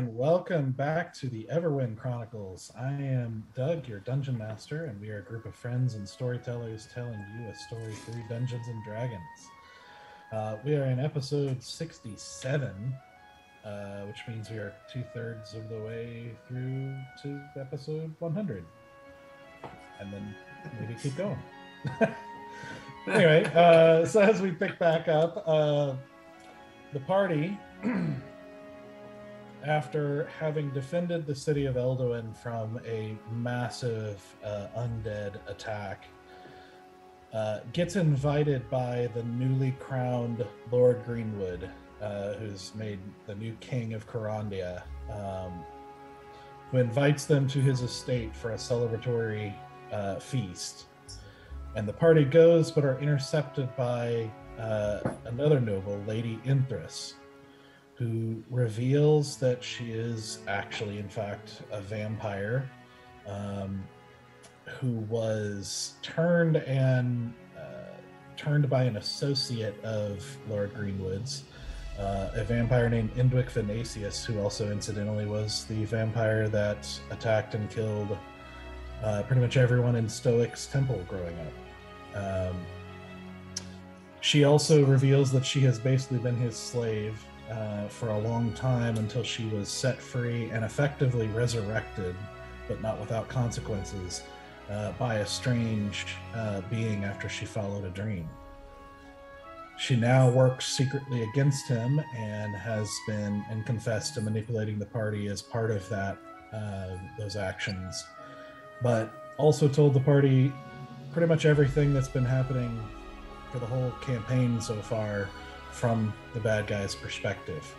and welcome back to the Everwind Chronicles. I am Doug, your dungeon master, and we are a group of friends and storytellers telling you a story through Dungeons and Dragons. We are in episode 67, which means we are 2/3 of the way through to episode 100. And then maybe keep going. Anyway, so as we pick back up, the party, after having defended the city of Eldoin from a massive undead attack, gets invited by the newly crowned Lord Greenwood, who's made the new king of Corandia, who invites them to his estate for a celebratory feast. And the party goes, but are intercepted by another noble, Lady Inthris, who reveals that she is actually, in fact, a vampire who was turned by an associate of Lord Greenwood's, a vampire named Indwick Venasius, who also incidentally was the vampire that attacked and killed pretty much everyone in Stoic's temple growing up. She also reveals that she has basically been his slave for a long time until she was set free and effectively resurrected, but not without consequences, by a strange being after she followed a dream. She now works secretly against him and has been and confessed to manipulating the party as part of that those actions, but also told the party pretty much everything that's been happening for the whole campaign so far from the bad guy's perspective,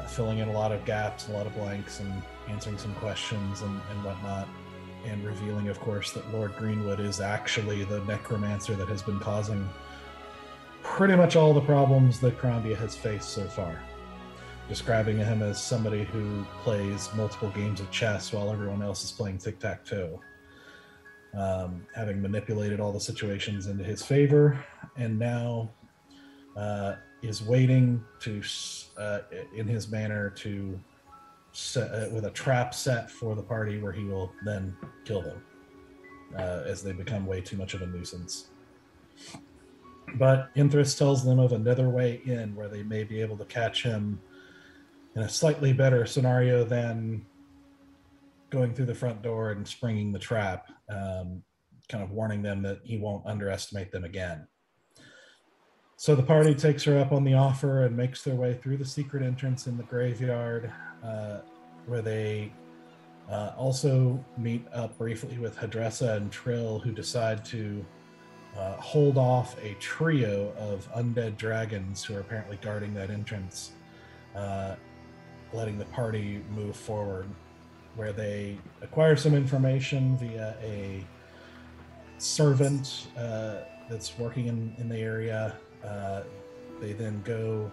filling in a lot of gaps, a lot of blanks, and answering some questions and whatnot, and revealing, of course, that Lord Greenwood is actually the necromancer that has been causing pretty much all the problems that Corandia has faced so far, describing him as somebody who plays multiple games of chess while everyone else is playing tic-tac-toe, having manipulated all the situations into his favor, and now is waiting to, in his manner, to set, with a trap set for the party where he will then kill them as they become way too much of a nuisance. But Inthris tells them of another way in where they may be able to catch him in a slightly better scenario than going through the front door and springing the trap, kind of warning them that he won't underestimate them again. So the party takes her up on the offer and makes their way through the secret entrance in the graveyard, where they also meet up briefly with Hadressa and Trill, who decide to hold off a trio of undead dragons who are apparently guarding that entrance, letting the party move forward, where they acquire some information via a servant that's working in the area. They then go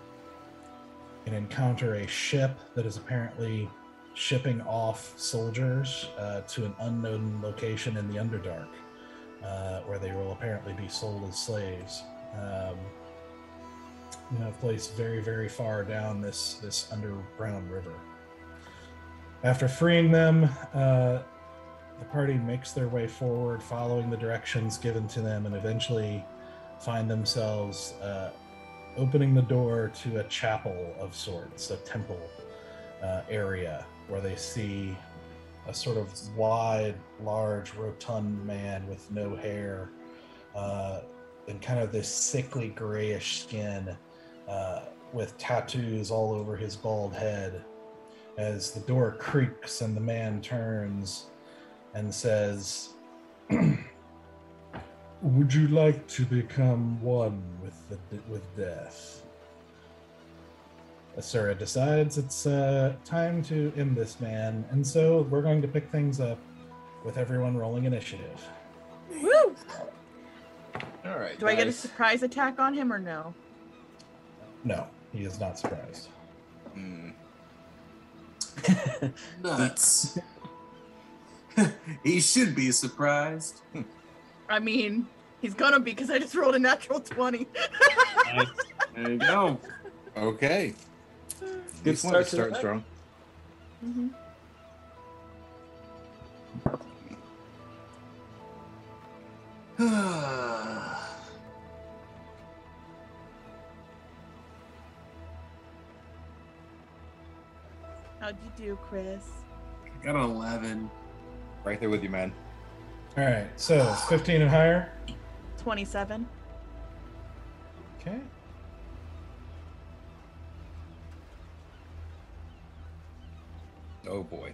and encounter a ship that is apparently shipping off soldiers to an unknown location in the Underdark, where they will apparently be sold as slaves. A place very, very far down this underground river. After freeing them, the party makes their way forward, following the directions given to them, and eventually find themselves opening the door to a chapel of sorts, a temple area, where they see a sort of wide, large, rotund man with no hair and kind of this sickly grayish skin with tattoos all over his bald head. As the door creaks and the man turns and says, "Would you like to become one with death?" Asura decides it's time to end this man, and so we're going to pick things up with everyone rolling initiative. Woo! All right. Do I get a surprise attack on him or no? No, he is not surprised. Nuts. He should be surprised. I mean, he's gonna be because I just rolled a natural 20. There you go. Okay. Good start start strong. Mm-hmm. How'd you do, Chris? I got an 11. Right there with you, man. All right, so 15 and higher. 27. Okay. Oh boy.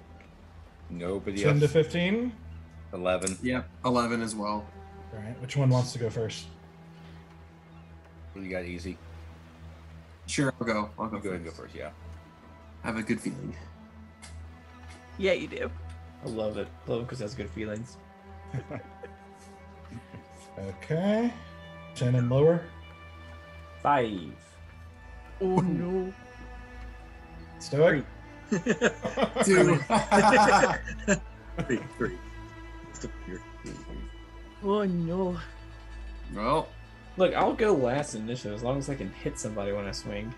Nobody 10 to else. 15. 11. Yep, 11 as well. All right, which one wants to go first? What do you got, easy? Sure, I'll go. I'll go Go ahead and go first. first, yeah. I have a good feeling. Yeah, you do. I love it. Love it because it has good feelings. Okay. 10 and lower. 5. Oh no. Stoic. 2. 3. Oh no. Well, Look, I'll go last in initiative as long as I can hit somebody when I swing.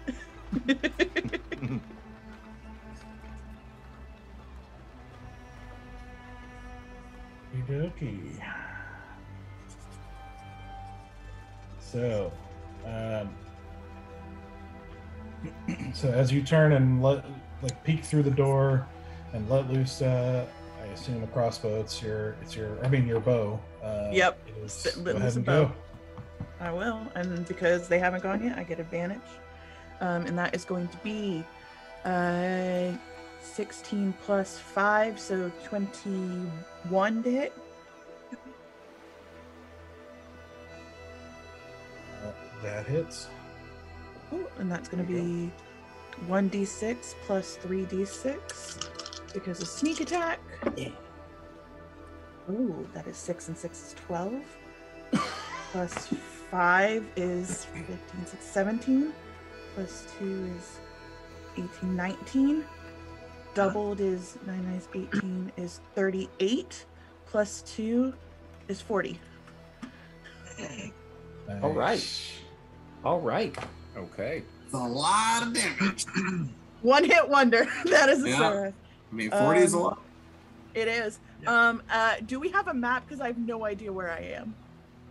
Okey-dokey. So, so as you turn and peek through the door and let loose, I assume a crossbow. It's your bow. Yep. it is- Sit- go let ahead loose and a bow. go. I will, and because they haven't gone yet, I get advantage. And that is going to be 16 plus 5, so 21 to hit. That hits. Ooh, and that's going to be 1d6 plus 3d6 because of sneak attack. Ooh, that is 6 and 6 is 12. Plus 5 is 15, 6, 17. Plus 2 is 18, 19. Doubled is 9, 9 is 18, is 38. Plus 2 is 40. All right. All right. Okay. it's a lot of damage. One hit wonder. That is a Yeah. Sarah. I mean, 40 is a lot. It is. Do we have a map? Because I have no idea where I am.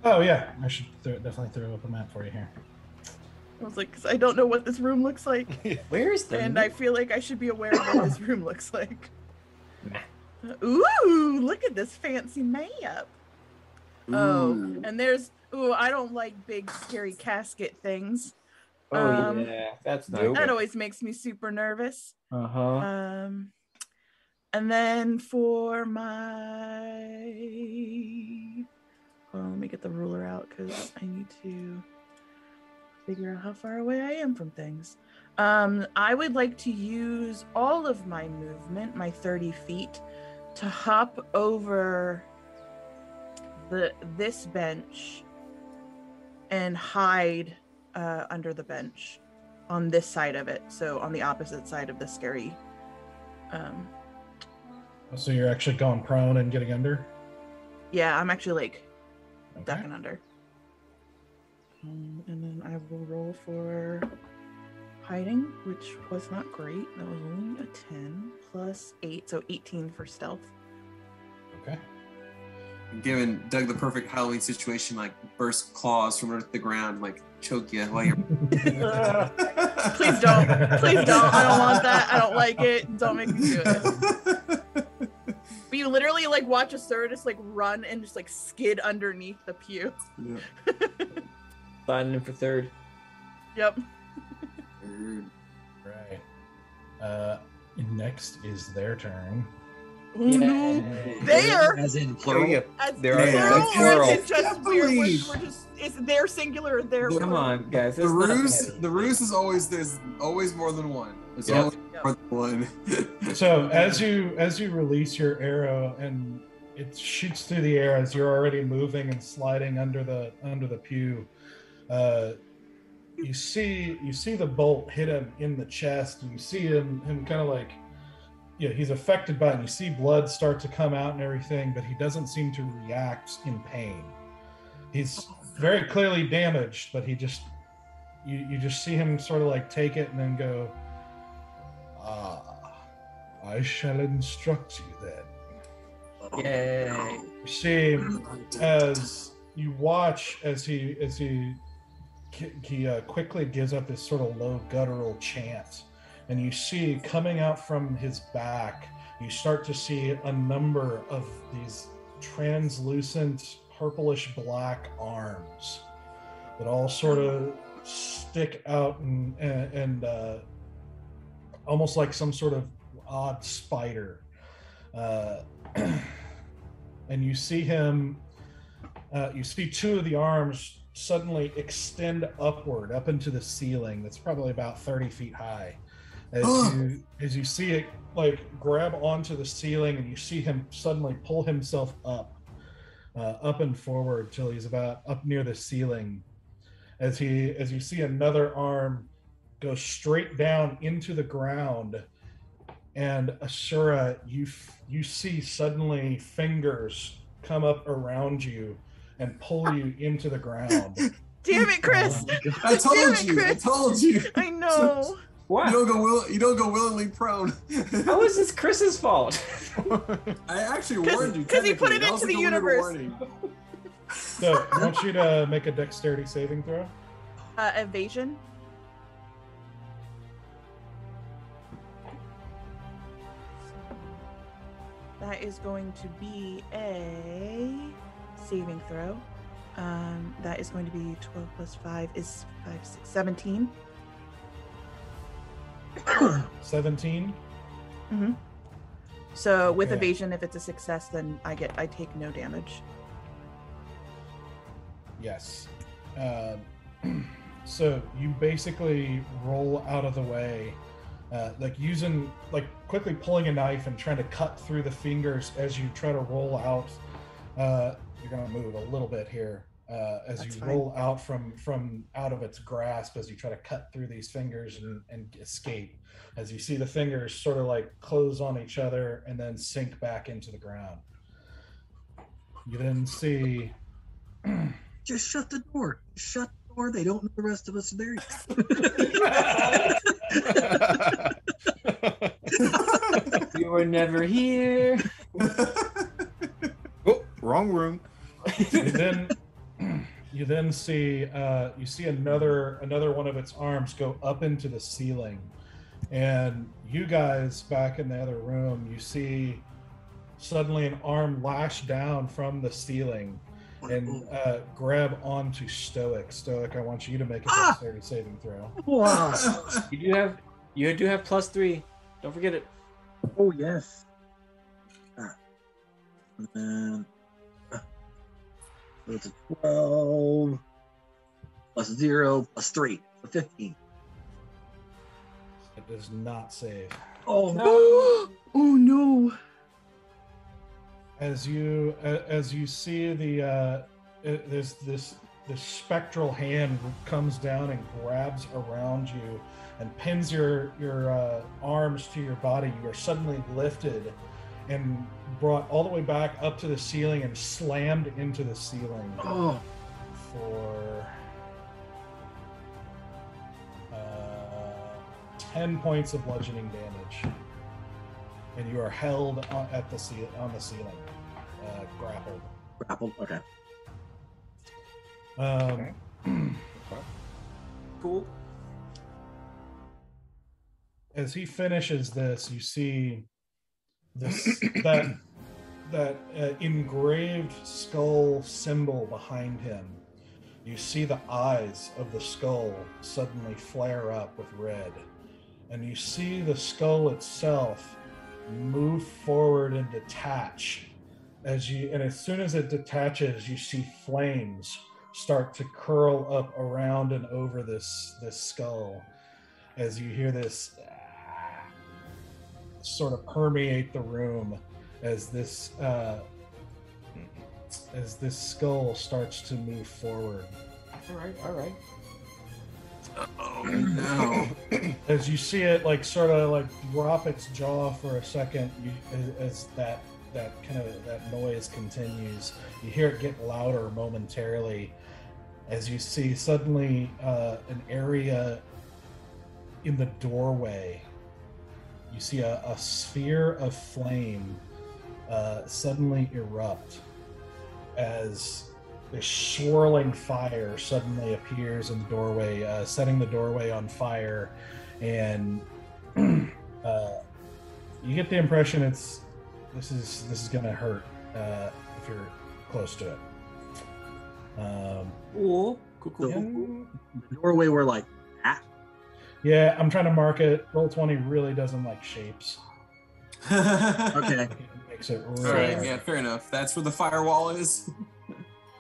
Oh yeah, I should definitely throw up a map for you here. I was like, because I don't know what this room looks like. Where is the And I feel like I should be aware of what this room looks like. Ooh, look at this fancy map. Oh, Ooh. and there's, I don't like big scary casket things. Oh yeah, that's not Nope. That good. always makes me super nervous. Uh-huh. And then for my, let me get the ruler out because I need to figure out how far away I am from things. I would like to use all of my movement, my 30 feet, to hop over this bench and hide under the bench on this side of it. So on the opposite side of the scary. So you're actually going prone and getting under? Yeah, I'm actually like Okay. ducking under. And then I will roll for hiding, which was not great. That was only a 10 plus 8, so 18 for stealth. Okay. Giving Doug the perfect Halloween situation, like burst claws from underneath the ground, like choke you while you're. Please don't. Please don't. I don't want that. I don't like it. Don't make me do it. But you literally like watch a Certus like run and just like skid underneath the pew. Yeah. Signing in for third. Yep. Right. Next is their turn. Oh no. There. As in Oh, plural. yeah. As There are Yeah, plural, that's or is plural. it just weird? believe- We're just is their singular or their Come on, guys. The that's not ruse, heavy. the ruse is always there's always more than one. There's Yep. always more than one. So as you release your arrow and it shoots through the air as you're already moving and sliding under the pew, you see the bolt hit him in the chest, and you see him kind of like, he's affected by it. And you see blood start to come out and everything, but he doesn't seem to react in pain. He's very clearly damaged, but he just you just see him sort of like take it and then go, I shall instruct you then. Yay. You see, as you watch, as he quickly gives up this sort of low guttural chant, and you see coming out from his back, you start to see a number of these translucent purplish black arms that all sort of stick out and almost like some sort of odd spider. And you see him, you see two of the arms suddenly extend upward up into the ceiling that's probably about 30 feet high. As you see it like grab onto the ceiling, and you see him suddenly pull himself up and forward till he's about up near the ceiling. As you see another arm go straight down into the ground, and Asura, you see suddenly fingers come up around you and pull you into the ground. Damn it, Chris! I told you. I know. What? You don't go willingly prone. How is this Chris's fault? I actually warned you. Because he put it That was into the like a little universe. warning. So I want you to make a dexterity saving throw. Evasion. That is going to be a saving throw. That is going to be 12 plus 5 is 5, 6, 17. 17. Mm-hmm. So with Okay. evasion, if it's a success, then I take no damage. Yes. So you basically roll out of the way, quickly pulling a knife and trying to cut through the fingers as you try to roll out. You're going to move a little bit here as That's you fine. roll out from out of its grasp as you try to cut through these fingers and escape. As you see the fingers sort of like close on each other and then sink back into the ground. You then see Just shut the door. Shut the door. They don't know the rest of us are there. You were never here. Oh, wrong room. you then see another one of its arms go up into the ceiling, and you guys back in the other room, you see suddenly an arm lash down from the ceiling and grab onto Stoic. Stoic, I want you to make a dexterity saving throw. Wow. You do have +3. Don't forget it. Oh, yes. And then, so it's a 12 plus 0 plus 3. So 15. It does not save. Oh, No. Oh no! As you see this spectral hand comes down and grabs around you and pins your arms to your body, you are suddenly lifted and brought all the way back up to the ceiling and slammed into the ceiling Oh. for 10 points of bludgeoning damage. And you are held on the ceiling, grappled. Grappled. Okay. Cool. As he finishes this, you see this that engraved skull symbol behind him. You see the eyes of the skull suddenly flare up with red, and you see the skull itself move forward and detach. As soon as it detaches, you see flames start to curl up around and over this skull. As you hear this sort of permeate the room, as this skull starts to move forward. All right. Oh no. As you see it sort of drop its jaw for a second, as that noise continues, you hear it get louder momentarily as you see suddenly an area in the doorway you see a sphere of flame suddenly erupt as this swirling fire suddenly appears in the doorway, setting the doorway on fire, and you get the impression this is gonna hurt if you're close to it. Cool. So, the doorway we're like at. Yeah, I'm trying to mark it. Roll20 really doesn't like shapes. Okay. It makes it really All right, hard. yeah, fair enough. That's where the firewall is.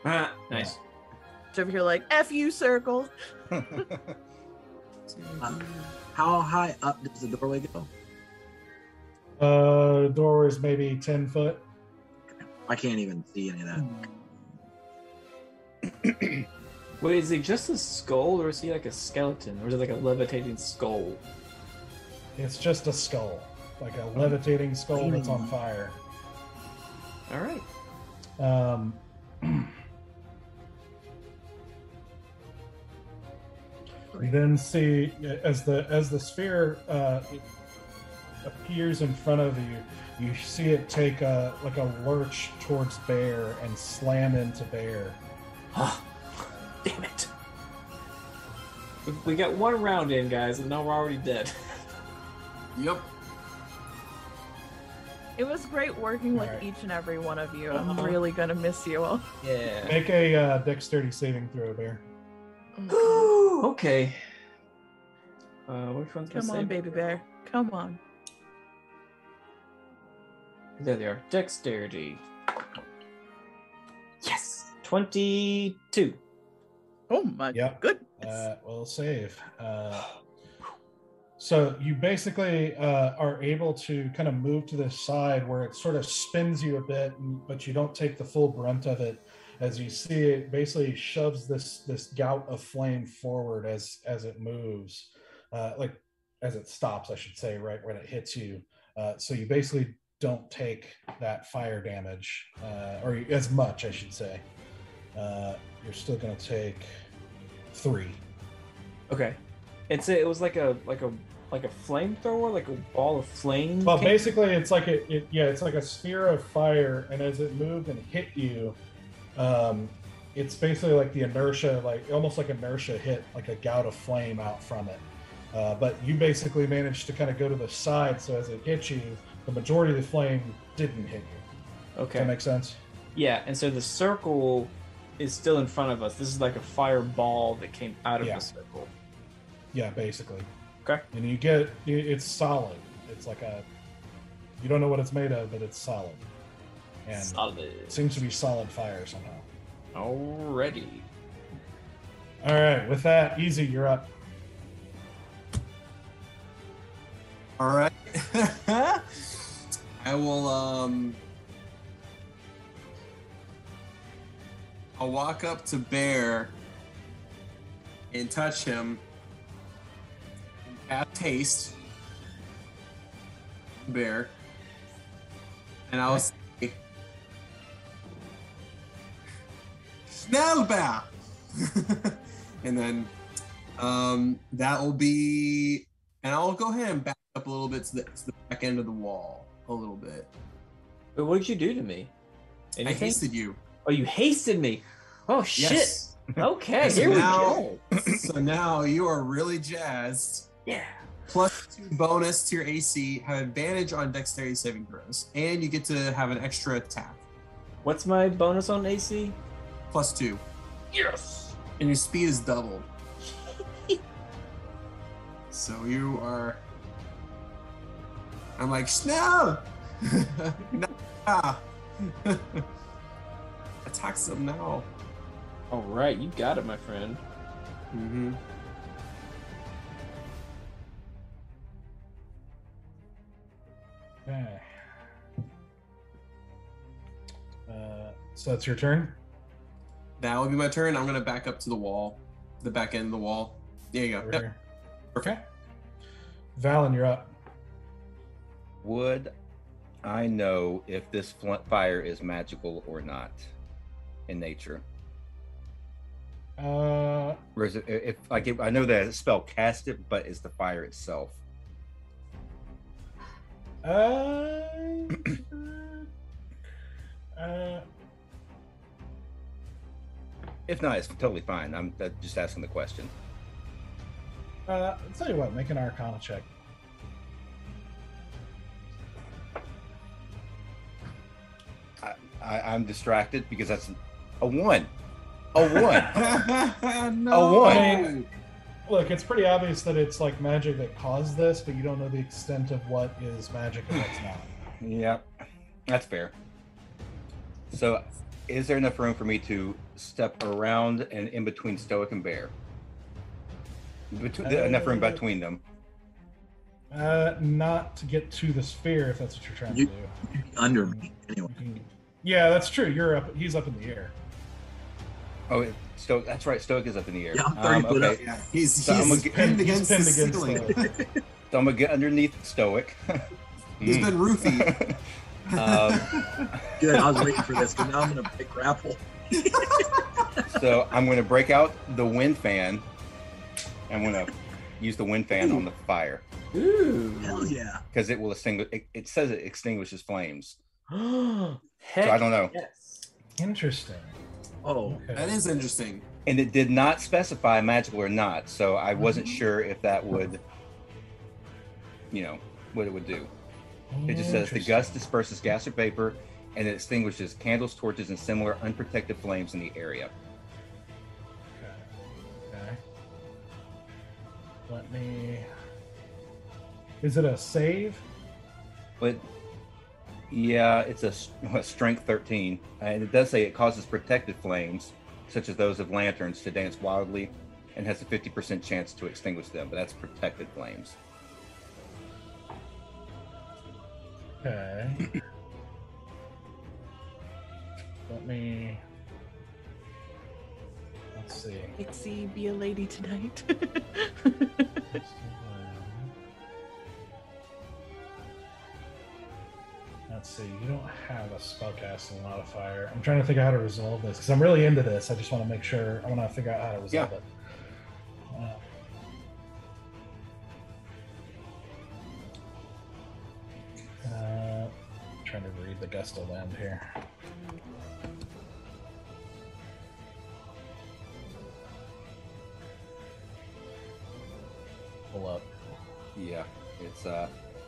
Nice. So if you're like, F you, circle. How high up does the doorway go? The door is maybe 10 foot. I can't even see any of that. Wait, is he just a skull, or is he like a skeleton, or is it like a levitating skull? It's just a skull, like a levitating skull that's on fire. All right. You then see as the sphere appears in front of you, you see it take a lurch towards Bear and slam into Bear. Damn it. We got one round in, guys, and now we're already dead. Yep. It was great working with Alright. each and every one of you. I'm really gonna miss you all. Yeah. Make a dexterity saving throw, Bear. Okay. Which one's Come on, baby bear. Come on. There they are. Dexterity. Yes. 22. Oh my Yep. goodness. Will save. So you basically are able to kind of move to the side where it sort of spins you a bit, but you don't take the full brunt of it. As you see, it basically shoves this gout of flame forward as it moves, like as it stops, I should say, right when it hits you. So you basically don't take that fire damage, or as much, I should say. You're still going to take 3. Okay. It was like a flamethrower, like a ball of flame. Well, basically, it's like it's like a sphere of fire, and as it moved and hit you, it's basically like the inertia, like almost like inertia hit like a gout of flame out from it. But you basically managed to kind of go to the side, so as it hit you, the majority of the flame didn't hit you. Okay. Does that make sense? Yeah, and so the circle is still in front of us. This is like a fireball that came out of Yeah. the circle. Yeah, basically. Okay. And it's solid. It's like you don't know what it's made of, but it's solid. And Solid. it seems to be solid fire somehow. Alrighty. All right, with that, Easy, you're up. All right. I will. I'll walk up to Bear and touch him. Have taste, Bear, and I'll say, Schnellbeer, and then that will be, and I'll go ahead and back up a little bit to the back end of the wall a little bit. But what did you do to me? I Anything? hasted you. Oh, you hasted me. Oh shit. Yes. Okay, So here we now- go. So now you are really jazzed. Yeah. +2 bonus to your AC, have advantage on dexterity saving throws, and you get to have an extra attack. What's my bonus on AC? +2. Yes. And your speed is doubled. So you are. I'm like, Schnell! Nah. Attacks them now. All right, you got it, my friend. Mm-hmm. Okay. So that's your turn? That will be my turn. I'm gonna back up to the wall, the back end of the wall. There you go. Over Yep. here. Perfect. Okay. Valen, you're up. Would I know if this fire is magical or not in nature? Or is it, if I know that a spell cast it, but it's the fire itself? If not, it's totally fine. I'm just asking the question. I'll tell you what, make an Arcana check. I'm distracted because that's a 1. A 1. No. A 1. I mean, look, it's pretty obvious that it's like magic that caused this, but you don't know the extent of what is magic and what's not. Yep, that's fair. So, is there enough room for me to step around and in between Stoic and Bear? Enough room between them. Not to get to the sphere, if that's what you're trying to do. Under me, anyway. Yeah, that's true. You're up. He's up in the air. Oh, Stoic. That's right. Stoic is up in the air. Yeah, I'm 30 foot up. Yeah, he's So I'm gonna pinned against the pinned against ceiling. Stoic. So I'm gonna get underneath Stoic. He's been roofied. Good, I was waiting for this, but now I'm going to pick grapple. So I'm going to break out the wind fan. I'm going to use the wind fan on the fire Ooh. Hell yeah. because it will extinguish. It says it extinguishes flames. Heck So I don't know. yes. Interesting. Oh, Okay. That is interesting. And it did not specify magical or not, so I wasn't sure if that would, what it would do. It just says the gust disperses gas or vapor, and it extinguishes candles, torches, and similar unprotected flames in the area. Okay. Let me. Is it a save? But yeah, it's a strength 13, and it does say it causes protected flames, such as those of lanterns, to dance wildly, and has a 50% chance to extinguish them. But that's protected flames. Okay. Let me. Let's see. Pixie, be a lady tonight. Let's see. You don't have a spellcasting modifier. I'm trying to figure out how to resolve this because I'm really into this. I just want to make sure. I want to figure out how to resolve it. Trying to read the gust of land here. Pull up. Yeah, it's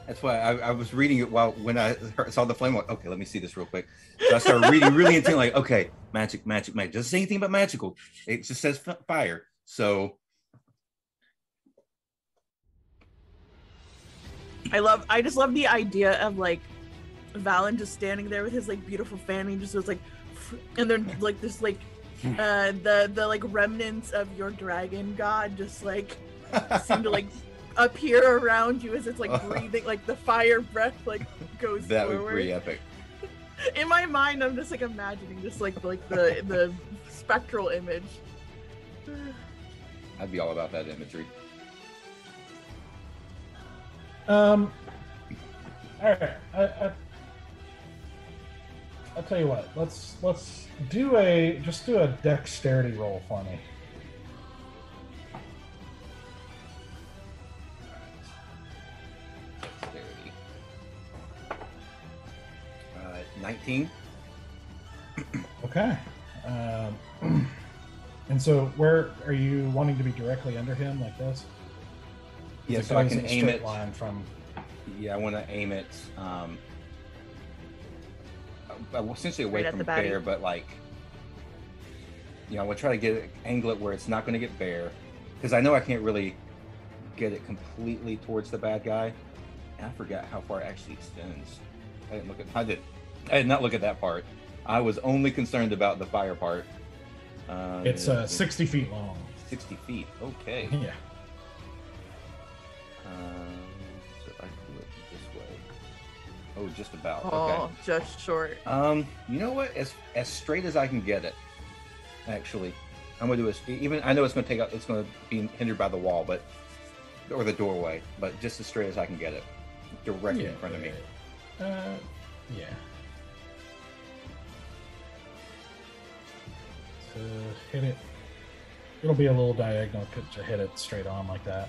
that's why I was reading it when I saw the flame. Like, okay, let me see this real quick. So I started reading really intently. Like, okay, magic. Doesn't say anything about magical. It just says fire. So I just love the idea of like Valen just standing there with his like beautiful fan, and he just was like, and then like this like the like remnants of your dragon god just like seem to like appear around you as it's like breathing, like the fire breath like goes that forward. would be pretty epic. In my mind, I'm just like imagining just like the spectral image. I'd be all about that imagery. All right. I'll tell you what. Let's do a dexterity roll for me. Dexterity. 19. Okay. And so, where are you wanting to be directly under him, like this? Yeah, It so I goes can in a aim straight it. line from. Yeah, I want to aim it. Essentially away Right at from the baddie. bear, but like, I want to try to angle it where it's not going to get bear, because I know I can't really get it completely towards the bad guy. And I forgot how far it actually extends. I did not look at that part. I was only concerned about the fire part. It's 60 feet long. 60 feet. Okay. Yeah. So I can do it this way. Oh, just about. Oh, Okay. just short. You know what? As straight as I can get it. Actually, I'm gonna do it. Even I know it's gonna it's gonna be hindered by the wall, or the doorway, but just as straight as I can get it, directly in front of me. Yeah. To hit it, it'll be a little diagonal to hit it straight on like that.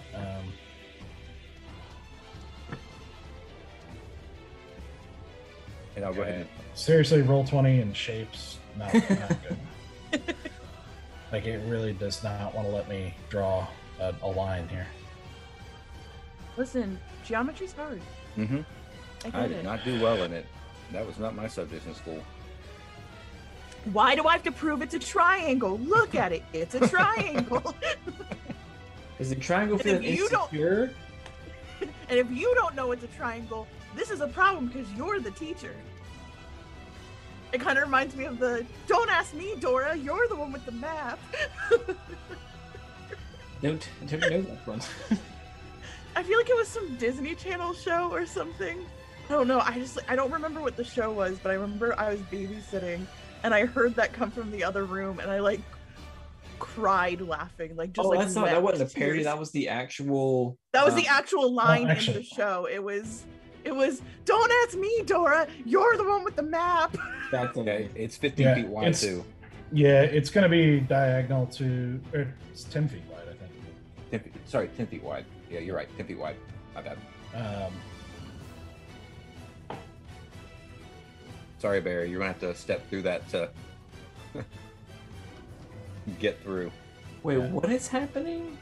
And I'll go ahead and Seriously, roll 20 in shapes, not good. Like, it really does not want to let me draw a line here. Listen, geometry's hard. Mm-hmm. I get did it. not do well in it. That was not my subject in school. Why do I have to prove it's a triangle? Look at it. It's a triangle. Is the triangle And feeling if you don't- insecure? And if you don't know it's a triangle, this is a problem because you're the teacher. It kind of reminds me of the, don't ask me, Dora, you're the one with the map. Don't know that one. I feel like it was some Disney Channel show or something. I don't know. I don't remember what the show was, but I remember I was babysitting and I heard that come from the other room and I like cried laughing. Like just That's not, that wept wasn't a parody, tears. that was the actual That was the actual line in actually- the show. It was, don't ask me, Dora, you're the one with the map. that's Okay, it's 15 feet wide it's- too. Yeah, it's going to be diagonal to, or it's 10 feet wide, I think. 10 feet wide. Yeah, you're right. 10 feet wide. My bad. Sorry, Barry. You're gonna have to step through that to get through. Wait, what is happening?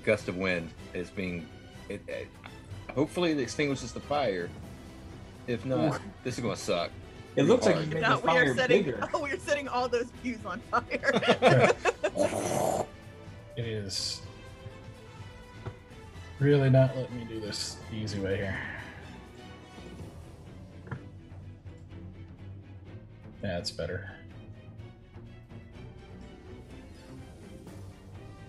Gust of wind is being. Hopefully, it extinguishes the fire. If not, this is gonna suck. It looks like hard. you made No, the fire bigger. we're setting all those pews on fire. It is really not letting me do this the easy way here. Yeah, it's better.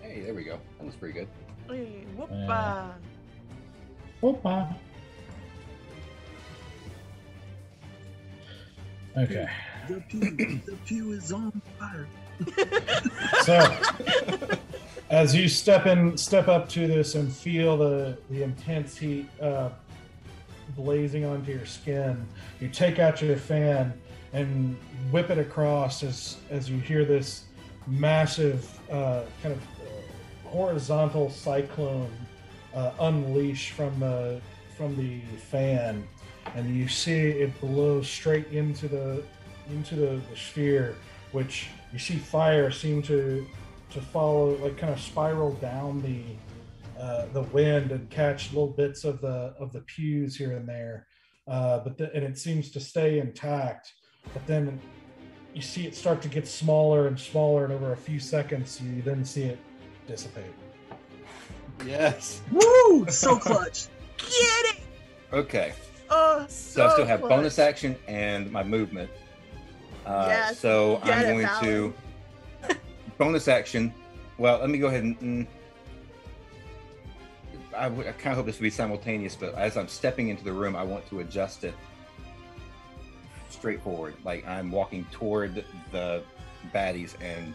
Hey, there we go. That looks pretty good. Hey, whoopah. Whoop-ah. Okay. The pew is on fire. So, as you step up to this and feel the intense heat blazing onto your skin, you take out your fan and whip it across as you hear this massive kind of horizontal cyclone unleash from the fan, and you see it blow straight into the sphere, which you see fire seem to follow, like kind of spiral down the wind and catch little bits of the pews here and there, and it seems to stay intact. But then you see it start to get smaller and smaller, and over a few seconds you then see it dissipate. Yes. Woo! So clutch. Get it! Okay. Oh, So I still have close. bonus action and my movement. Yes, So get I'm it, going to bonus action. Well, let me go ahead and. I kind of hope this will be simultaneous, but as I'm stepping into the room, I want to adjust it straightforward. Like I'm walking toward the baddies, and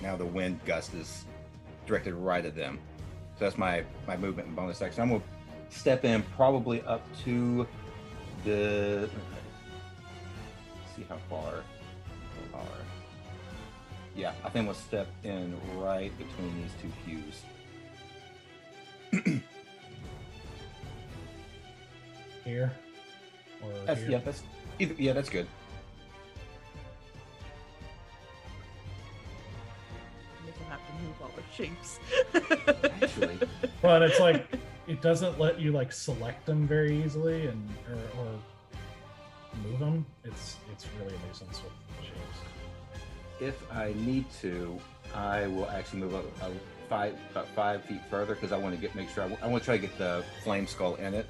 now the wind gust is directed right at them. So that's my movement and bonus action. I'm going to step in probably up to the. Let's see how far. Yeah, I think we'll step in right between these two pews. Here? Or That's, here? yeah, that's either, yeah, that's good. Make them have to move all the shapes. Actually, But it's like it doesn't let you like select them very easily and or move them. It's really a nuisance with shapes. if I need to, I will actually move up about 5 feet further because I want to make sure I want to try to get the flame skull in it,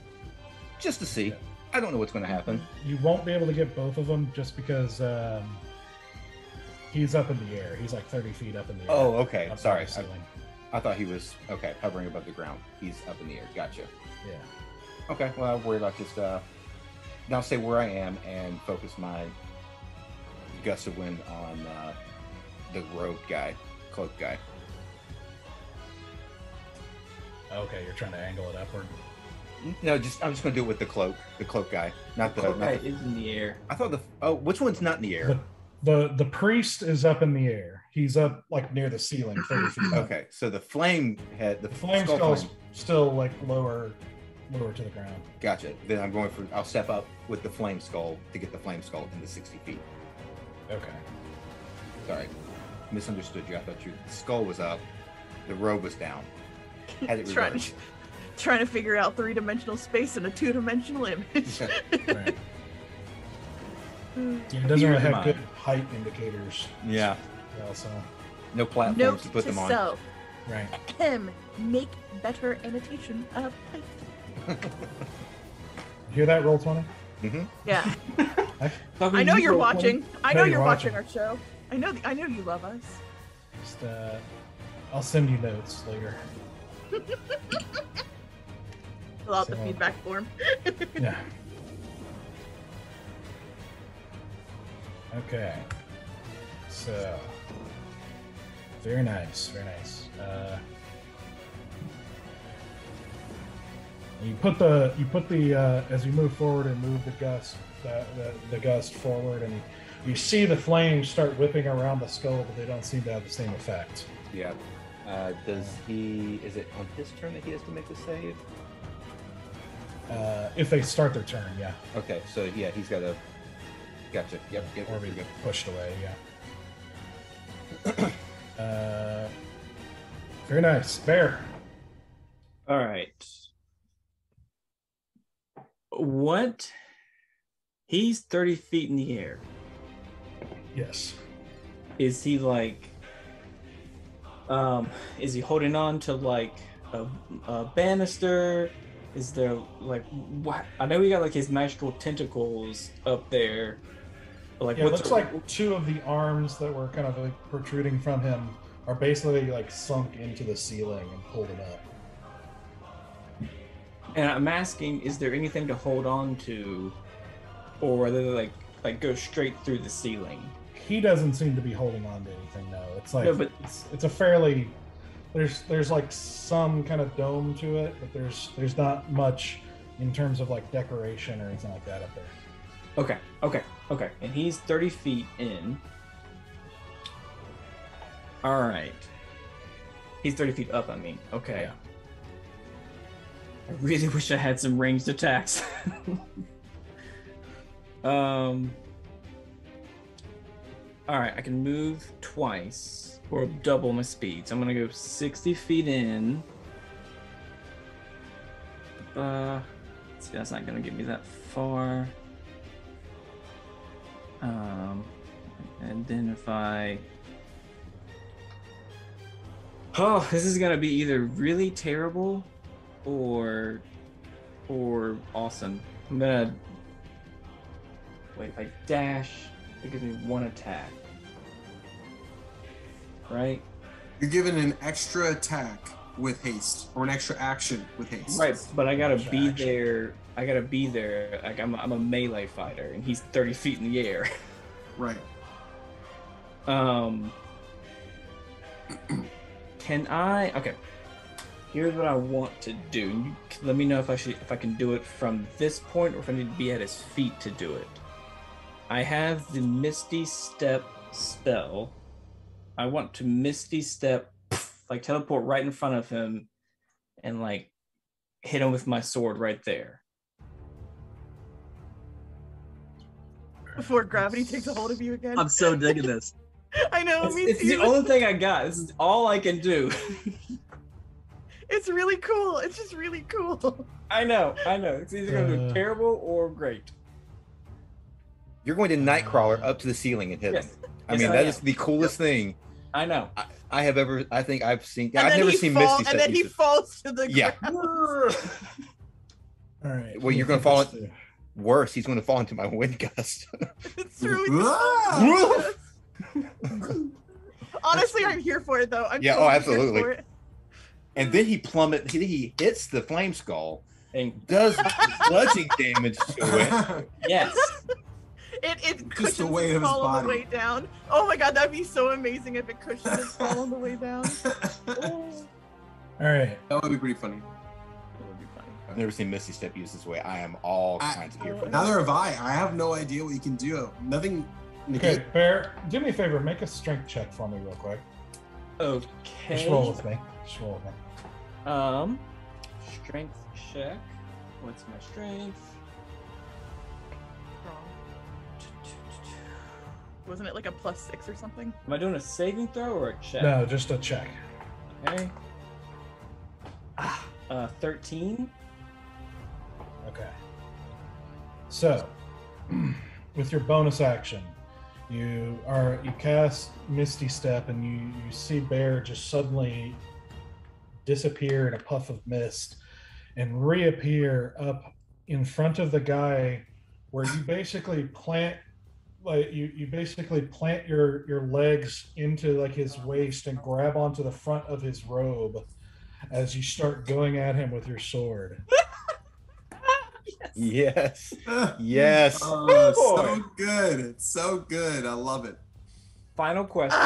just to see. Yeah. I don't know what's going to happen. You won't be able to get both of them just because he's up in the air. He's like 30 feet up in the air. Oh, okay. Up Sorry. on the ceiling. I thought he was hovering above the ground. He's up in the air. Gotcha. Yeah. Okay. Well, I'll worry about just now stay where I am and focus my gust of wind on the rogue guy, cloak guy. Okay, you're trying to angle it upward. No, I'm just gonna do it with the cloak guy, not the. Cloak not guy the- is in the air. I thought which one's not in the air? The priest is up in the air. He's up like near the ceiling, 30 feet up. Okay, so the flame head, the The flame skull skull's flame. still like lower lower to the ground. Gotcha. Then I'll step up with the flame skull to get the flame skull into 60 feet. Okay. Sorry. Misunderstood you. I thought your skull was up, the robe was down. Had it reversed. Trying to figure out 3-dimensional space in a 2-dimensional image. Right. It doesn't really have good height indicators. Yeah. So. No platforms to put them on. Self. Right. Make better annotation of height. Hear that, Roll 20? Mm-hmm. Yeah. I know you're watching. I know you're watching our show. I know you love us. Just, I'll send you notes later. Fill out the feedback form. Yeah. Okay. So, very nice, very nice. You put the as you move forward and move the gust forward, and you see the flames start whipping around the skull, but they don't seem to have the same effect. Yeah. Is it on his turn that he has to make the save? If they start their turn, yeah. Okay, so yeah, he's got to. Gotcha. Yep. Or be pushed away, yeah. Very nice. Bear. All right. What? He's 30 feet in the air. Yes. Is he like? Is he holding on to like a banister? Is there like what? I know he got like his magical tentacles up there. But, like, yeah, it looks like two of the arms that were kind of like protruding from him are basically like sunk into the ceiling and pulled it up. And I'm asking, is there anything to hold on to, or whether they like go straight through the ceiling? He doesn't seem to be holding on to anything. No, it's like no, but it's a fairly there's like some kind of dome to it, but there's not much in terms of like decoration or anything like that up there. Okay. And he's 30 feet in. All right. He's 30 feet up, I mean. Okay. Yeah. I really wish I had some ranged attacks. All right, I can move twice or double my speed. So I'm going to go 60 feet in. See, that's not going to get me that far. And then if this is gonna be either really terrible or awesome. I'm gonna wait. If I dash, it gives me one attack, right? You're given an extra attack with haste, or an extra action with haste. Right, but I gotta be there. I gotta be there. Like I'm a melee fighter, and he's 30 feet in the air. Right. Can I? Okay. Here's what I want to do. You let me know if I can do it from this point, or if I need to be at his feet to do it. I have the Misty Step spell. I want to Misty Step, like teleport right in front of him, and like hit him with my sword right there. Before gravity takes a hold of you again. I'm so digging this. I know. It's the only thing I got. This is all I can do. It's really cool. It's just really cool. I know. It's either going to be terrible or great. You're going to Nightcrawler up to the ceiling and hit him. I mean, that is the coolest thing I know. I think I've seen. And I've never seen Misty Step. And then he falls to the ground. All right. Well, you're going to fall. Worse, he's going to fall into my wind gust. It's really honestly, I'm here for it though. I'm totally absolutely. Here for it. And then he hits the flame skull and does bludgeoning damage to it. Yes. It cushions the weight his fall on the way down. Oh my god, that'd be so amazing if it cushions his fall on the way down. All right. That would be pretty funny. I've never seen Misty Step used this way. I am all kinds of here for that. Neither have I. I have no idea what you can do. Nothing. Okay, Bear, do me a favor. Make a strength check for me real quick. Okay. Just roll with me. Strength check. points of my strength. Wrong. Wasn't it like a +6 or something? Am I doing a saving throw or a check? No, just a check. Okay. 13. Okay. So, with your bonus action, you cast Misty Step, and you see Bear just suddenly disappear in a puff of mist and reappear up in front of the guy, where you basically plant you basically plant your legs into like his waist and grab onto the front of his robe as you start going at him with your sword. Yes. Yes. Oh, so good. It's so good. I love it. Final question.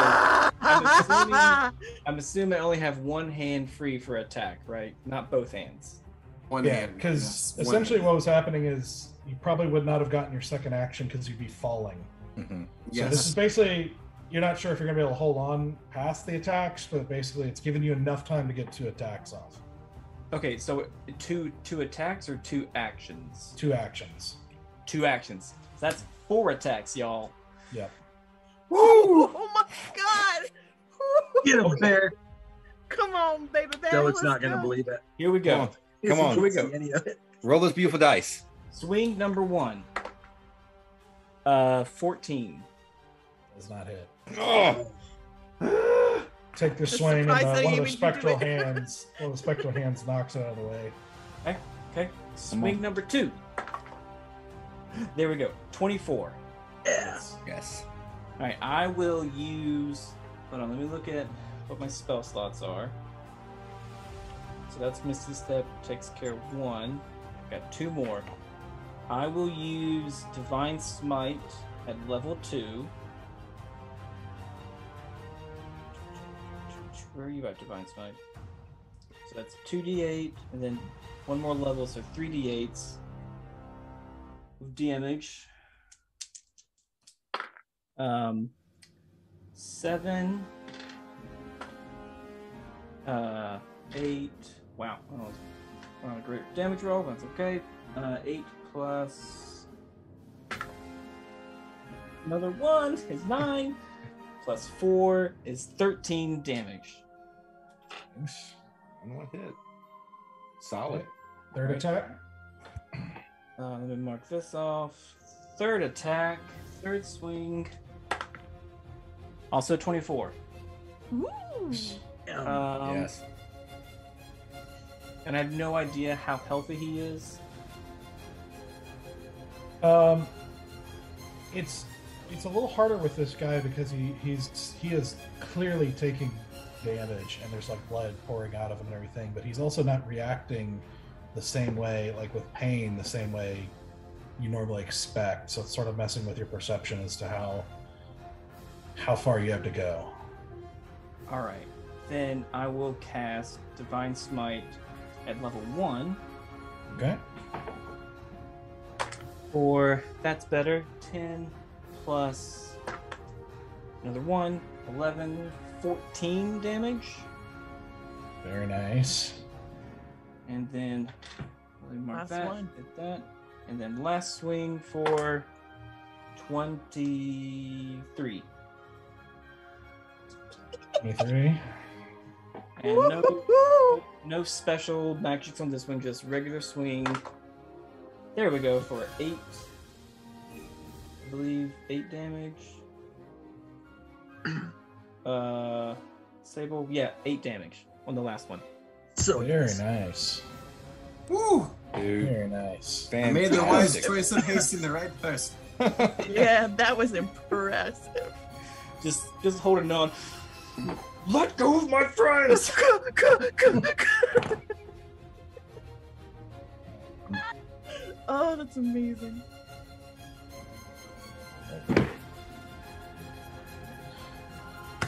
I'm assuming I only have one hand free for attack, right? Not both hands. One Yeah, hand. because Yes, one essentially hand. what was happening is you probably would not have gotten your second action because you'd be falling. Mm-hmm. So this is basically, you're not sure if you're going to be able to hold on past the attacks, but basically it's giving you enough time to get 2 attacks off. Okay, so two attacks or 2 actions? 2 actions. 2 actions. So that's 4 attacks, y'all. Yep. Woo! Oh my god! Get him, Bear. Come on, baby bear. Joe, it's let's not going to go. believe it. Here we go. Come on. Here we go. See any of it. Roll those beautiful dice. Swing number 1. 14. Does not hit. Oh. Take the Just swing, and surprised that one he of the even spectral could do it. hands knocks it out of the way. Okay. Swing number 2. There we go. 24. Yeah. Yes. All right, I will use. Hold on, let me look at what my spell slots are. So that's Misty Step, takes care of 1. Got 2 more. I will use Divine Smite at level 2. Where are you at, Divine Smite? So that's 2d8, and then 1 more level, so 3d8s of damage. 7, 8. Wow, that was not a great damage roll. That's okay. 8 plus another 1 is 9. Plus 4 is 13 damage. Nice. One hit. Solid. Third attack. Let me mark this off. Third attack, third swing. Also 24. Ooh. Yes. And I have no idea how healthy he is. It's a little harder with this guy because he is clearly taking damage, and there's like blood pouring out of him and everything, but he's also not reacting the same way, like with pain, the same way you normally expect. So it's sort of messing with your perception as to how far you have to go. All right, then I will cast Divine Smite at level 1. Okay. Or that's better. 10 plus another 1, 11, 14 damage. Very nice. And then let me mark Last that. one. Hit that. And then last swing for 23. 23. And no special magics on this one, just regular swing. There we go for 8. I believe 8 damage. Sable, yeah, 8 damage on the last one. So Very nice. Woo! Dude. Very nice. I made the wise Fantastic. choice of hasting the right person. Yeah, that was impressive. Just holding on. Let go of my friends! Oh, that's amazing.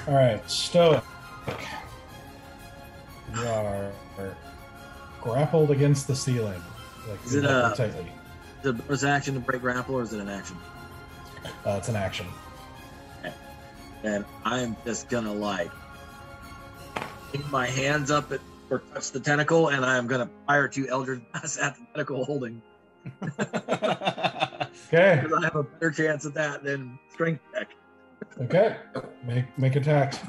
All right, Stoic. You are grappled against the ceiling. Like, Is it really a- tightly. is it a bonus action to break grapple, or is it an action? It's an action. And I'm just gonna like keep my hands up or touch the tentacle, and I'm gonna fire 2 Eldritch Blasts at the tentacle holding. Okay. Because I have a better chance at that than strength check. Okay. Make attacks.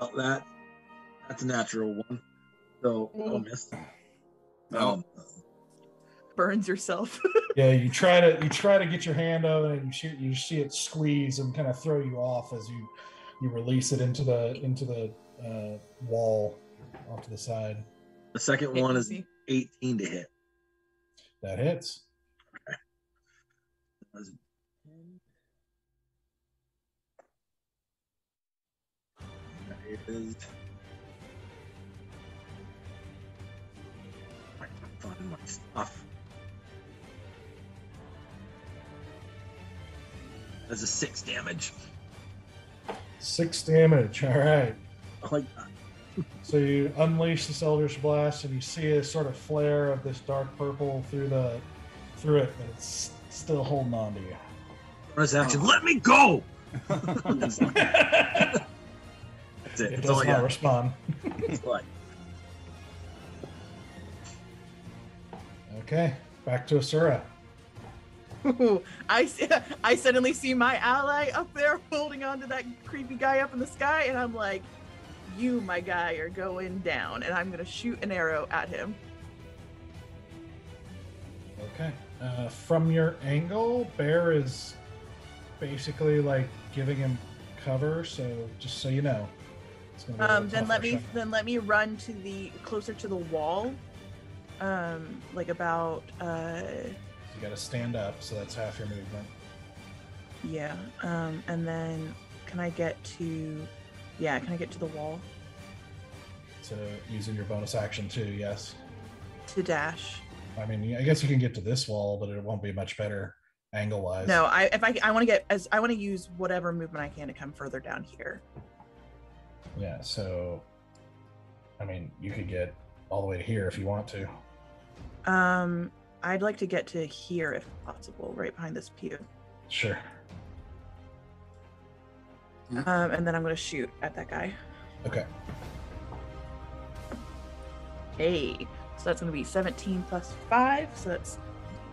Well, that's a natural one. So I'll miss. No. Burns yourself. Yeah, you try to get your hand over it, and you see it squeeze and kind of throw you off as you release it into the wall off to the side. The second one is 18 to hit. That hits. Okay. That is. I can't find my stuff. That's a 6 damage. 6 damage. All right. I like that. So you unleash this Eldritch Blast, and you see a sort of flare of this dark purple through it, but it's still holding on to you. Bonus action. Let me go. That's it. It That's all does I not got. respond. That's all I- Okay, back to Asura. Ooh, I suddenly see my ally up there holding on to that creepy guy up in the sky, and I'm like, you, my guy, are going down, and I'm gonna shoot an arrow at him. Okay. From your angle, Bear is basically like giving him cover, so just so you know. It's gonna be a little Then let me run to the closer to the wall. Like about You gotta stand up, so that's half your movement. yeah. And then can I get to the wall So using your bonus action too, yes. to dash? I mean, I guess you can get to this wall, but it won't be much better angle-wise. No, I want to use whatever movement I can to come further down here. Yeah, so I mean, you could get all the way to here if you want to. I'd like to get to here if possible, right behind this pew. Sure. And then I'm going to shoot at that guy. Okay. Hey, so that's going to be 17 plus 5, so that's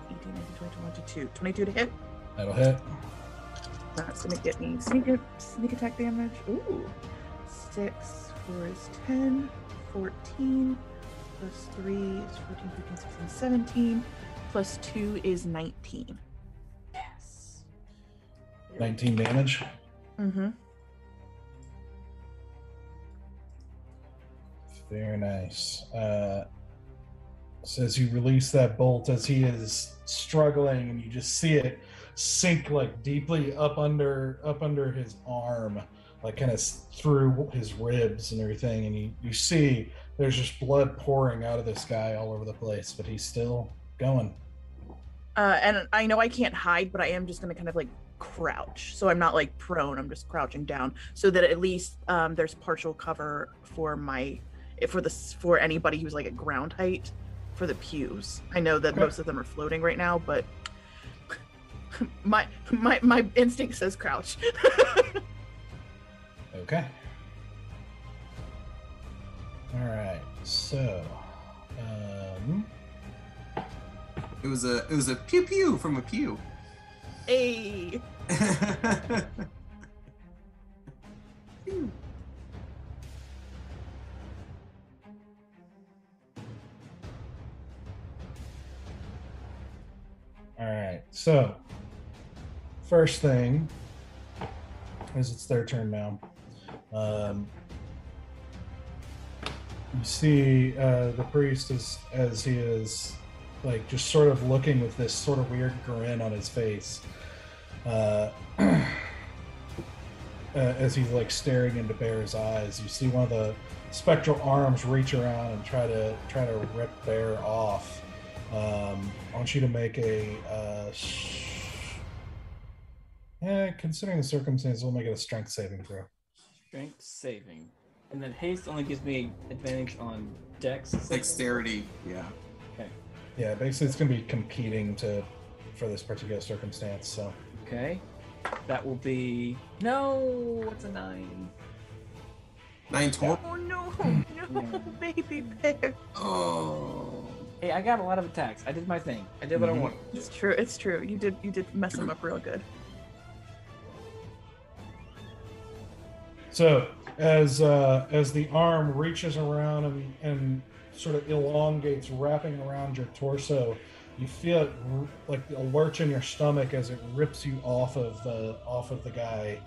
18, 19, 20, 22. 22 to hit. That'll hit. That's going to get me sneak attack damage. Ooh. 6, 4 is 10, 14, plus 3 is 14, 15, 16, 17, plus 2 is 19. Yes. 19 damage. Mm-hmm. Very nice. So as you release that bolt, as he is struggling, and you just see it sink like deeply up under his arm, like kind of through his ribs and everything, and you see there's just blood pouring out of this guy all over the place, but he's still going. And I know I can't hide, but I am just going to kind of like crouch. So I'm not like prone, I'm just crouching down so that at least there's partial cover for for anybody who's like at ground height for the pews. I know that most of them are floating right now, but my instinct says crouch. Okay. All right. So, It was a pew pew from a pew. Hey. Pew. all right. So, first thing is it's their turn now. You see the priest as he is like just sort of looking with this sort of weird grin on his face as he's like staring into Bear's eyes. You see one of the spectral arms reach around and try to rip Bear off. I want you to make considering the circumstances, we'll make it a strength saving throw. Strength saving. And then haste only gives me advantage on dex. Dexterity, yeah. Okay. Yeah, basically it's going to be competing for this particular circumstance. So Okay. That will be... No! What's a 9? 9 total. Oh no, no, baby bear. Oh. Hey, I got a lot of attacks. I did my thing. I did what I wanted. It's true. It's true. You did mess him up real good. So as the arm reaches around and sort of elongates, wrapping around your torso, you feel it like a lurch in your stomach as it rips you off of the guy,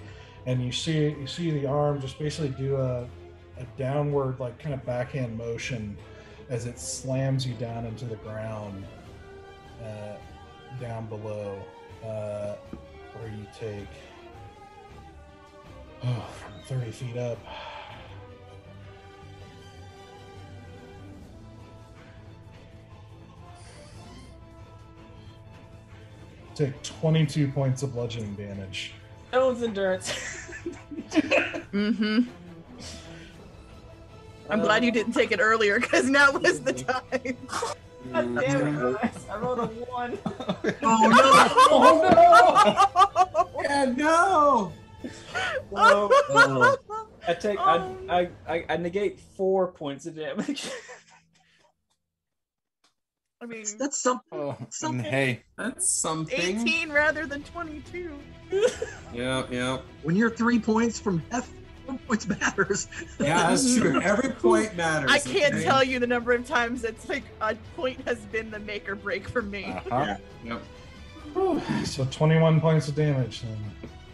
and you see the arm just basically do a downward, like, kind of backhand motion as it slams you down into the ground, down below, where you take from 30 feet up. Take 22 points of bludgeoning damage. Stone's endurance. Mm-hmm. I'm glad you didn't take it earlier, because now was the time. God damn it, guys. I rolled a 1. Oh no! Yeah, no! Oh. I negate 4 points of damage. I mean, That's something. Oh, Something. hey, That's something. 18 rather than 22. Yeah. When you're 3 points from death, 1 point matters. Yeah, that's true. Every point matters. I can't okay? tell you the number of times it's like a point has been the make or break for me. uh-huh. Yep. So 21 points of damage then.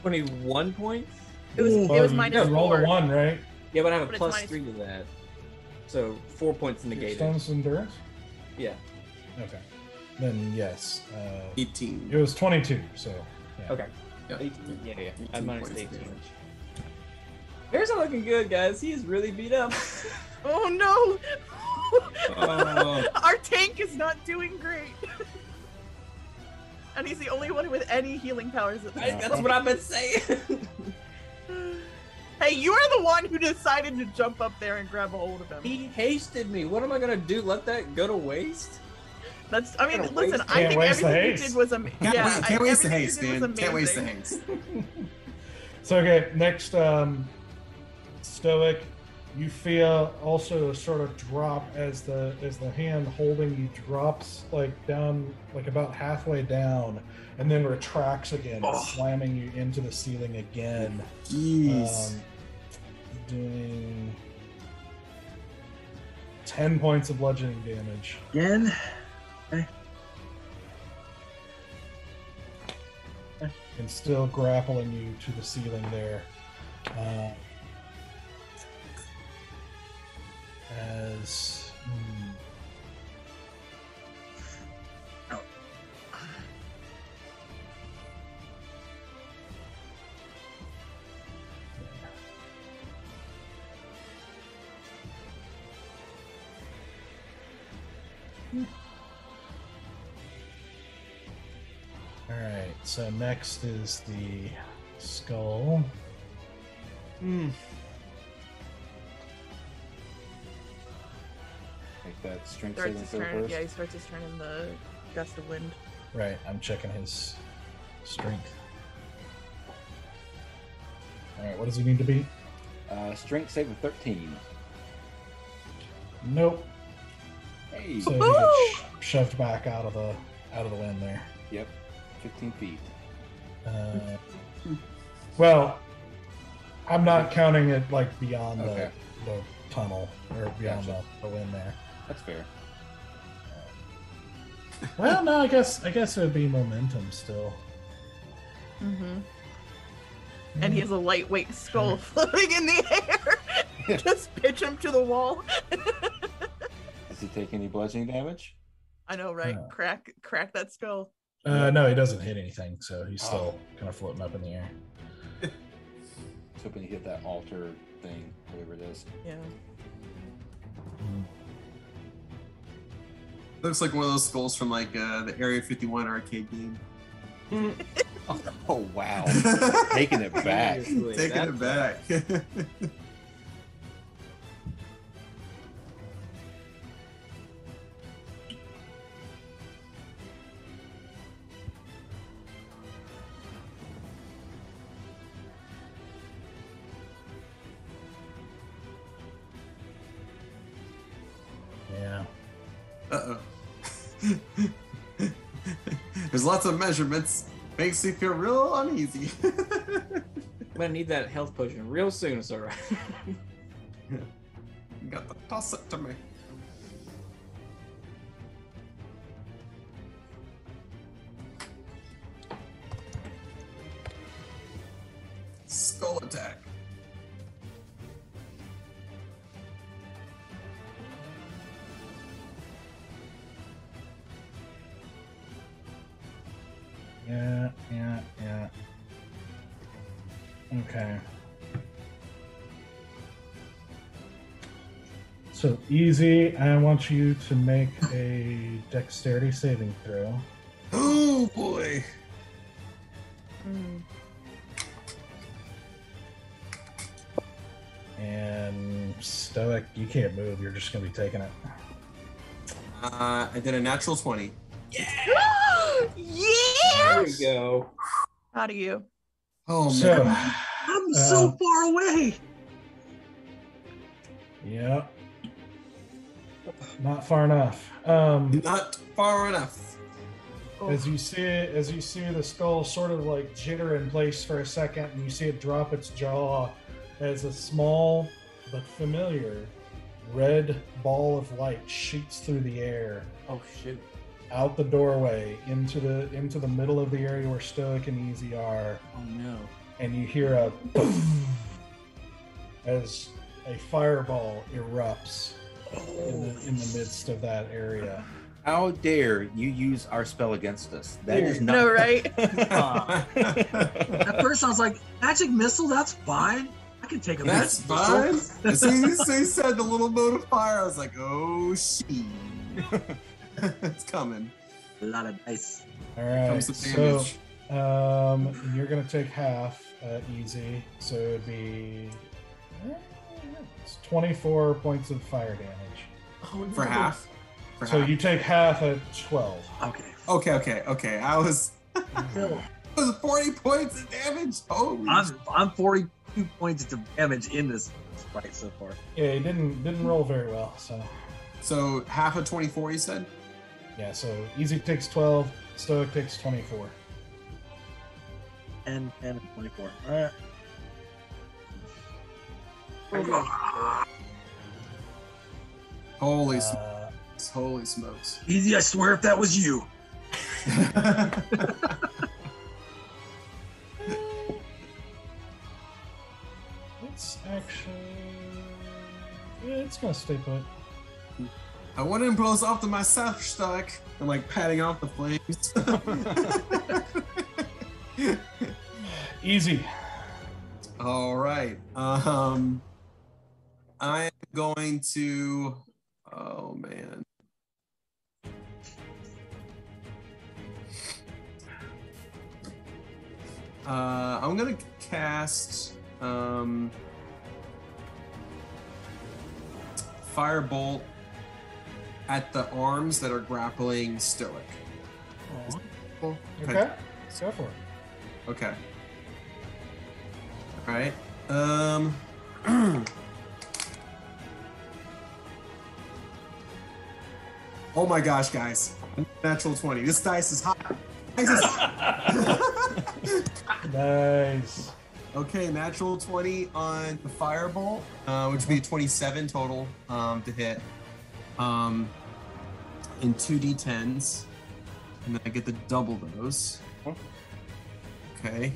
21 points? It was You minus rolled a 4. 1, right? Yeah, but I have But a it's plus minus- 3 to that. So 4 points negated. Stone's endurance? Yeah. Okay. Then yes. 18. It was 22, so yeah. Okay. Yep. 18. Yeah. 18 I'm minus points 18. of damage. Bear's not looking good, guys. He is really beat up. Oh no! Oh. Our tank is not doing great. And he's the only one with any healing powers at this That's point. what I've been saying. Hey, you are the one who decided to jump up there and grab a hold of him. He hasted me. What am I gonna do? Let that go to waste? That's. I mean, Can't listen. waste- I Can't think waste the everything you haste. did was amazing. Can't waste the everything you haste, did was man. Can't waste the amazing. haste. So okay, next Stoic, you feel also a sort of drop as the hand holding you drops like down, like about halfway down, and then retracts again, slamming you into the ceiling again. Jeez. Doing 10 points of bludgeoning damage. Again. And still grappling you to the ceiling there. As all right, so next is the skull. Take that strength Starts saving his throw turn. first. Yeah, he starts his turn in the gust of wind. Right, I'm checking his strength. All right, what does he need to be? Strength saving 13. Nope. Hey. So he gets shoved back out of the wind there. Yep. 15 feet. Well, I'm not counting it like beyond Okay. the tunnel or beyond Gotcha. the wind there. That's fair. Well, no, I guess it would be momentum still. Mm-hmm. And he has a lightweight skull floating in the air. Just pitch him to the wall. Does he take any bludgeoning damage? I know, right? No. Crack that skull. No, he doesn't hit anything, so he's still kind of floating up in the air. I was hoping to hit that altar thing, whatever it is. Yeah. Looks like one of those skulls from like the Area 51 arcade game. Oh, wow. Taking it back. Seriously, Taking it back. Uh-oh. There's lots of measurements. Makes me feel real uneasy. I'm gonna need that health potion real soon, Sora. You got to toss it to me. Skull attack. Yeah. Okay. So easy. I want you to make a dexterity saving throw. Oh boy. Mm. And Stoic, you can't move. You're just gonna be taking it. I did a natural 20. There Yes! we go. Proud of you. Oh man. So, I'm so far away. yeah, not far enough. Not far enough. As you see the skull sort of like jitter in place for a second, and you see it drop its jaw as a small but familiar red ball of light shoots through the air Oh shoot. out the doorway into the middle of the area where Stoic and Easy are, Oh no. and you hear a boom as a fireball erupts in the midst of that area. How dare you use our spell against us? That is not. No, right? At first, I was like, magic missile, that's fine. I can take a That's magic fine. missile. As soon as they said the little note of fire, I was like, oh shit. It's coming. A lot of dice. All right, Comes the so damage. you're gonna take half Easy, so it'd be it's 24 points of fire damage. Oh, For no. half. For So half. you take half at 12. Okay. Okay. I was 40 points of damage. Oh, I'm 42 points of damage in this fight so far. Yeah, he didn't roll very well. so half of 24, you said? Yeah, so Easy takes 12, Stoic takes 24. And 24. All right. Holy smokes. Easy, I swear if that was you. It's actually it's gonna stay put. I want to impose after myself, Stoic. I'm like patting off the flames. Easy. All right. I'm going to. Oh man. I'm gonna cast Firebolt at the arms that are grappling Stoic. Okay, go for it. Okay. All right. Oh my gosh, guys! Natural 20. This dice is hot. Nice. Okay, natural 20 on the Firebolt, which would be 27 total to hit. In 2d10s, and then I get to double those. Okay.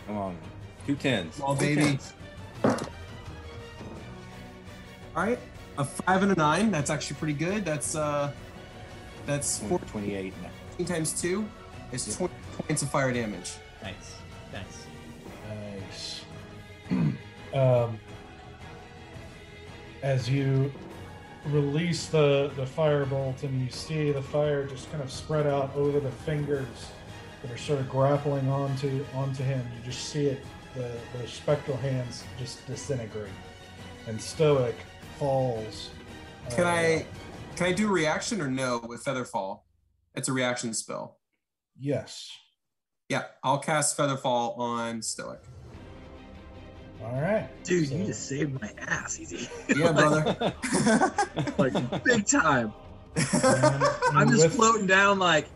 Come on. 2 10s. Well, baby. All right, a 5 and a 9. That's actually pretty good. That's 14 28 now. times 2. It's 20 points of fire damage. Nice. Nice. As you release the firebolt and you see the fire just kind of spread out over the fingers that are sort of grappling onto him, you just see it, the spectral hands just disintegrate, and Stoic falls. Can I do a reaction or no with Featherfall? It's a reaction spell. Yes. Yeah, I'll cast Featherfall on Stoic. All right. Dude, so- you just saved my ass, easy. Yeah, brother. Like big time. and I'm just with- floating down like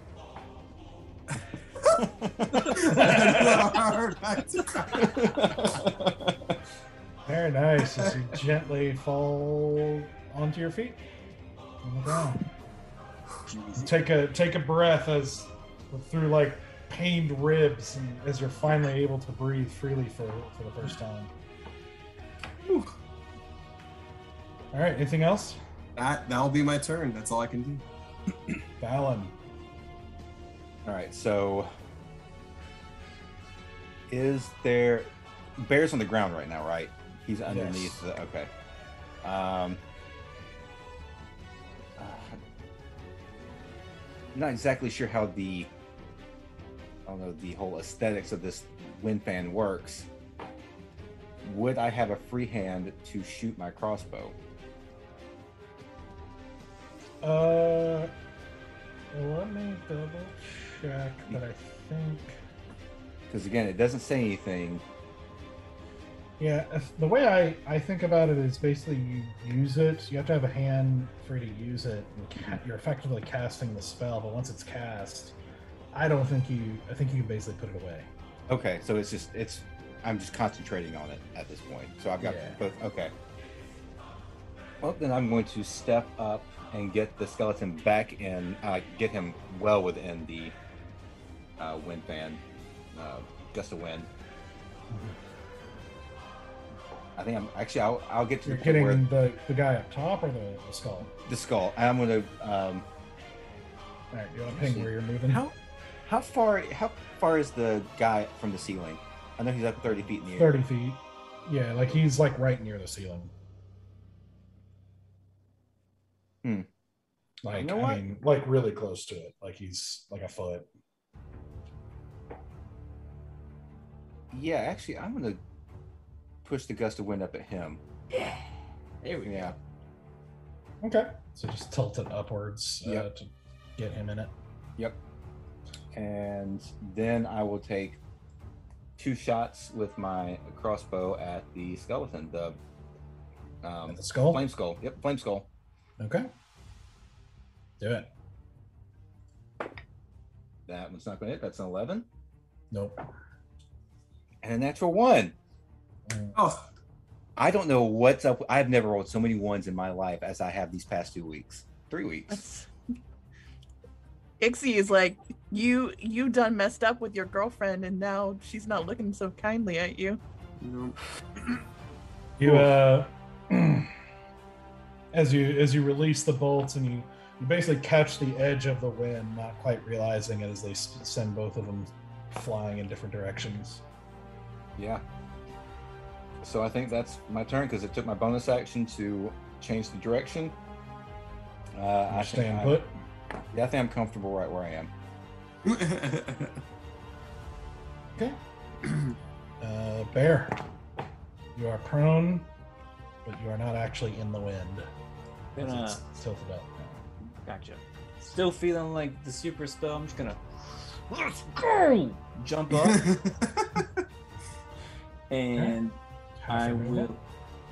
Very nice. As you gently fall onto your feet on the ground. jeez. Take a breath as through like pained ribs, and as you're finally able to breathe freely for the first time. Whew. All right. Anything else? That'll be my turn. That's all I can do. Valen. All right, so is there bear's on the ground right now, right? He's underneath Yes. the okay. Not exactly sure how the whole aesthetics of this wind fan works. Would I have a free hand to shoot my crossbow? Let me double check, but I think. Because again, it doesn't say anything. Yeah, the way I think about it is basically you use it. You have to have a hand free to use it. And you're effectively casting the spell, but once it's cast, I think you can basically put it away. Okay, so I'm just concentrating on it at this point. So I've got both. Okay. Well, then I'm going to step up and get the skeleton back in, get him well within the wind fan, gust of wind. I think I'm actually. I'll get to You're the point where getting the guy up top or the skull. the skull. I'm going to. All right, you want to ping where you're moving? How far is the guy from the ceiling? I know he's up 30 feet in the air. 30 feet. Yeah, like he's like right near the ceiling. Like, You know what? I mean, like really close to it. Like he's like a foot. Yeah, actually, I'm going to push the gust of wind up at him. There we go. Yeah. Okay. So just tilt it upwards Yep. to get him in it. Yep. And then I will take 2 shots with my crossbow at the skeleton, the At the skull? flame skull. Yep, flame skull. Okay. Do it. That one's not going to hit. That's an 11. Nope. And a natural 1. Oh, I don't know what's up. I've never rolled so many ones in my life as I have these past 2 weeks. 3 weeks. Ixie is like, you done messed up with your girlfriend, and now she's not looking so kindly at you. no. You as you release the bolts and you basically catch the edge of the wind, not quite realizing it as they send both of them flying in different directions. Yeah. So I think that's my turn because it took my bonus action to change the direction. I Staying think put. Yeah, I think I'm comfortable right where I am. Okay. Bear, you are prone, but you are not actually in the wind. Gonna, It's tilted up. gotcha. Still feeling like the super spell. I'm just gonna let's go jump up and Half I your will. movement?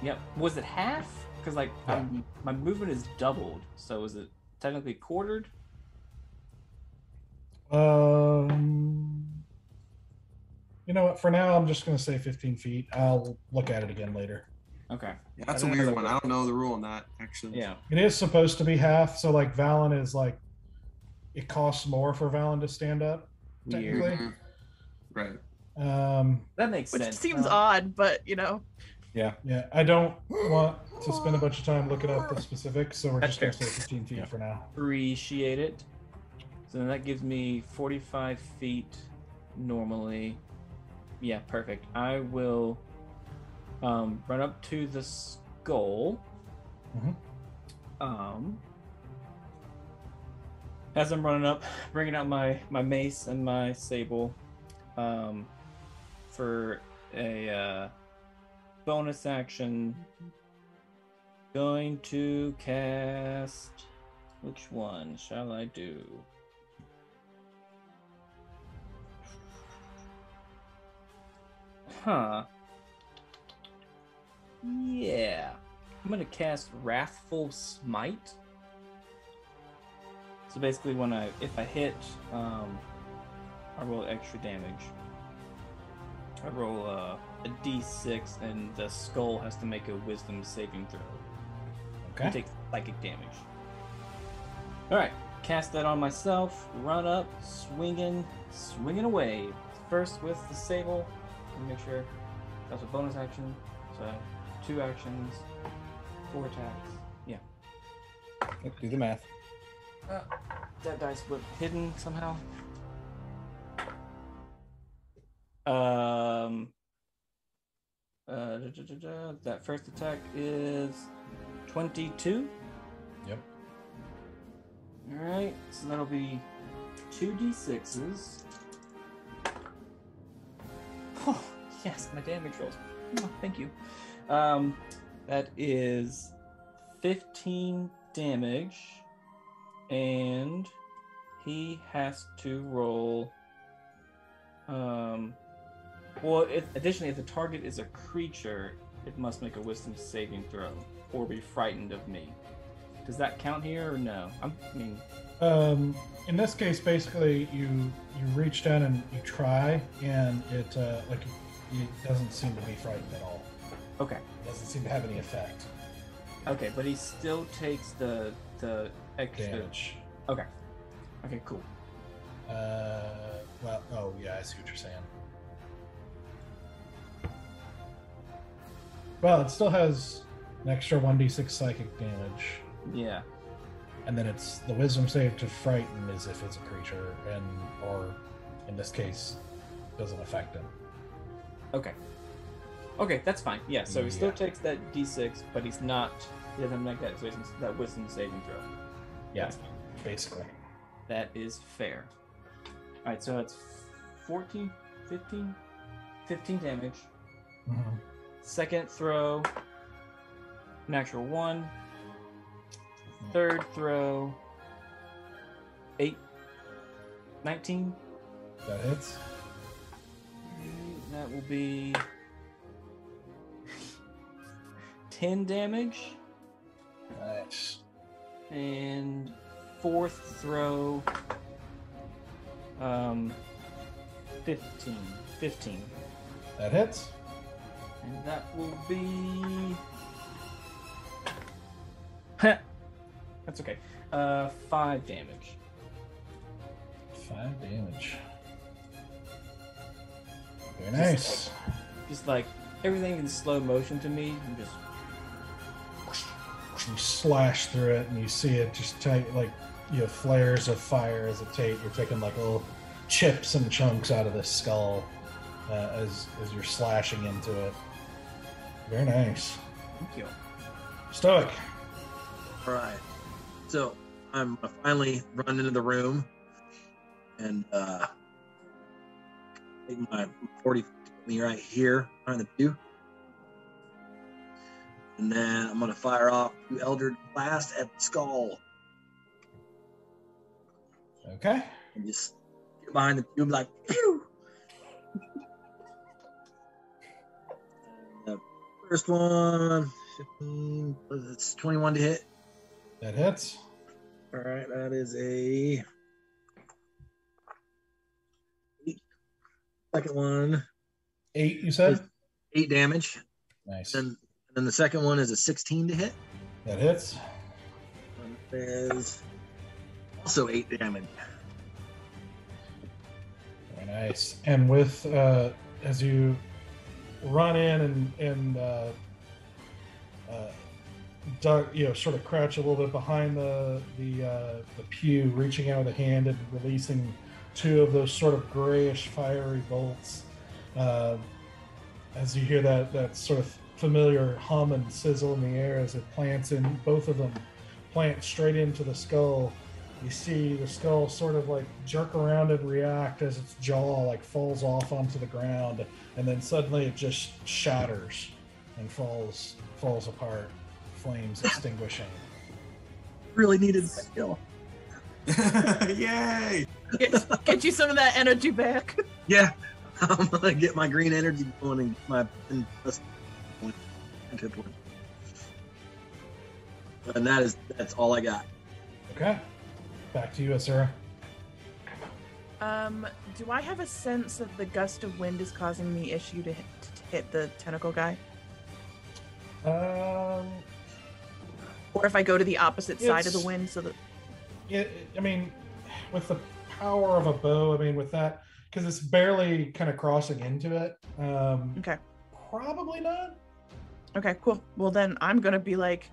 Yep. Was it half? Because like Yeah. my movement is doubled. So is it technically quartered? You know what? For now, I'm just going to say 15 feet. I'll look at it again later. Okay. Yeah, that's I a didn't weird know one. I don't know the rule on that, actually. Yeah. It is supposed to be half, so like Valen is like, it costs more for Valen to stand up, Weird. technically. Right. That makes Which sense. seems odd, but you know. Yeah. Yeah, I don't want to spend a bunch of time looking up the specifics, so we're That's just going to fair. say 15 feet for now. Appreciate it. So then that gives me 45 feet normally. Yeah, perfect. I will run up to the skull. Mhm. As I'm running up, bringing out my mace and my sable for a bonus action. Going to cast. Which one shall I do? Huh. Yeah. I'm gonna cast Wrathful Smite. So basically, if I hit, I roll extra damage. I roll a d6, and the skull has to make a Wisdom saving throw. Okay. It takes psychic damage. All right, cast that on myself. Run up, swinging away. First with the sable. Let me make sure that's a bonus action. So 2 actions, 4 attacks. Yeah. Do the math. That dice was hidden somehow. That first attack is 22. Yep. All right, so that'll be 2d6s. Oh, yes, my damage rolls. Oh, thank you. That is 15 damage, and he has to roll. Additionally, if the target is a creature, it must make a Wisdom saving throw or be frightened of me. Does that count here or no? In this case, basically, you reach down and you try, and it doesn't seem to be frightened at all. Okay. It doesn't seem to have any effect. Okay, but he still takes the extra Damage. Okay. Okay, cool. Well, oh yeah, I see what you're saying. Well, it still has an extra 1d6 psychic damage. Yeah. And then it's the Wisdom save to frighten is if it's a creature, or in this case, doesn't affect him. Okay. Okay, that's fine. Yeah, so he still takes that d6, but he doesn't make that wisdom saving throw. Yeah, basically. That is fair. Alright, so that's 15 damage. Mm-hmm. Second throw, natural 1. Third throw, 19. That hits. That will be 10 damage. Nice. And fourth throw, 15. That hits. And that will be... That's okay. 5 damage. 5 damage. Very nice. Just like everything in slow motion to me. I'm just... You slash through it, and you see it just take flares of fire as you're taking like little chips and chunks out of the skull as you're slashing into it. Very nice. Thank you. Stoic. All right. So I'm gonna finally run into the room and take my 40 me right here behind the pew. And then I'm gonna fire off 2 Eldritch Blast at the skull. Okay. And just get behind the pew and be like, pew! And the first one, 15, it's 21 to hit. That hits. All right, that is a 8. Second one. 8, you said? 8 damage. Nice. And then the second one is a 16 to hit. That hits. And there's also 8 damage. Very nice. And with as you run in and sort of crouch a little bit behind the pew, reaching out with a hand and releasing 2 of those sort of grayish fiery bolts. As you hear that sort of familiar hum and sizzle in the air as it plants in, both of them plant straight into the skull. You see the skull sort of like jerk around and react as its jaw like falls off onto the ground, and then suddenly it just shatters and falls apart, flames extinguishing. Really needed that skill. Yay! Get you some of that energy back. Yeah, I'm gonna get my green energy going and my plus point. Hit point. And that's all I got. Okay. Back to you, Asura. Do I have a sense of the gust of wind is causing the issue to hit the tentacle guy? Or if I go to the opposite side of the wind so that... I mean, with the power of a bow, I mean, with that, because it's barely kind of crossing into it. Okay. Probably not. Okay, cool. Well, then I'm going to be like,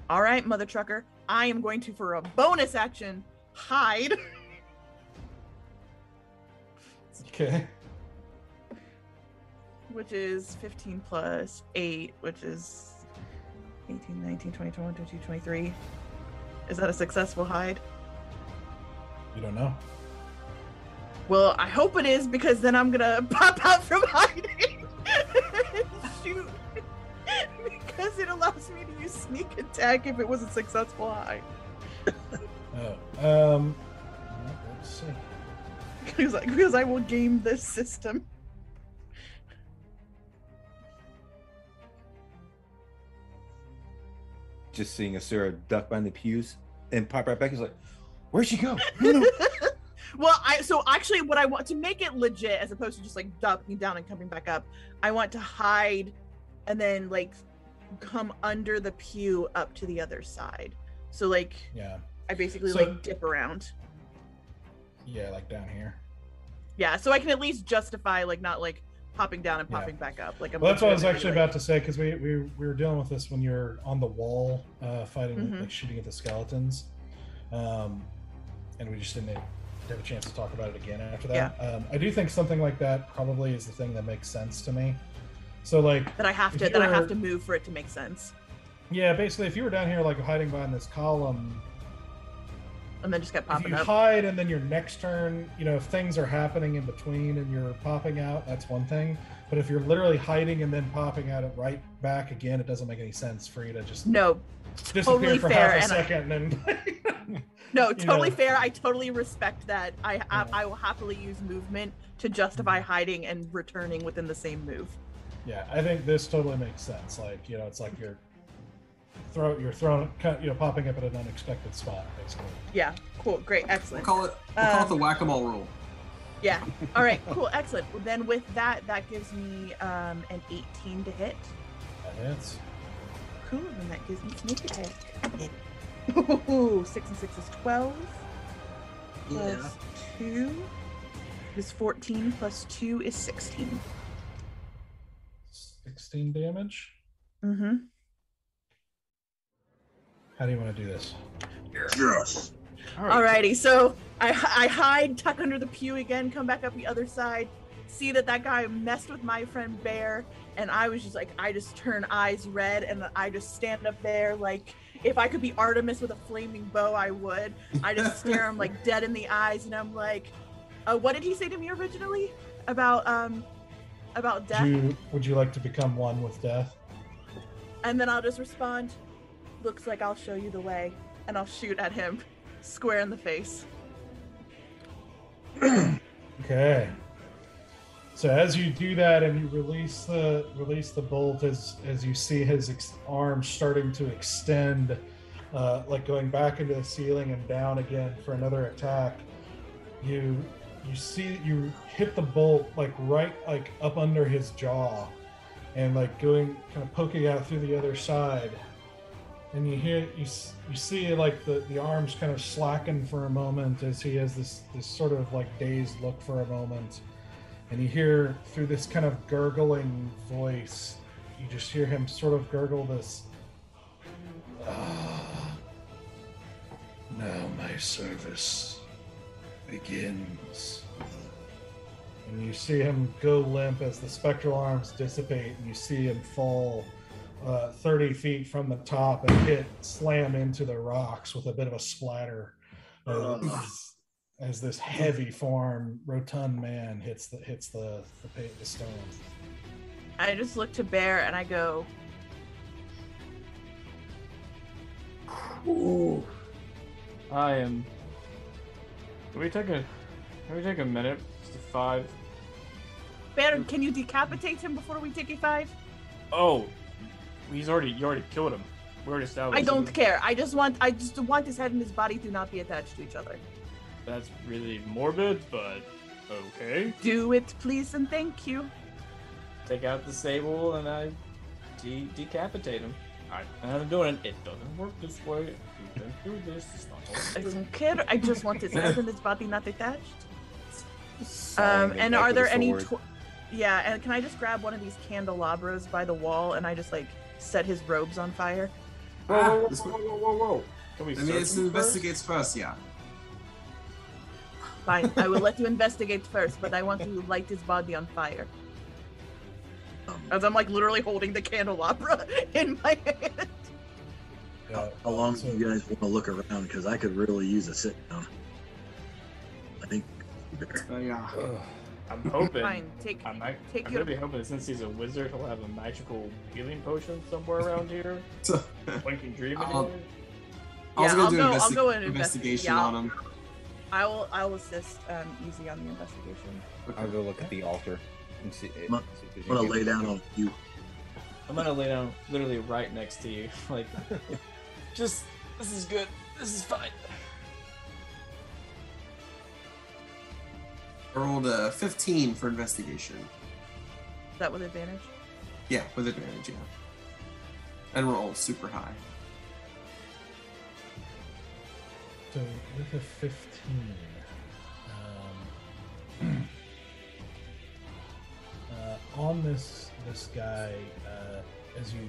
all right, mother trucker, I am going to, for a bonus action, hide. Okay. Which is 15 plus 8, which is 18, 19, 20, 21, 22, 23. Is that a successful hide? You don't know. Well, I hope it is, because then I'm gonna pop out from hiding and shoot. Because it allows me to use sneak attack if it was a successful hide. Let's see. Because I will game this system. Just seeing Asura duck behind the pews and pop right back. He's like, "Where'd she go?" No. Well, so actually what I want to make it legit, as opposed to just like ducking down and coming back up, I want to hide and then like come under the pew up to the other side. So like, yeah, I basically like dip around. Yeah, like down here. Yeah, so I can at least justify like not like popping down and popping back up. Like, well, that's what I was actually about to say, because we were dealing with this when you're on the wall fighting, like shooting at the skeletons, and we just didn't have a chance to talk about it again after that. Yeah. I do think something like that probably is the thing that makes sense to me. So like that I have to move for it to make sense. Yeah, basically, if you were down here like hiding behind this column, and then just kept popping if you up. hide and then your next turn, if things are happening in between and you're popping out, that's one thing. But if you're literally hiding and then popping out it right back again, it doesn't make any sense for you to just disappear totally for fair, half a second and then no, totally fair. I totally respect that. I will happily use movement to justify hiding and returning within the same move. Yeah, I think this totally makes sense. Like, it's like you're popping up at an unexpected spot, basically. Yeah, cool, great, excellent. We'll call it the whack-a-mole rule. Yeah. All right, cool, excellent. Well, then with that gives me an 18 to hit. That hits. Cool, and that gives me sneak attack. Ooh, 6 and 6 is 12. Plus 2 is 14. Plus 2 is 16. 16 damage? Mm-hmm. How do you want to do this? Yes. Alrighty, so I hide, tuck under the pew again, come back up the other side, see that guy messed with my friend Bear, and I was just like, I just turn eyes red, and I just stand up there like, if I could be Artemis with a flaming bow, I would. I just stare him like dead in the eyes, and I'm like, what did he say to me originally about death? Would you like to become one with death? And then I'll just respond, looks like I'll show you the way, and I'll shoot at him square in the face. Okay. So as you do that and you release the bolt, as you see his arm starting to extend, like going back into the ceiling and down again for another attack, you hit the bolt like right like up under his jaw, and like going kind of poking out through the other side. And you see like the arms kind of slacken for a moment as he has this sort of like dazed look for a moment, and you hear through this kind of gurgling voice, you just hear him sort of gurgle this, now my service begins. And you see him go limp as the spectral arms dissipate, and you see him fall 30 feet from the top and slam into the rocks with a bit of a splatter as this heavy form, rotund man hits the stone. I just look to Bear and I go, ooh. Can we take a minute? Just a 5. Bear, can you decapitate him before we take a 5? Oh, You already killed him. We already established. I don't care. I just want his head and his body to not be attached to each other. That's really morbid, but okay. Do it, please, and thank you. Take out the sable and I decapitate him. I'm doing it. It doesn't work this way. We don't do this. It's not I don't care. I just want his head and his body not attached. Sawing it And back are with there a any? sword. Yeah, and can I just grab one of these candelabras by the wall and I just like set his robes on fire? Whoa. This one- Can we I mean, search it's him investigates first, yeah. Fine, I will let you investigate first, but I want to light his body on fire. As I'm like literally holding the candelabra in my hand. How long do you guys want to look around? Because I could really use a sit down. I think. Yeah. Ugh. I'm hoping. Fine, take I'm your- gonna be hoping since he's a wizard, he'll have a magical healing potion somewhere around here. One can dream I'll- anyway. I was Yeah, gonna I'll do go- I'll go and investigation yeah, on him. I'll assist easy on the investigation. I'll go look at the altar and see. I'm gonna lay down on you. I'm gonna lay down literally right next to you. Like, just this is good. This is fine. I rolled a 15 for investigation. Is that with advantage? Yeah, with advantage, yeah. And roll super high. So with a 15, on this guy, as you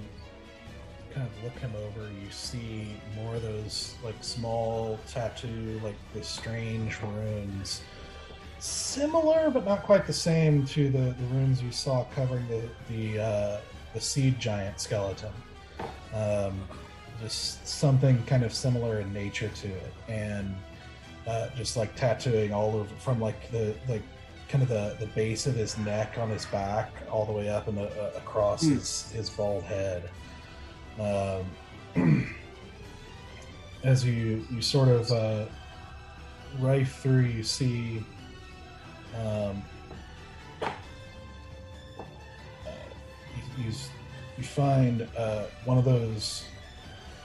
kind of look him over, you see more of those like small tattoo, like the strange runes, similar but not quite the same to the runes you saw covering the seed giant skeleton. Just something kind of similar in nature to it, and just like tattooing all over from like the kind of the base of his neck on his back all the way up and across his bald head. As you sort of rife through, you see you find one of those.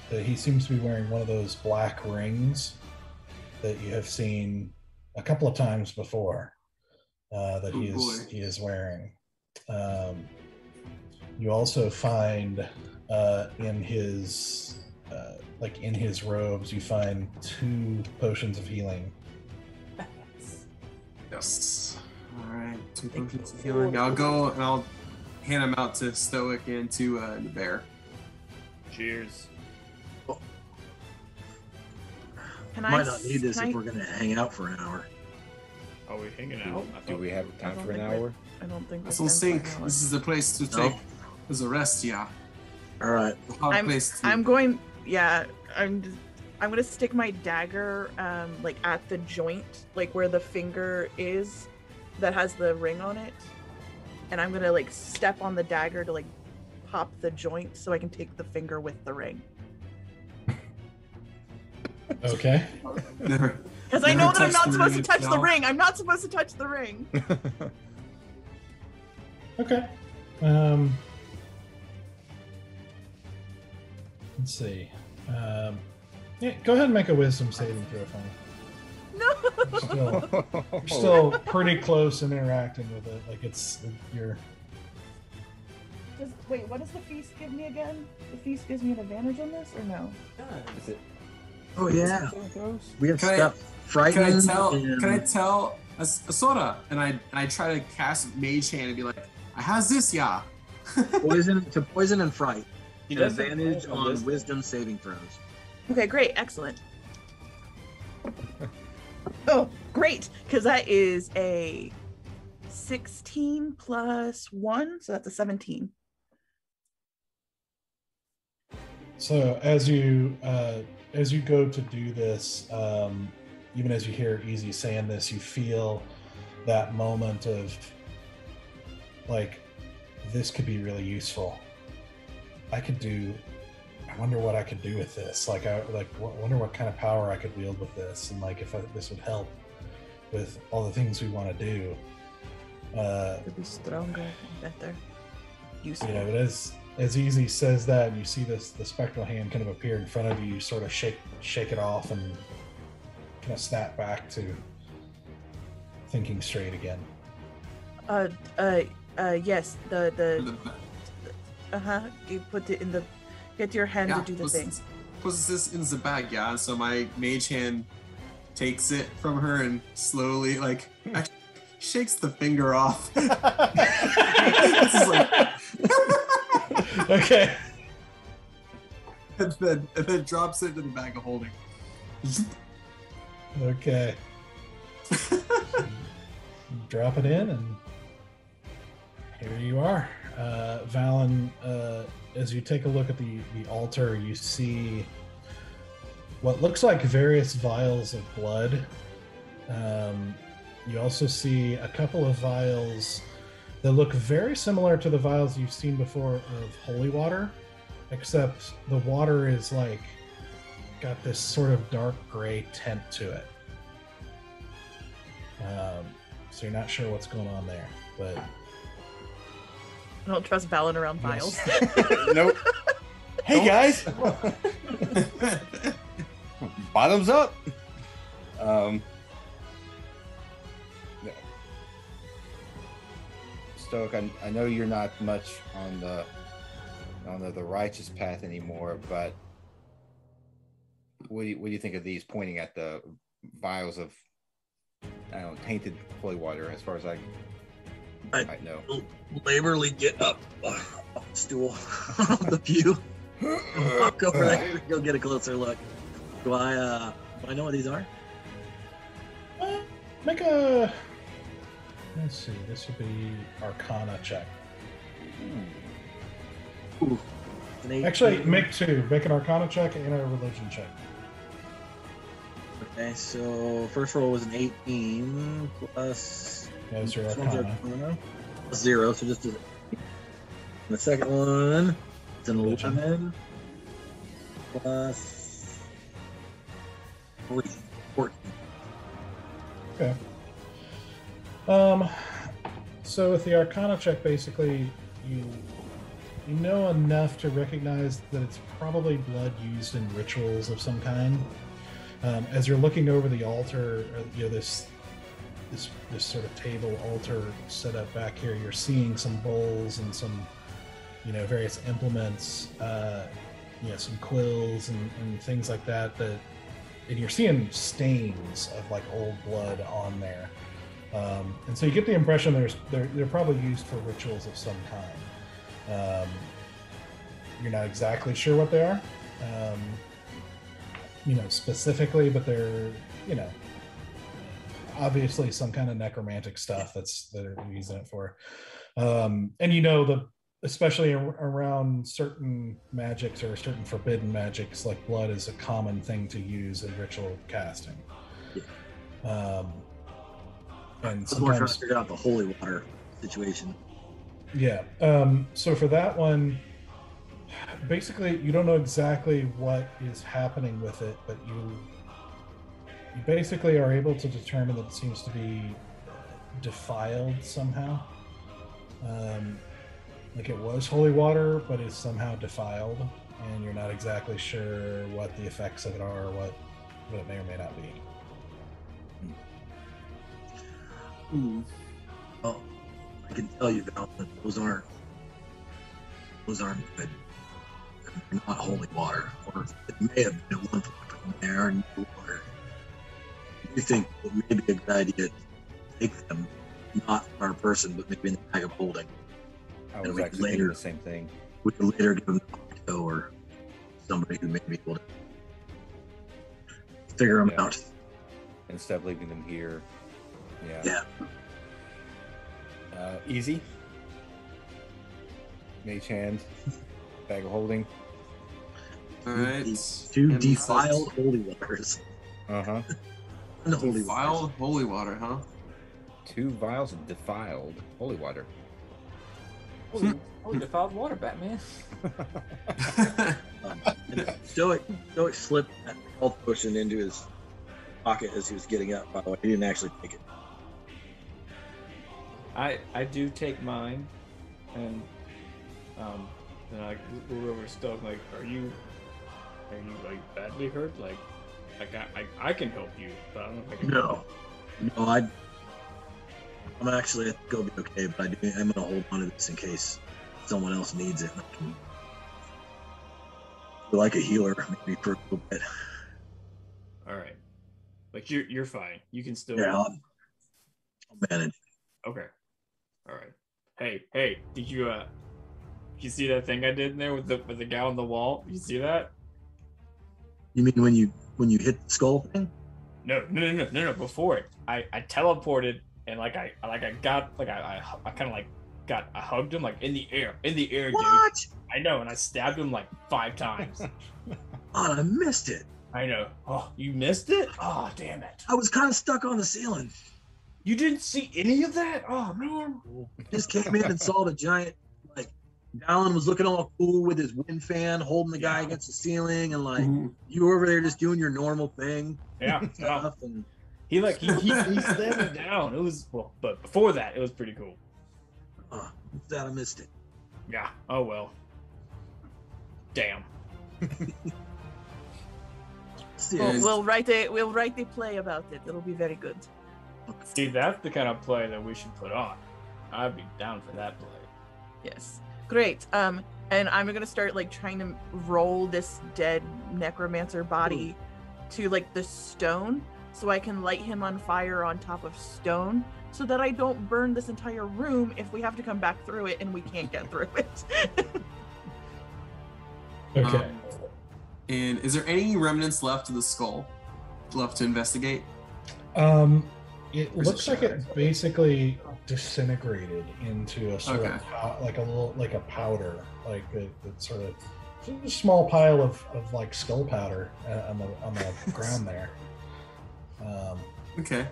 He seems to be wearing one of those black rings that you have seen a couple of times before. That he is wearing. You also find in his in his robes, you find 2 potions of healing. Yes. All right, 2 potions of healing. I'll go and I'll hand them out to Stoic and to the bear. Cheers. Might not need this if we're gonna hang out for an hour. Are we hanging out? Do we have time don't for an think we- hour? I don't think That's we on can sync. for an hour. This is the place to No. take as a rest, yeah. All right. The hard I'm place to- going. Yeah, I'm gonna stick my dagger like at the joint, like where the finger is, that has the ring on it, and I'm gonna like step on the dagger to like pop the joint so I can take the finger with the ring. Okay. Never. Because I Never know that I'm touch not the supposed to ring touch the itself. ring. I'm not supposed to touch the ring. Okay. Let's see. Yeah, go ahead and make a wisdom saving throw for me. No. You're still pretty close in interacting with it. Like you're. Wait, what does the feast give me again? The feast gives me an advantage on this, or no? Is it? Oh yeah. Throws? We have Can I- stuff Can I frightened. tell? and- Can I tell a soda? And I try to cast Mage Hand and be like, "I has this, yeah." poison and fright. He An doesn't advantage roll on this. wisdom saving throws. Okay, great, excellent. Oh, great, because that is a 16 plus 1, so that's a 17. So as you go to do this, even as you hear Easy saying this, you feel that moment of like, this could be really useful. I wonder what I could do with this. Like, I wonder what kind of power I could wield with this, and like if this would help with all the things we want to do. To be stronger and better. useful. You know, but as Easy says that, and you see the spectral hand kind of appear in front of you, you sort of shake it off and kind of snap back to thinking straight again. Yes, you put it in the, get your hand to do the thing. Puts this in the bag, yeah. So my mage hand takes it from her and slowly, like, actually shakes the finger off. This is like, Okay. and then drops it into the bag of holding. Okay. Drop it in, and here you are. Valen, as you take a look at the altar, you see what looks like various vials of blood. You also see a couple of vials that look very similar to the vials you've seen before of holy water, except the water is like got this sort of dark gray tint to it. So you're not sure what's going on there, but I don't trust Valen around vials. Nope. Hey guys. Bottoms up. No. Stoic, I know you're not much on the righteous path anymore, but what do you think of these pointing at the vials of, I don't know, tainted holy water, as far as I might know? Laborly get up off the stool, off the pew, and walk over there, go get a closer look. Do I know what these are? Make a, let's see, this would be Arcana check. Ooh. Actually, make two. Make an Arcana check and a Religion check. Okay, so first roll was an 18 plus. That was your this one's Arcana. Plus 0, so just do it. And the second one is an 11 plus 3, 14. Okay. So with the Arcana check, basically, you know enough to recognize that it's probably blood used in rituals of some kind. As you're looking over the altar, you know, this sort of table altar set up back here, you're seeing some bowls and some, you know, various implements, you know, some quills and things like that, and you're seeing stains of like old blood on there. And so you get the impression they're probably used for rituals of some kind. You're not exactly sure what they are, you know, specifically, but they're, you know, obviously some kind of necromantic stuff that they're using it for. And you know, especially around certain magics or certain forbidden magics, like blood is a common thing to use in ritual casting. And So we're trying to figure out the holy water situation. Yeah. So for that one, basically, you don't know exactly what is happening with it, but you basically are able to determine that it seems to be defiled somehow. Like it was holy water, but is somehow defiled, and you're not exactly sure what the effects of it are, or what it may or may not be. Oh, I can tell you, Val, that those aren't good. They're not holy water, or it may have been at one point, but they are no water. You think it may be a good idea to take them, not our person, but maybe in the bag of holding. I was actually thinking the same thing. We could later give them to Octo or somebody who may be able to figure them out. Instead of leaving them here. Yeah. Easy. Mage hand. Bag of holding. Alright. Two defiled holy waters. Uh-huh. Unholy Defiled holy water, huh? 2 vials of defiled holy water. Holy defiled water, Batman. Stoic slipped that health potion into his pocket as he was getting up, by the way. He didn't actually take it. I do take mine, and Then I move over to Stoke. Like, are you like badly hurt? Like I can help you, but I don't know if I can. No, I'm actually, I think I'll be okay, but I'm gonna hold on to this in case someone else needs it. I can feel like a healer, maybe for a little bit. All right, like you're fine. You can still. Yeah, I'll manage. Okay. All right. Hey, did you see that thing I did in there with the guy on the wall? You see that? You mean when you hit the skull thing? No. Before it, I teleported and I hugged him like in the air, dude. What? I know, and I stabbed him like 5 times. Oh, I missed it. I know. Oh, you missed it? Oh, damn it! I was kind of stuck on the ceiling. You didn't see any of that? Oh man! Just came in and saw the giant. Like, Dallin was looking all cool with his wind fan, holding the guy against the ceiling, and like you were over there just doing your normal thing. Yeah. Stuff, and He slammed me down. It was but before that, it was pretty cool. that I missed it. Yeah. Oh well. Damn. We'll write a play about it. It'll be very good. See, that's the kind of play that we should put on. I'd be down for that play. Yes. Great. And I'm gonna start like trying to roll this dead necromancer body to like the stone so I can light him on fire on top of stone so that I don't burn this entire room if we have to come back through it and we can't get through it. Okay. And is there any remnants left of the skull left to investigate? It looks like it basically disintegrated into a sort of like a powder, like a sort of a small pile of like skull powder on the ground there. Okay.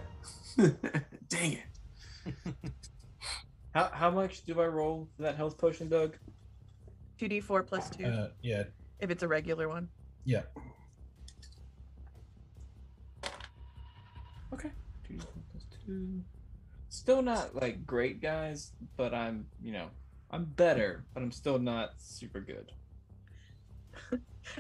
Dang it. How much do I roll for that health potion, Doug? 2d4 plus 2. Yeah. If it's a regular one. Yeah. Okay. 2d4 plus 2. Still not like great, guys, but I'm better, but I'm still not super good.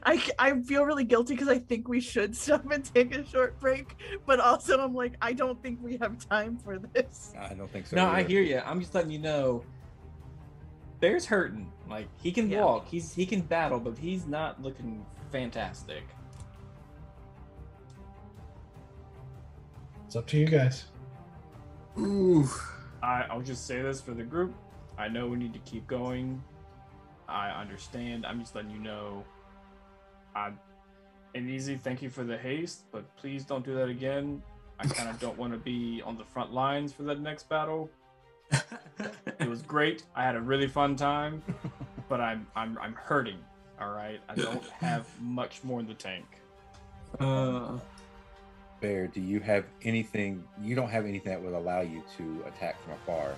I feel really guilty because I think we should stop and take a short break, but also I'm like, I don't think we have time for this. I don't think so. No, either. I hear you. I'm just letting you know. Bear's hurting. Like, he can walk, he can battle, but he's not looking fantastic. It's up to you guys. Ooh. I'll just say this for the group. I know we need to keep going. I understand. I'm just letting you know. And Easy, thank you for the haste, but please don't do that again. I kind of don't want to be on the front lines for that next battle. It was great. I had a really fun time, but I'm hurting. All right, I don't have much more in the tank. Bear, do you have anything? You don't have anything that would allow you to attack from afar.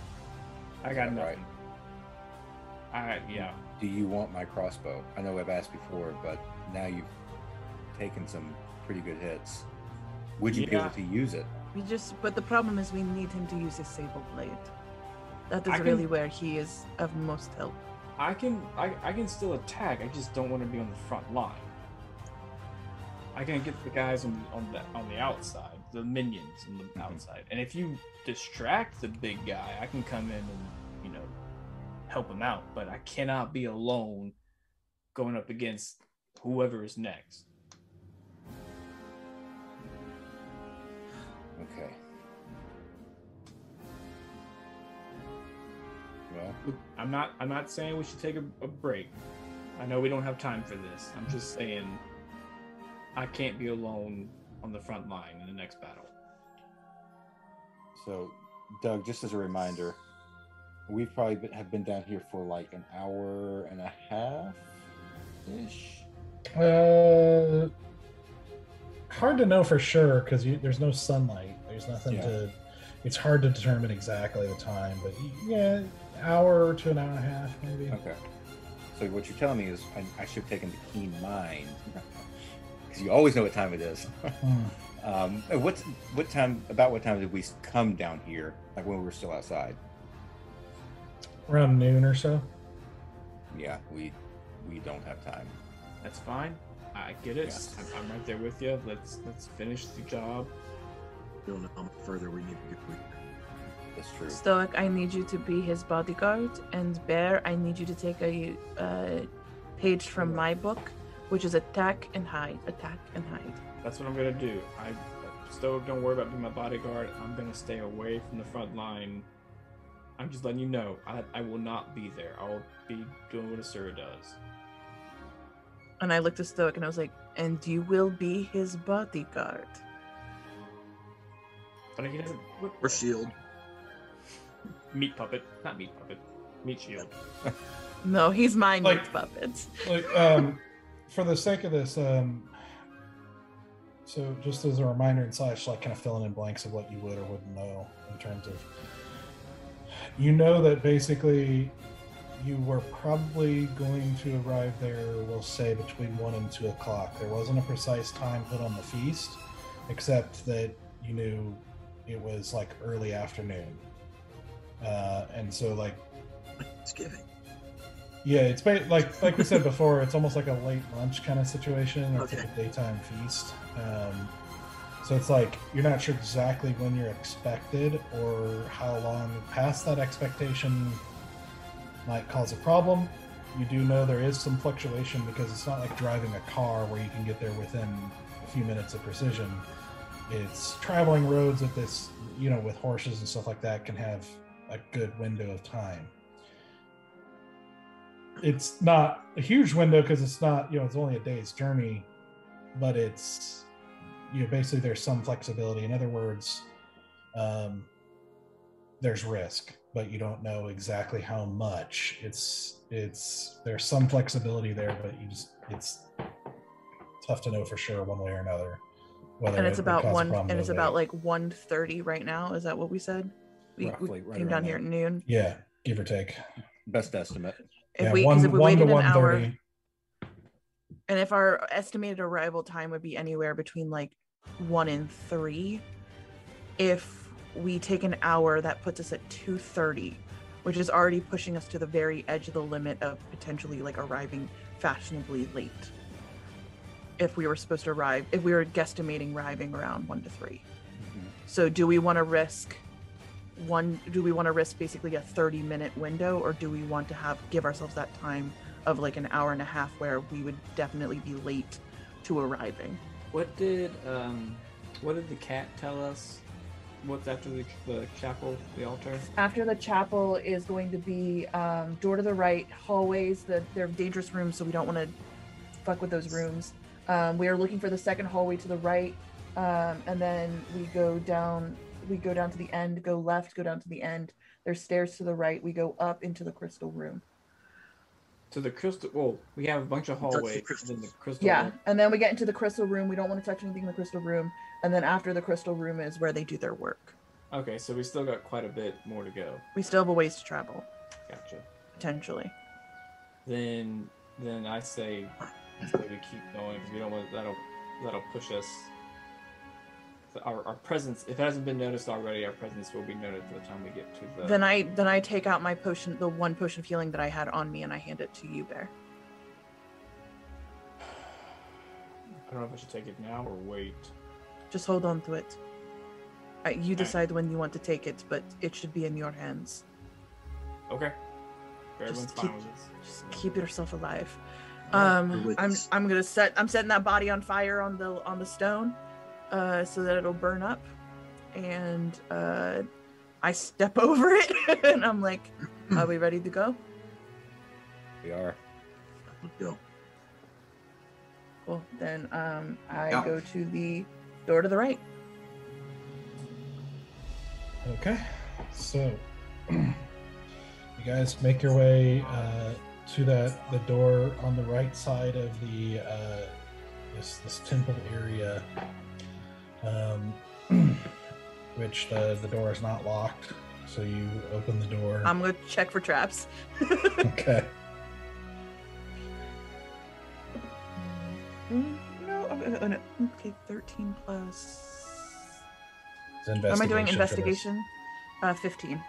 I got Is that nothing. Yeah. Do you want my crossbow? I know I've asked before, but now you've taken some pretty good hits. Would you be able to use it? But the problem is we need him to use his sable blade. That is really where he is of most help. I can still attack. I just don't want to be on the front line. I can get the guys on the outside, the minions on the outside. And if you distract the big guy, I can come in and help him out. But I cannot be alone going up against whoever is next. Okay. Well, I'm not saying we should take a break. I know we don't have time for this. I'm just saying I can't be alone on the front line in the next battle. so Doug, just as a reminder, we've probably have been down here for like an hour and a half ish. Hard to know for sure because there's no sunlight. There's nothing to. It's hard to determine exactly the time, but yeah, hour to an hour and a half maybe. Okay. So what you're telling me is I should have taken the keen mind because you always know what time it is. What time did we come down here? Like when we were still outside? Around noon or so. Yeah, we don't have time. That's fine. I get it. Yeah. I'm right there with you. Let's finish the job. We don't know how much further we need to go. That's true. Stoic, I need you to be his bodyguard, and Bear, I need you to take a page from my book, which is attack and hide. Attack and hide. That's what I'm gonna do. Stoic, don't worry about being my bodyguard. I'm gonna stay away from the front line. I'm just letting you know. I will not be there. I'll be doing what Asura does. And I looked at Stoic and I was like, and you will be his bodyguard. But he doesn't. Or shield. Meat puppet, not meat puppet. Meat shield. No, he's my Like- meat puppet. Like, for the sake of this, so just as a reminder and slash, like, kind of filling in blanks of what you would or wouldn't know in terms of, you know that basically you were probably going to arrive there, we'll say, between 1 and 2 o'clock. There wasn't a precise time put on the feast, except that you knew it was like early afternoon. And so, like, Thanksgiving. yeah, it's like we said before, it's almost like a late lunch kind of situation, or it's Okay. like a daytime feast. So it's like you're not sure exactly when you're expected or how long past that expectation might cause a problem. You do know there is some fluctuation because it's not like driving a car where you can get there within a few minutes of precision. It's traveling roads at this, with horses and stuff like that, can have a good window of time. It's not a huge window because it's not, it's only a day's journey, but it's, basically there's some flexibility. In other words, there's risk, but you don't know exactly how much. There's some flexibility there, but it's tough to know for sure one way or another. Whether And it's it about would cause a one, problem and it's or about not. like 1:30 right now. Is that what we said? We Roughly, right came down around here at there. noon. Yeah, give or take. Best estimate. If we waited an hour, 1:30. and if our estimated arrival time would be anywhere between like 1 and 3, if we take an hour, that puts us at 2:30, which is already pushing us to the very edge of the limit of potentially like arriving fashionably late. If we were supposed to arrive, if we were guesstimating arriving around 1 to 3. So do we want to risk basically a 30-minute window, or do we want to give ourselves that time of like an hour and a half where we would definitely be late to arriving? What did the cat tell us? What's after the chapel, the altar? After the chapel is going to be door to the right, hallways. They're dangerous rooms, so we don't want to fuck with those rooms. We are looking for the second hallway to the right, and then we go down to the end, go left, go down to the end. There's stairs to the right. We go up into the crystal room. To the crystal. Well, we have a bunch of hallways. crystals. And then the crystal. Yeah, room. and then we get into the crystal room. We don't want to touch anything in the crystal room. And then after the crystal room is where they do their work. Okay, so we still got quite a bit more to go. We still have a ways to travel, Gotcha. potentially. Then I say we keep going because we don't want that'll push us. So our presence, if it hasn't been noticed already, our presence will be noted by the time we get to the. Then I take out my potion, the one potion of healing that I had on me, and I hand it to you, Bear. I don't know if I should take it now or wait. Just hold on to it. You decide when you want to take it, but it should be in your hands. Okay. Everyone's Just fine with this. Just keep yourself alive. Witness. I'm setting that body on fire on the stone, so that it'll burn up, and I step over it, and I'm like, "Are we ready to go?" We are. Let's go. Cool. Then I Yeah. go to the door to the right. Okay, so you guys make your way to the door on the right side of the this temple area, which the door is not locked. So you open the door. I'm gonna check for traps. Okay. No. Okay, 13 plus. It's Am I doing investigation for this. investigation?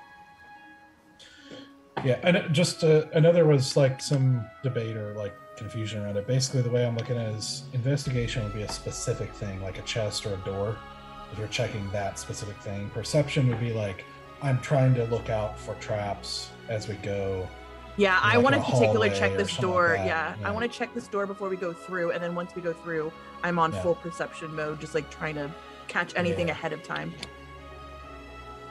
15. Yeah, and just I know there was like some debate or like confusion around it. Basically, the way I'm looking at it is investigation would be a specific thing, like a chest or a door. If you're checking that specific thing, perception would be like I'm trying to look out for traps as we go. Yeah, I like want a to particularly hallway check or this something door. like that. I want to check this door before we go through, and then once we go through, I'm on full perception mode, just like trying to catch anything ahead of time.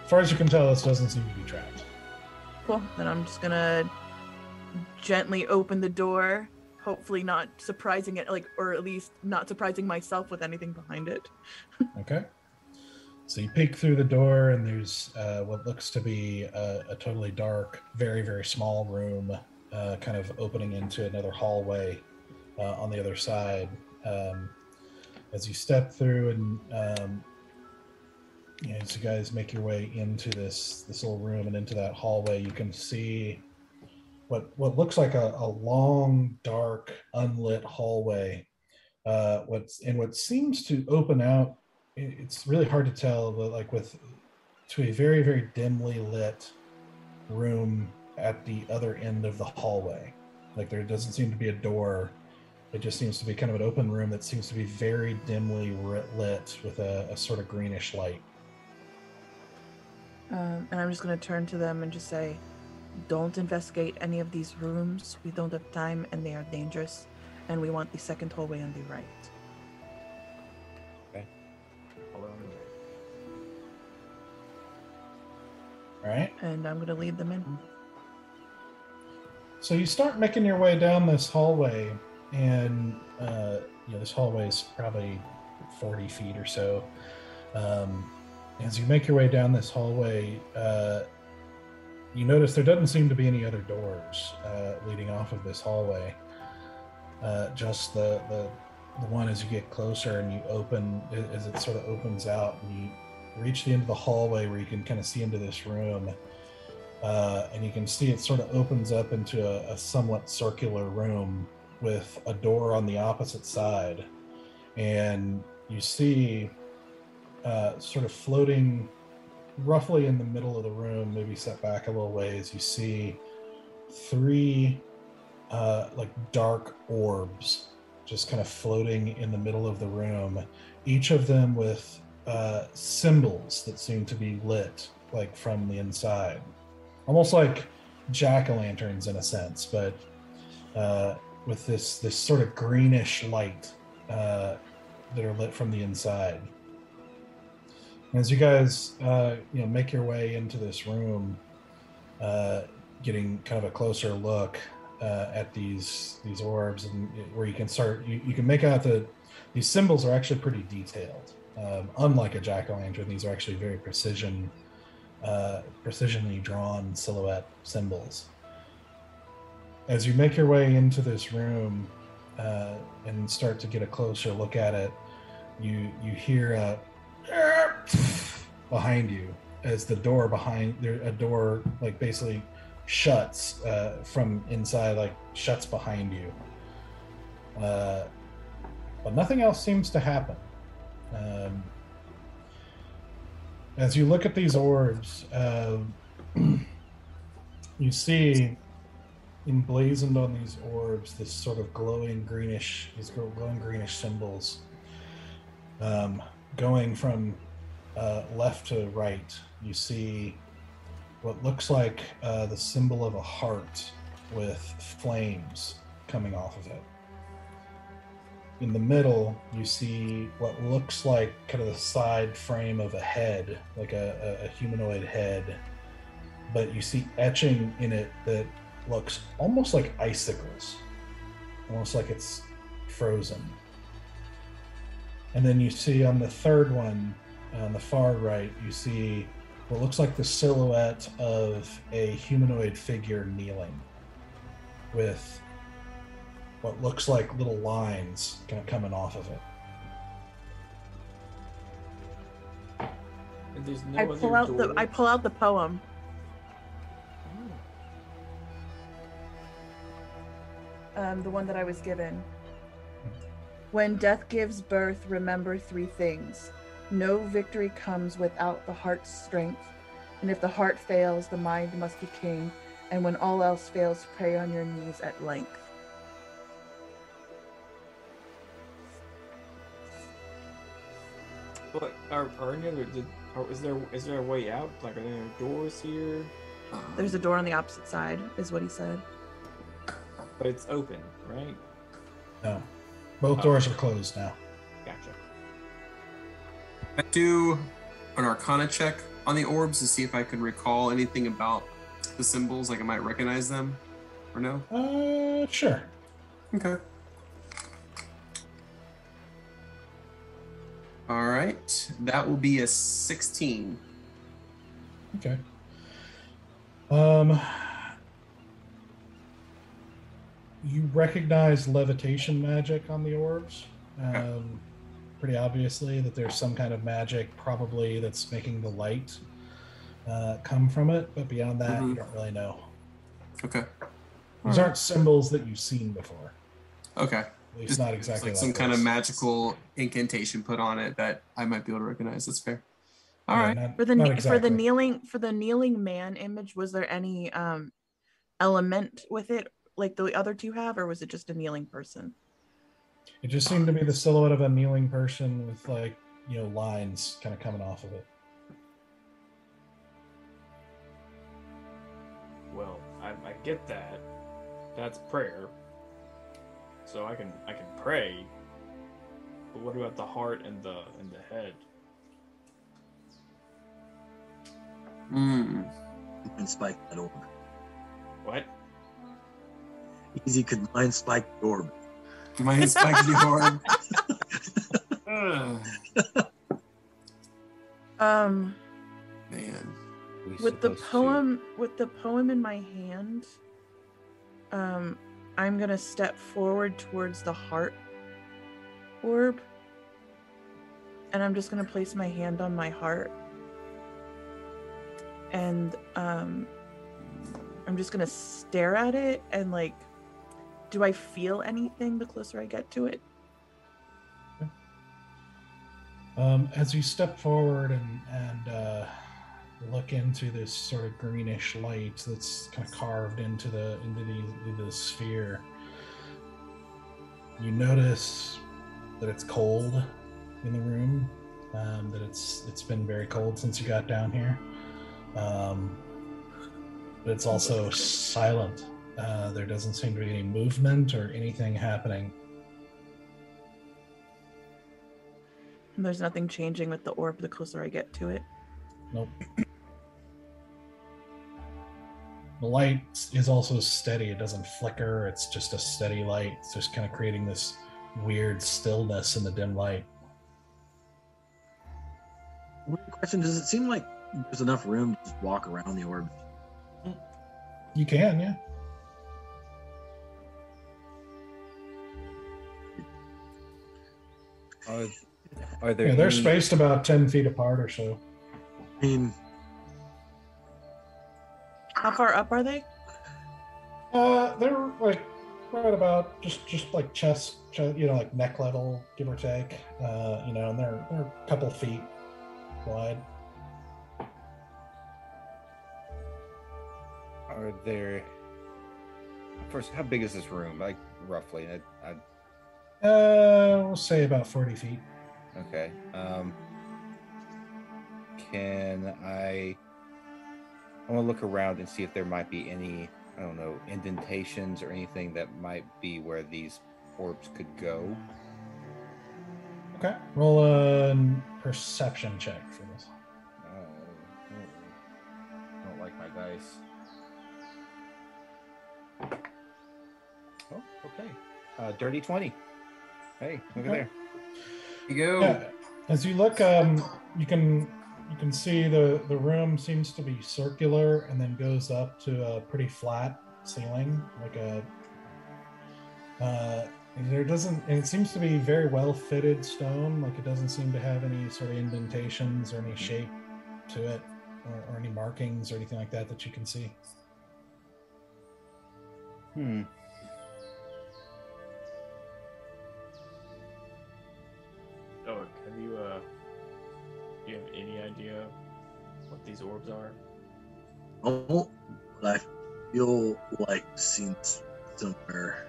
As far as you can tell, this doesn't seem to be trapped. Cool. Then I'm just gonna gently open the door, hopefully not surprising it, or at least not surprising myself with anything behind it. Okay. So you peek through the door, and there's what looks to be a totally dark, very, very small room, kind of opening into another hallway on the other side. As you step through, and as you guys make your way into this little room and into that hallway, you can see what looks like a long, dark, unlit hallway. What seems to open out. It's really hard to tell, but like to a very, very dimly lit room at the other end of the hallway. Like there doesn't seem to be a door. It just seems to be kind of an open room that seems to be very dimly lit with a sort of greenish light. And I'm just going to turn to them and just say, don't investigate any of these rooms. We don't have time and they are dangerous. And we want the second hallway on the right. All right. And I'm going to lead them in. So you start making your way down this hallway, and this hallway is probably 40 feet or so. As you make your way down this hallway, you notice there doesn't seem to be any other doors leading off of this hallway. Just the one as you get closer and you open, as it sort of opens out, and you reach the end of the hallway where you can kind of see into this room, and you can see it sort of opens up into a somewhat circular room with a door on the opposite side, and you see sort of floating roughly in the middle of the room, maybe set back a little ways, you see three like dark orbs just kind of floating in the middle of the room, each of them with symbols that seem to be lit like from the inside, almost like jack-o'-lanterns in a sense, but with this sort of greenish light that are lit from the inside. As you guys make your way into this room, getting kind of a closer look at these orbs, and where you can start, you can make out that these symbols are actually pretty detailed. Unlike a jack-o'-lantern, these are actually very precisionally drawn silhouette symbols. As you make your way into this room and start to get a closer look at it, you hear a behind you as the door a door like basically shuts from inside, like shuts behind you. But nothing else seems to happen. As you look at these orbs, you see emblazoned on these orbs this sort of glowing greenish symbols, going from left to right. You see what looks like the symbol of a heart with flames coming off of it. In the middle, you see what looks like kind of the side frame of a head, like a humanoid head, but you see etching in it that looks almost like icicles, almost like it's frozen. And then you see on the third one, on the far right, you see what looks like the silhouette of a humanoid figure kneeling, with what looks like little lines kind of coming off of it. And there's no I other pull out the poem. The one that I was given. When death gives birth, remember three things. No victory comes without the heart's strength. And if the heart fails, the mind must be king. And when all else fails, pray on your knees at length. But are any other? Is there a way out? Like, are there doors here? There's a door on the opposite side, is what he said. But it's open, right? No. Both doors are closed now. Gotcha. I do an Arcana check on the orbs to see if I can recall anything about the symbols, like I might recognize them, or no? Sure. Okay. All right, that will be a 16. Okay. You recognize levitation magic on the orbs. Pretty obviously that there's some kind of magic probably that's making the light come from it, but beyond that, you don't really know. Okay. These aren't symbols that you've seen before. Okay. At least not exactly like like some kind of this. magical incantation put on it that I might be able to recognize. That's fair. All Yeah, right. not For the exactly. for the kneeling man image, was there any element with it like the other two have, or was it just a kneeling person? It just seemed to be the silhouette of a kneeling person with lines kind of coming off of it. Well, I get that. That's prayer. So I can pray. But what about the heart and the head? Hmm. And spike that orb. What? Easy could mind spike the orb. Mind spike the orb. Man. With the poem in my hand, I'm gonna step forward towards the heart orb, and I'm just gonna place my hand on my heart, and I'm just gonna stare at it, and do I feel anything the closer I get to it? As you step forward and look into this sort of greenish light that's kind of carved into the sphere, you notice that it's cold in the room. That it's been very cold since you got down here. But it's also silent. There doesn't seem to be any movement or anything happening. There's nothing changing with the orb the closer I get to it. Nope. The light is also steady. It doesn't flicker. It's just a steady light. It's just kind of creating this weird stillness in the dim light. One question, does it seem like there's enough room to just walk around the orb? You can, yeah. Are there? Yeah, they're any... spaced about 10 feet apart or so. I mean, how far up are they? They're like right about just like chest, like neck level, give or take. And they're a couple feet wide. Are there? First, how big is this room? Like roughly? We'll say about 40 feet. Okay. Can I want to look around and see if there might be any, I don't know, indentations or anything that might be where these orbs could go. Okay. Roll a perception check for this. I don't like my dice. Oh, okay. Dirty 20. Hey, look at there. You go. Yeah. As you look, you can see the room seems to be circular and then goes up to a pretty flat ceiling, it seems to be very well fitted stone. Like it doesn't seem to have any sort of indentations or any shape to it, or any markings or anything like that you can see. Oh, do you have any idea what these orbs are? oh, what I feel like I've seen somewhere.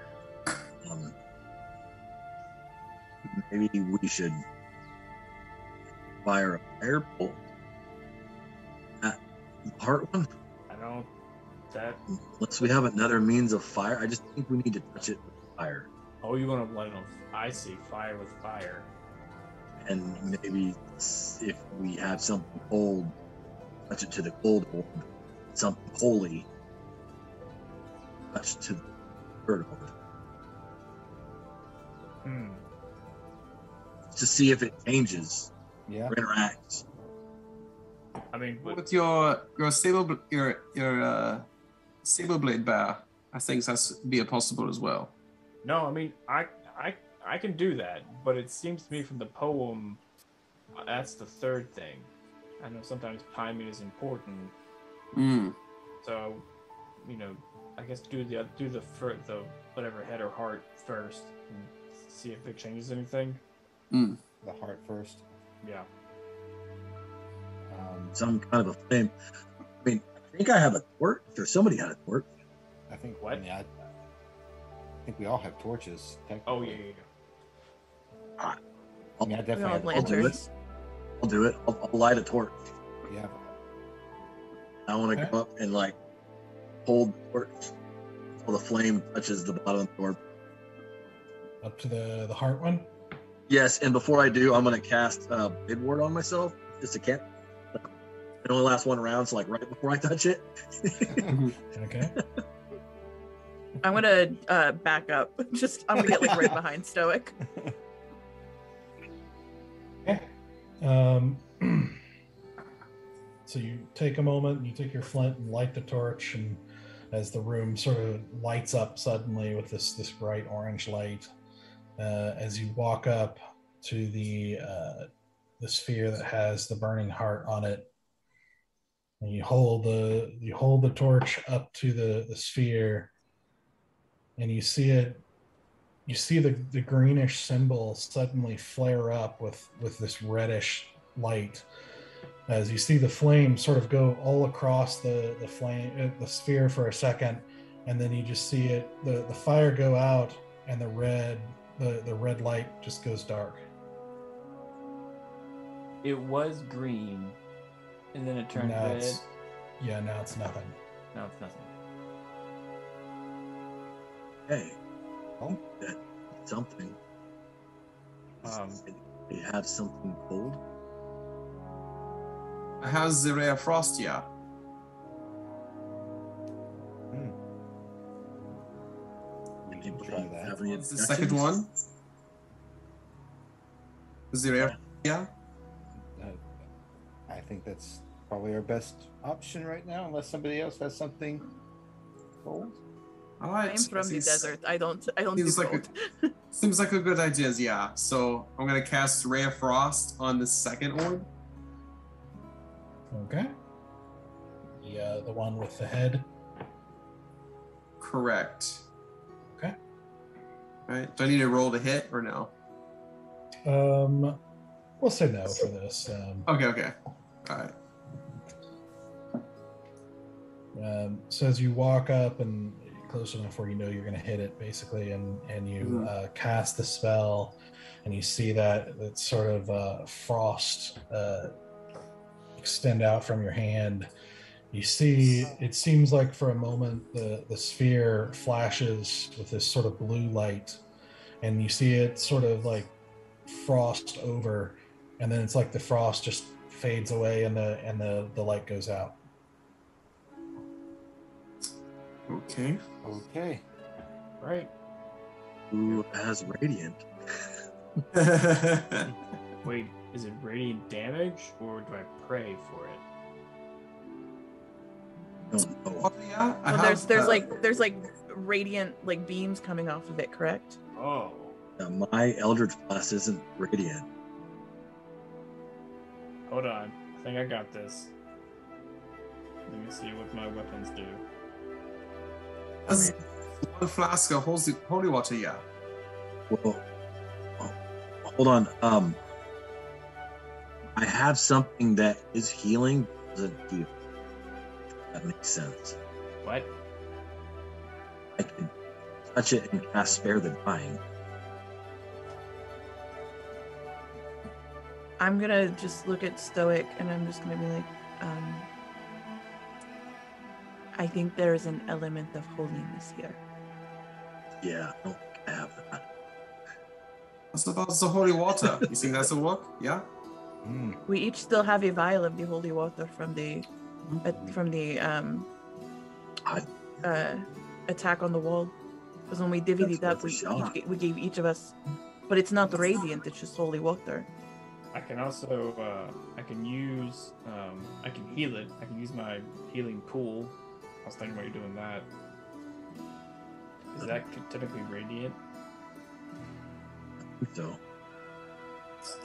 Maybe we should fire a firebolt at the heart one. I don't. That. Unless we have another means of fire, I just think we need to touch it with fire. Oh, you want to light it on? I see. Fire with fire. And maybe if we have something cold, touch it to the cold orb. Something holy, touch to the third orb. To see if it changes Yeah. or interacts. I mean, With your sable sable blade bear, I think that's be possible as well. no. I mean, I can do that, but it seems to me from the poem, that's the third thing. I know sometimes timing is important, so I guess do the whatever head or heart first and see if it changes anything. The heart first. Yeah. Some kind of a flame. I mean, I think I have a torch. Or somebody had a torch. I think. What? Yeah, I think we all have torches. Oh technically. yeah. I mean, I definitely all have have I'll do it. lanterns. I'll do it. I'll light a torch. Yeah. I want to Okay. go up and hold the torch until the flame touches the bottom of the orb. Up to the heart one. Yes, and before I do, I'm going to cast Bid Ward on myself. Just a cat. It only lasts one round, so right before I touch it. Okay. I'm gonna back up. I'm gonna get right behind Stoic. Okay. So you take a moment, you take your flint and light the torch, and as the room sort of lights up suddenly with this bright orange light, as you walk up to the sphere that has the burning heart on it, and you hold the torch up to the sphere, and you see it. You see the greenish symbol suddenly flare up with this reddish light, as you see the flame sort of go all across the sphere for a second, and then you just see it the fire go out, and the red light just goes dark. It was green, and then it turned Now red. now it's nothing. No, it's nothing. Hey, that's something. They have something cold. How's the ray of frost? Yeah. Anybody Try that. have any What's the second one? Is the ray of yeah? I think that's probably our best option right now, unless somebody else has something cold. All right. I'm from the desert. I don't do Seems like cold. Seems like a good idea, yeah. So I'm gonna cast Ray of Frost on the second orb. Okay. The one with the head. Correct. Okay. All right. Do I need to roll to hit or no? We'll say no for this. Okay. All right. So as you walk up and close enough where you know you're going to hit it, basically, and you cast the spell, and you see that sort of frost extend out from your hand. You see, it seems like for a moment the sphere flashes with this sort of blue light, and you see it sort of like frost over, and then it's like the frost just fades away and the light goes out. Okay. Okay. Right. Who has radiant? Wait, is it radiant damage, or do I pray for it? I don't know. Oh, yeah. I Well, have, there's radiant beams coming off of it, correct? Oh. My Eldritch Blast isn't radiant. Hold on. I think I got this. Let me see what my weapons do. Has one flask of holy water, yeah. Well, hold on. I have something that is healing, doesn't heal. That makes sense. What? I could touch it and cast Spare the Dying. I'm gonna just look at Stoic and I'm just gonna be like, I think there is an element of holiness here. Yeah, I don't think I have that. What's about the holy water? You think that's a work? Yeah. We each still have a vial of the holy water from the attack on the wall. Because when we divvied it up, we gave each of us, but it's not radiant; it's just holy water. I can also I can use I can heal it. I can use my healing pool. I was thinking about you doing that. Is that typically radiant? I think so.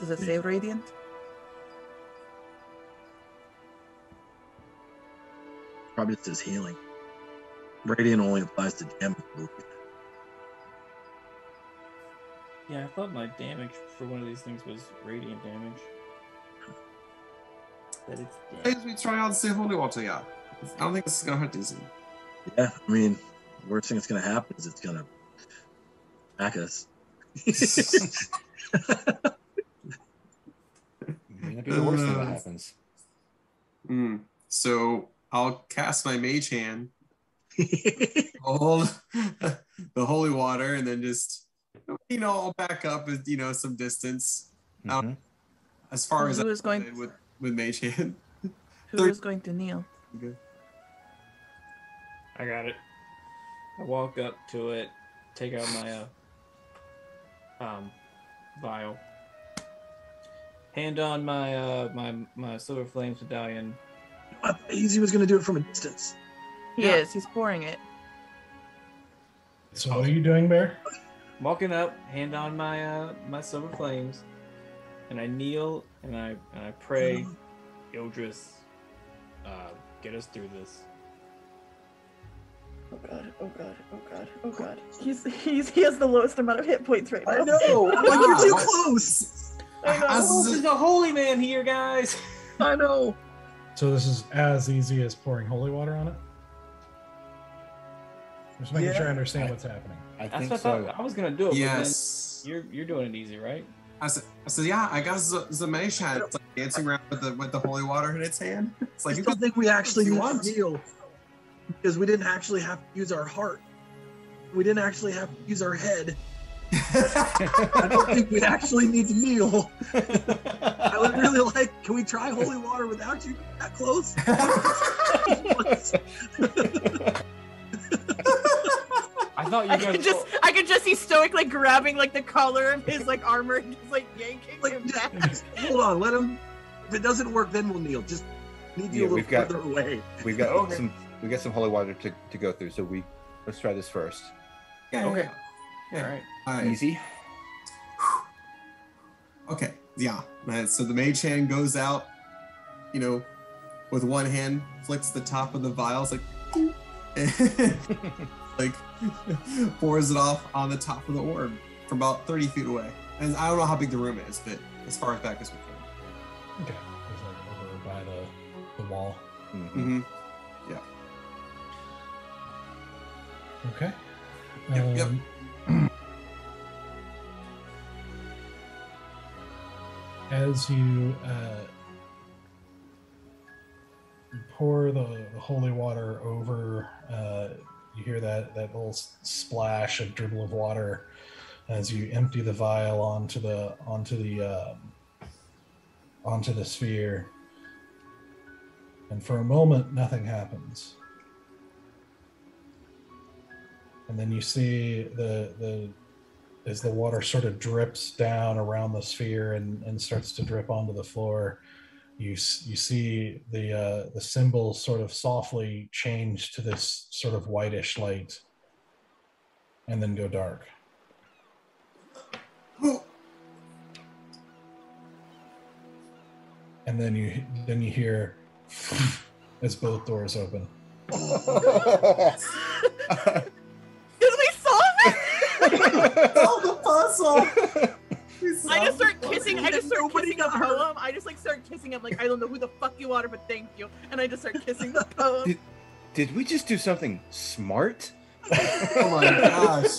Does it say radiant? Probably says healing. Radiant only applies to damage. Yeah, I thought my damage for one of these things was radiant damage. But it's Maybe we try out the same holy water, yeah. I don't think this is gonna hurt Disney. Yeah, I mean, the worst thing that's gonna happen is it's gonna attack us. May not be the worst thing that happens. So I'll cast my mage hand, hold the holy water, and then just, I'll back up with, some distance. As far as Who is going with mage hand. Who is going to kneel? Good. I got it. I walk up to it, take out my vial, hand on my silver flames medallion. I thought Easy was gonna do it from a distance. He is. He's pouring it. So what are you doing, Bear? Walking up, hand on my silver flames, and I kneel and I pray, Ildris, get us through this. Oh god! Oh god! Oh god! Oh god! He has the lowest amount of hit points right now. I know. I'm like, you're too close. I know. This is the holy man here, guys. I know. So this is as easy as pouring holy water on it? Just making sure I understand what's happening. I That's think what I so. thought. I was gonna do it. Yes. But then you're doing it easy, right? I said, yeah, I got the mage hand. It's like dancing around with the holy water in its hand. It's like I you don't can think we actually you need want. to kneel because we didn't actually have to use our heart. We didn't actually have to use our head. I don't think we actually need to kneel. I would really like. Can we try holy water without you that close? I thought you guys. I could just see Stoic like grabbing like the collar of his like armor and just like yanking him back. Hold on, let him. If it doesn't work, then we'll kneel. Just need you a little further away. We've got some holy water to go through, so let's try this first. Yeah, Okay. Yeah. All right. Easy. Okay, yeah. So the mage hand goes out, with one hand, flicks the top of the vials, like, like pours it off on the top of the orb from about 30 feet away. And I don't know how big the room is, but as far as back as we can. Okay. It's like over by the wall. Mm-hmm. Yeah. Okay. Yep. As you pour the holy water over, you hear that little splash of dribble of water as you empty the vial onto the sphere. And for a moment, nothing happens. And then you see as the water sort of drips down around the sphere and starts to drip onto the floor, you see the symbol sort of softly change to this sort of whitish light and then go dark. And then you hear as both doors open. Did we solve it? Oh, the puzzle! I just start kissing the poem. I just like start kissing him like I don't know who the fuck you are, but thank you. And I just start kissing the poem. Did we just do something smart? Oh my gosh.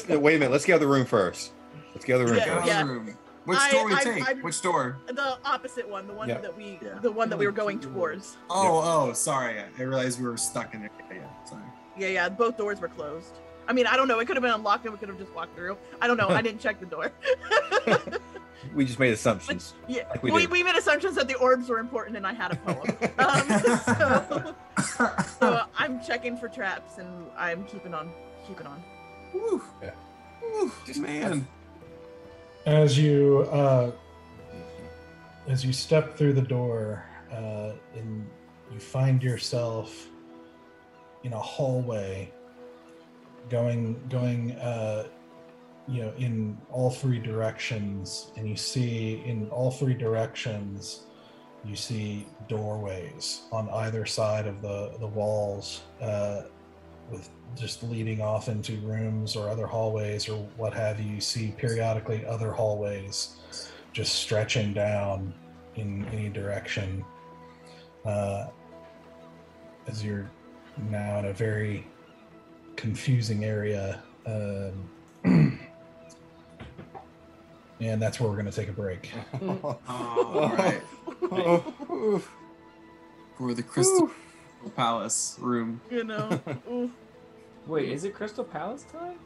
Wait a minute. Let's get out of the room first. Let's get out of the room Yeah, first. yeah. Room. Which door we take? Which door? The opposite one, the one Yeah. that we, Yeah. the one that we were going towards. Oh, sorry. I realized we were stuck in there. Yeah, sorry. Yeah, both doors were closed. I mean, I don't know. It could have been unlocked and we could have just walked through. I don't know. I didn't check the door. We just made assumptions. Yeah, Like we we made assumptions that the orbs were important and I had a poem. So I'm checking for traps and I'm keeping on. Woo. Yeah. Woo, man. As you step through the door, and you find yourself in a hallway, going in all three directions, and you see in all three directions, you see doorways on either side of the walls, with just leading off into rooms or other hallways or what have you. You see periodically other hallways just stretching down in any direction, as you're now in a very confusing area, and that's where we're going to take a break. All right. For the Crystal Palace room. Oof. Wait, is it Crystal Palace time?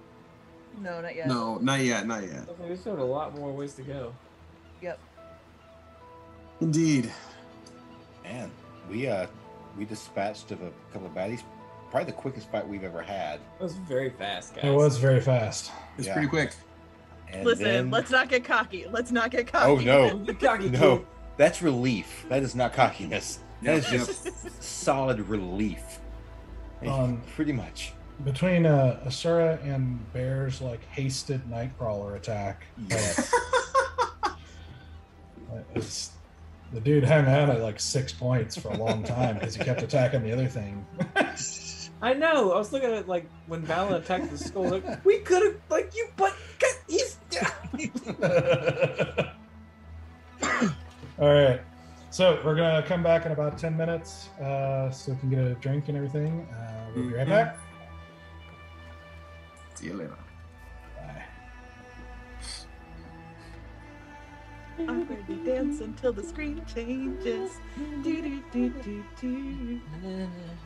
No, not yet. No, not yet. Okay, we still have a lot more ways to go. Yep. Indeed. Man, we dispatched of a couple of baddies. Probably the quickest fight we've ever had. That was very fast, guys. It was very fast. It's Yeah. pretty quick. And Listen, then- let's not get cocky. Oh no, Cocky no, kid. that's relief. That is not cockiness. That is Yep. just solid relief. Pretty much. Between Asura and Bear's hasted Nightcrawler attack, Yes. it's, the dude hung out at 6 points for a long time because he kept attacking the other thing. I know. I was looking at when Vala attacked the skull. We could have he's. All right, so we're gonna come back in about 10 minutes, so we can get a drink and everything. We'll be right back. See you later. Bye. Awkwardly dance until the screen changes. Do, do, do, do, do.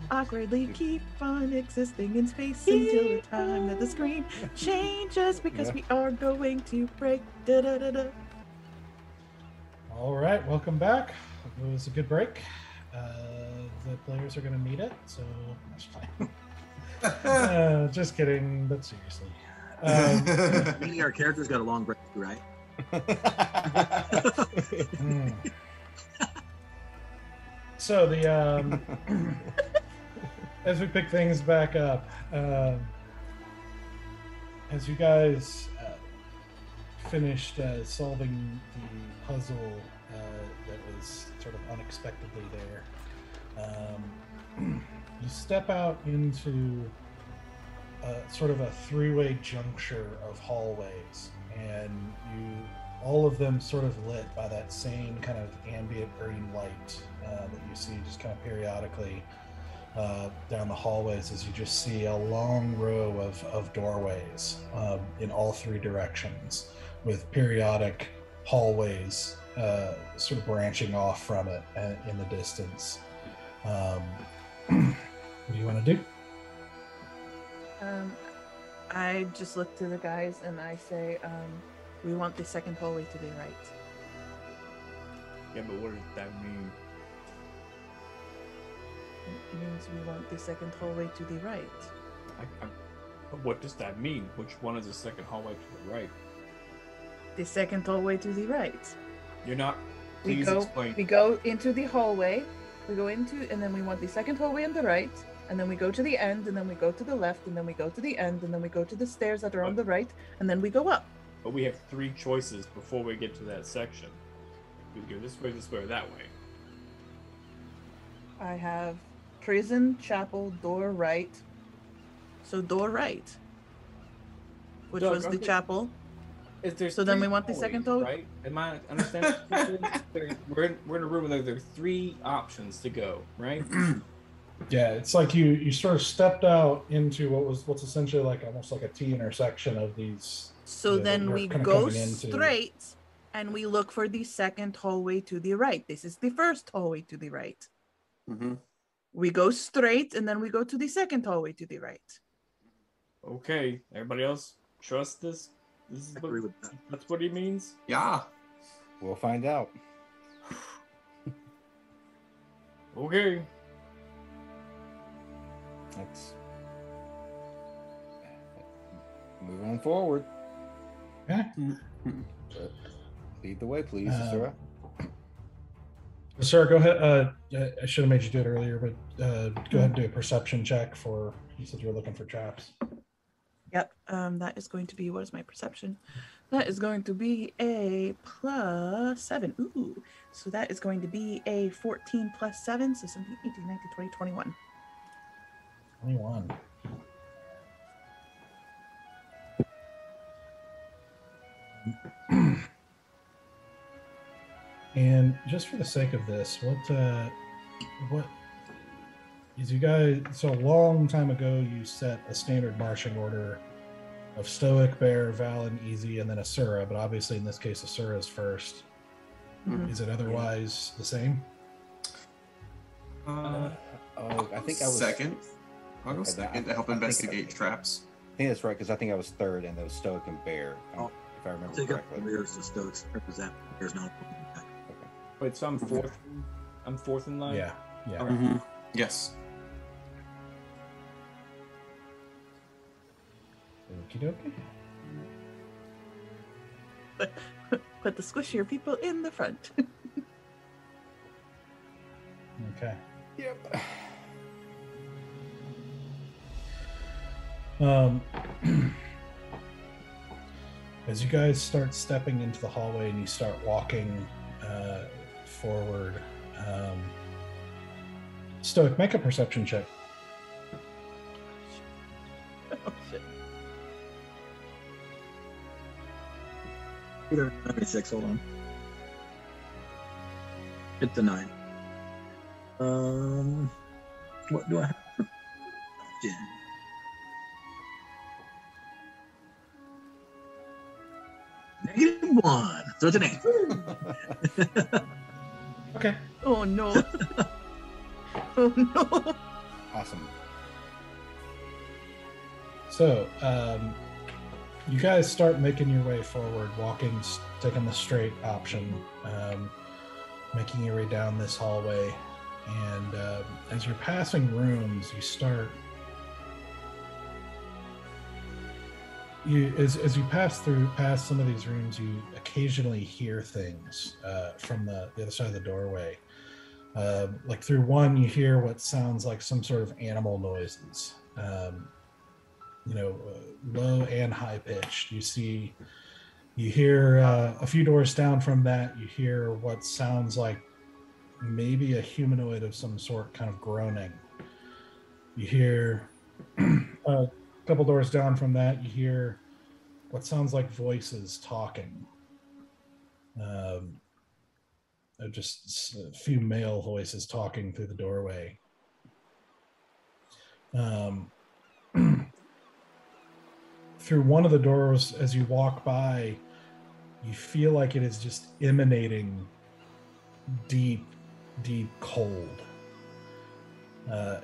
Awkwardly keep on existing in space until the time that the screen changes, because we are going to break. Da, da, da, da. All right, welcome back. It was a good break. The players are going to need it, so that's fine. Just kidding, but seriously. Meaning our characters got a long break, right? So the as we pick things back up, as you guys finished solving the puzzle that was sort of unexpectedly there, you step out into sort of a three-way juncture of hallways, and all of them sort of lit by that same kind of ambient green light that you see just kind of periodically down the hallways, as you just see a long row of doorways in all three directions, with periodic hallways sort of branching off from it in the distance. What do you want to do? I just look to the guys and I say, we want the second hallway to the right. Yeah, but what does that mean? It means we want the second hallway to the right. What does that mean? Which one is the second hallway to the right? The second hallway to the right. You're not. We Please explain. go into the hallway. We go into, and then we want the second hallway on the right. And then we go to the end, and then we go to the left, and then we go to the end, and then we go to the stairs that are on the right, and then we go up. But we have three choices before we get to that section. We can go this way, or that way. I have prison, chapel, door right. So door right, which Doug, was the okay. chapel. So then we want the second hallway? right? Am I understanding? We're in a room where there are three options to go, right? Yeah, it's like you sort of stepped out into what's essentially like almost like a T intersection of these. So that then you're we kind of go coming into. straight and we look for the second hallway to the right. This is the first hallway to the right. Mm-hmm. We go straight and then we go to the second hallway to the right. Okay, everybody else trust this? This is I what, agree with that. that's what he means? Yeah. We'll find out. Okay. Let's move on forward. Okay. Lead the way, please, Sarah. Sarah, go ahead. I should have made you do it earlier, but go ahead and do a perception check for. You said you were looking for traps. Yep. That is going to be, what is my perception? That is going to be a +7. Ooh. So that is going to be a 14 + 7. So 17, 18, 19, 20, 21. 21. And just for the sake of this, what is you guys? So a long time ago, you set a standard marching order of Stoic, Bear, Val, and Easy, and then Asura. But obviously, in this case, Asura is first. Mhm. Is it otherwise the same? I think I was second. I'll go Okay, second to help I think investigate traps. I think that's right because I think I was third, and those Stoic and Bear, Oh, if I remember Take up correctly. the rears to Stoics represent. There's no. Wait, so I'm fourth. I'm fourth in line. Yeah. Mm-hmm. Yes. Okie dokie. Put the squishier people in the front. Okay. Yep. As you guys start stepping into the hallway and you start walking forward, Stoic, make a perception check. Oh, shit. Either 96, hold on. Hit the 9. What do I have? Yeah. -1. So it's an 8. Okay. Oh no. Oh no. Awesome. So, you guys start making your way forward, walking, taking the straight option, making your way down this hallway. And as you're passing rooms, you start. As you pass some of these rooms, you occasionally hear things from the other side of the doorway. Like through one, you hear what sounds like some sort of animal noises. Low and high pitched. You hear a few doors down from that, you hear what sounds like maybe a humanoid of some sort kind of groaning. You hear a couple doors down from that, you hear what sounds like voices talking. Just a few male voices talking through the doorway. Through one of the doors, as you walk by, you feel like it is just emanating deep cold.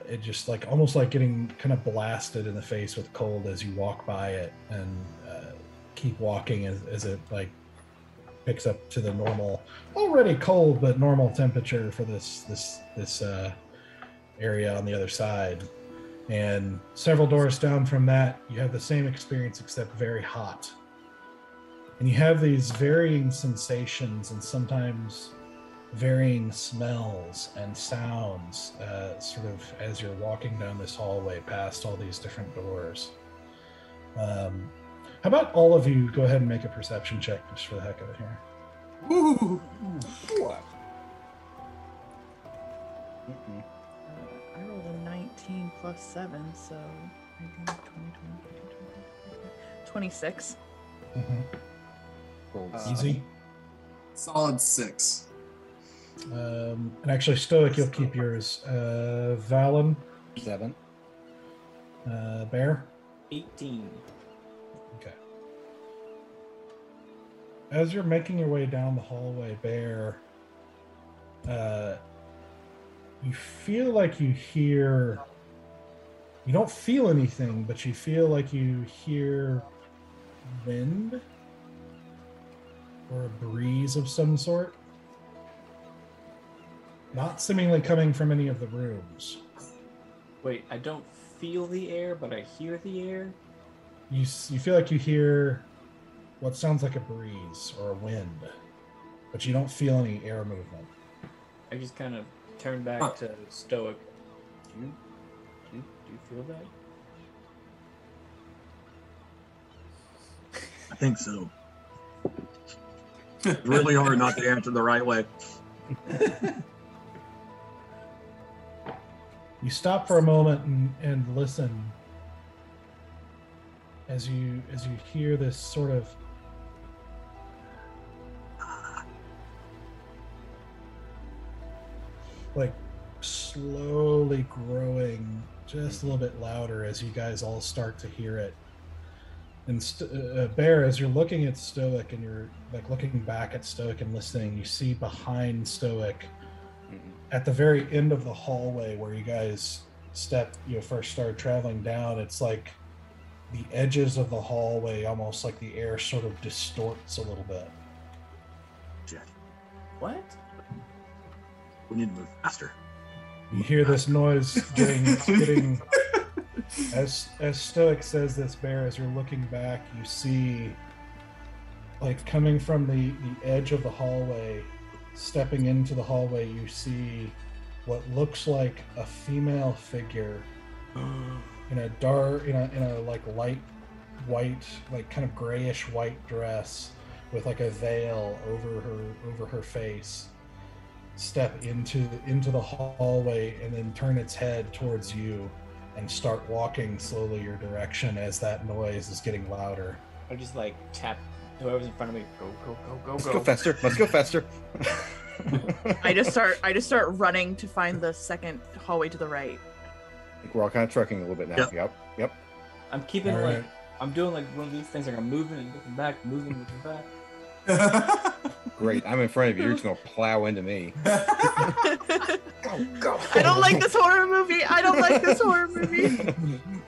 It just like almost like getting kind of blasted in the face with cold as you walk by it, and keep walking as it like picks up to the normal, already cold but normal temperature for this area on the other side. And several doors down from that, you have the same experience except very hot. And you have these varying sensations and sometimes varying smells and sounds sort of as you're walking down this hallway past all these different doors. How about all of you go ahead and make a perception check just for the heck of it here? Ooh. I rolled a 19 + 7, so 19, 20, 26. Mm-hmm. Easy. Solid 6. And actually, Stoic, you'll keep yours. Valen, 7. Bear. 18. Okay. As you're making your way down the hallway, Bear, you feel like you hear. You don't feel anything, but you feel like you hear wind or a breeze of some sort. Not seemingly coming from any of the rooms. Wait, I don't feel the air, but I hear the air? You feel like you hear what sounds like a breeze or a wind, but you don't feel any air movement. I just kind of turn back to Stoic. Do you feel that? I think so. It's really hard not to answer the right way. You stop for a moment and listen as you hear this sort of like slowly growing just a little bit louder as you guys all start to hear it. And Bear, as you're looking at Stoic and you're like looking back at Stoic and listening, you see behind Stoic at the very end of the hallway where you guys first started traveling down, it's like the edges of the hallway, almost like the air sort of distorts a little bit. What? We need to move faster. You hear this noise getting as Stoic says this, Bear, as you're looking back, you see like coming from the edge of the hallway, stepping into the hallway, you see what looks like a female figure in a dark, in a like light white, like kind of grayish white dress with like a veil over her face, step into the hallway and then turn its head towards you and start walking slowly your direction as that noise is getting louder. I just like tap whoever's in front of me. Go. Let's go faster. Let's go faster. I just start running to find the second hallway to the right. I think we're all kind of trucking a little bit now. Yep. I'm keeping All like right. I'm doing like one of these things, like I'm moving and looking back, moving and looking back. Great. I'm in front of you. You're just gonna plow into me. Go. I don't like this horror movie.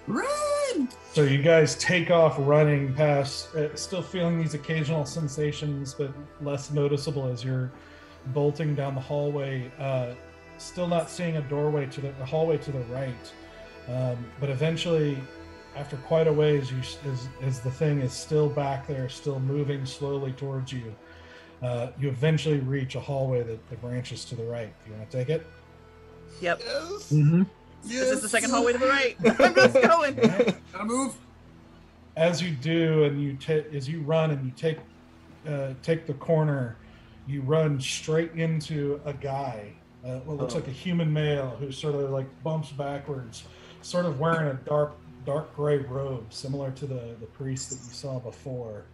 Run! So you guys take off running past, still feeling these occasional sensations, but less noticeable as you're bolting down the hallway. Still not seeing a doorway to the hallway to the right, but eventually, after quite a ways, as the thing is still back there, still moving slowly towards you, you eventually reach a hallway that branches to the right. Do you want to take it? Yep. Yes. Mm-hmm. This is the second hallway to the right. I'm just going. Gotta move. As you do, and as you run and you take the corner, you run straight into a guy, what looks like a human male, who sort of like bumps backwards, sort of wearing a dark gray robe, similar to the priest that you saw before.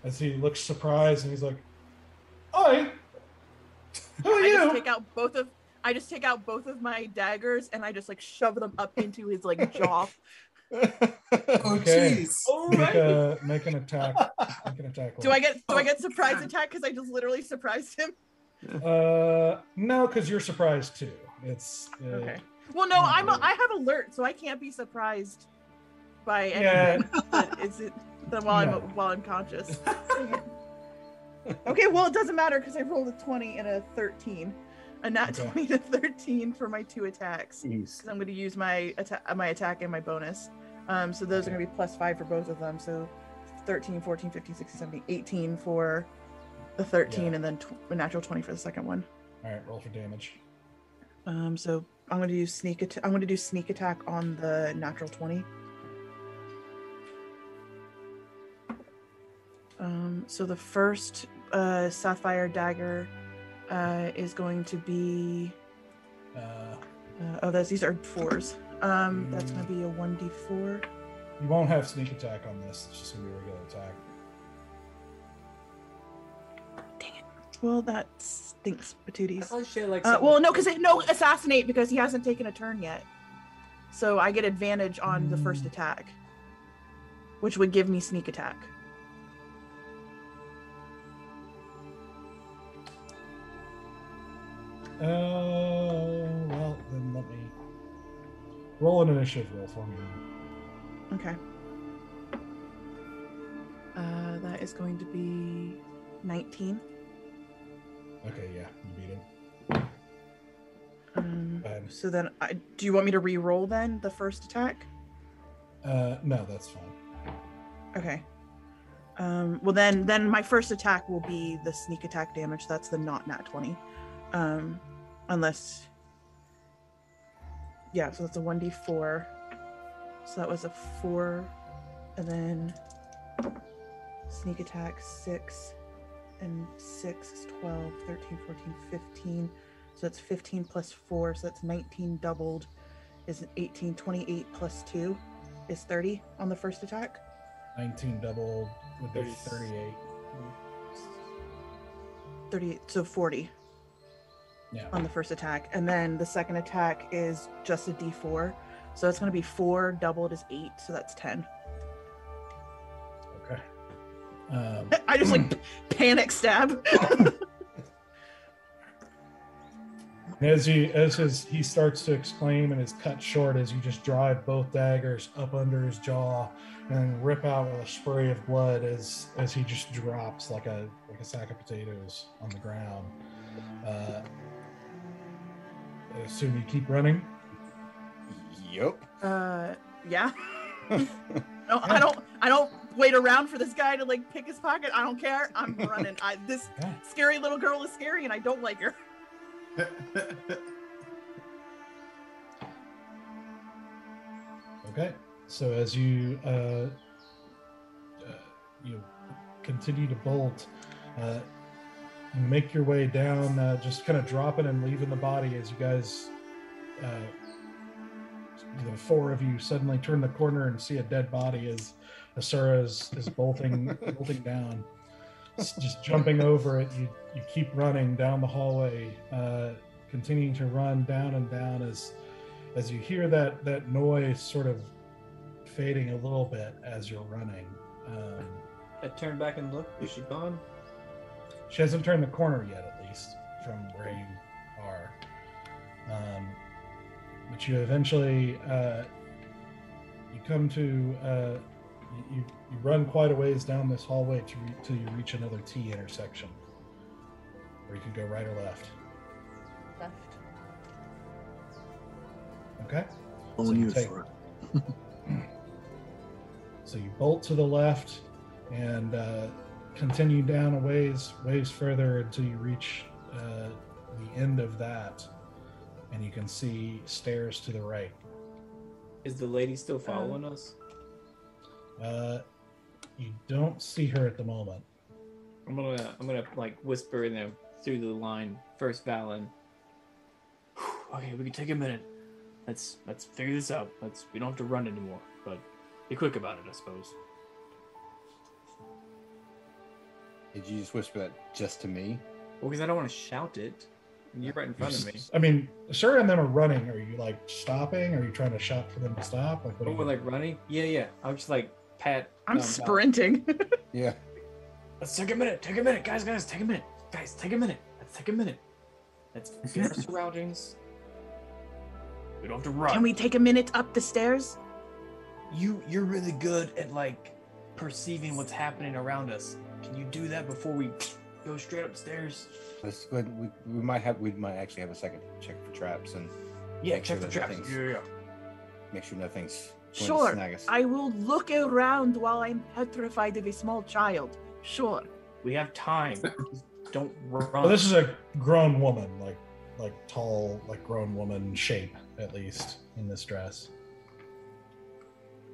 As he looks surprised, and he's like, "Oi, who are you?" I just take out both of my daggers and I just like shove them up into his like jaw. Oh Okay. jeez. Make an attack. Do I get surprise attack because I just literally surprised him? No, because you're surprised too. It's Okay. Well, no, I have alert, so I can't be surprised by anything. But is it while I'm conscious? Dang it. Okay, well it doesn't matter because I rolled a 20 and a 13. A nat 20 to 13 for my 2 attacks. Because I'm going to use my attack and my bonus. So those are going to be +5 for both of them. So 13, 14, 15, 16, 17, 18 for the 13, and then a natural 20 for the second one. all right. Roll for damage. So I'm going to do I'm going to do sneak attack on the natural 20. So the first sapphire dagger is going to be these are 4s. That's going to be a 1d4. You won't have sneak attack on this. It's just gonna be a regular attack. Dang it. Well, that stinks, I patooties. thought she had like Well, no, because assassinate because he hasn't taken a turn yet. So I get advantage on the first attack, which would give me sneak attack. Well, then let me roll an initiative roll for me. Okay. That is going to be 19. Okay, yeah, you beat him. So then, do you want me to re-roll then the first attack? No, that's fine. Okay. Well, then my first attack will be the sneak attack damage. That's the not nat 20. Unless, yeah. So that's a 1d4. So that was a 4, and then sneak attack 6, and 6 is 12, 13, 14, 15. So that's 15 plus 4, so that's 19 doubled is 18, 28 plus 2 is 30 on the first attack. 19 doubled would be 38. 38, so 40 on the first attack. And then the second attack is just a d4. So it's going to be 4 doubled is 8, so that's 10. Okay. I just like panic stab. As he starts to exclaim and is cut short as you just drive both daggers up under his jaw and rip out with a spray of blood as he just drops like a sack of potatoes on the ground. I assume you keep running. Yep. Yeah. No, I don't wait around for this guy to like pick his pocket. I don't care. I'm running. This scary little girl is scary and I don't like her. Okay, so as you continue to bolt, you make your way down, just kind of dropping and leaving the body as you guys, the four of you, suddenly turn the corner and see a dead body as Asura is bolting down. Just jumping over it, you keep running down the hallway, continuing to run down and down as you hear that noise sort of fading a little bit as you're running. I turn back and look. Is she gone? She hasn't turned the corner yet, at least from where you are. But you eventually you come to. You run quite a ways down this hallway till you reach another T intersection, where you can go right or left. Left. Okay. So you bolt to the left and continue down a ways further until you reach the end of that, and you can see stairs to the right. Is the lady still following us? You don't see her at the moment. I'm gonna like whisper in there through the line. First Valen. Okay, we can take a minute. Let's figure this out. We don't have to run anymore, but be quick about it, I suppose. Did you just whisper that just to me? Well, because I don't want to shout it. You're right in front of me. I mean, Asura and them are running. Are you like stopping? Are you trying to shout for them to stop? Like, we're like running? Yeah. I was just like pat. I'm sprinting. Yeah. Let's take a minute. Take a minute, guys. Take a minute. Guys, take a minute. Let's take a minute. Let's get our surroundings. We don't have to run. Can we take a minute up the stairs? You're really good at like perceiving what's happening around us. Can you do that before we go straight upstairs? Let's go ahead. We might actually have a second to check for traps and check the traps. Yeah. Make sure nothing's going Sure. to snag us. I will look around while I'm petrified of a small child. Sure. We have time. Just don't run. Well, this is a grown woman, like tall, like grown woman shape, at least in this dress.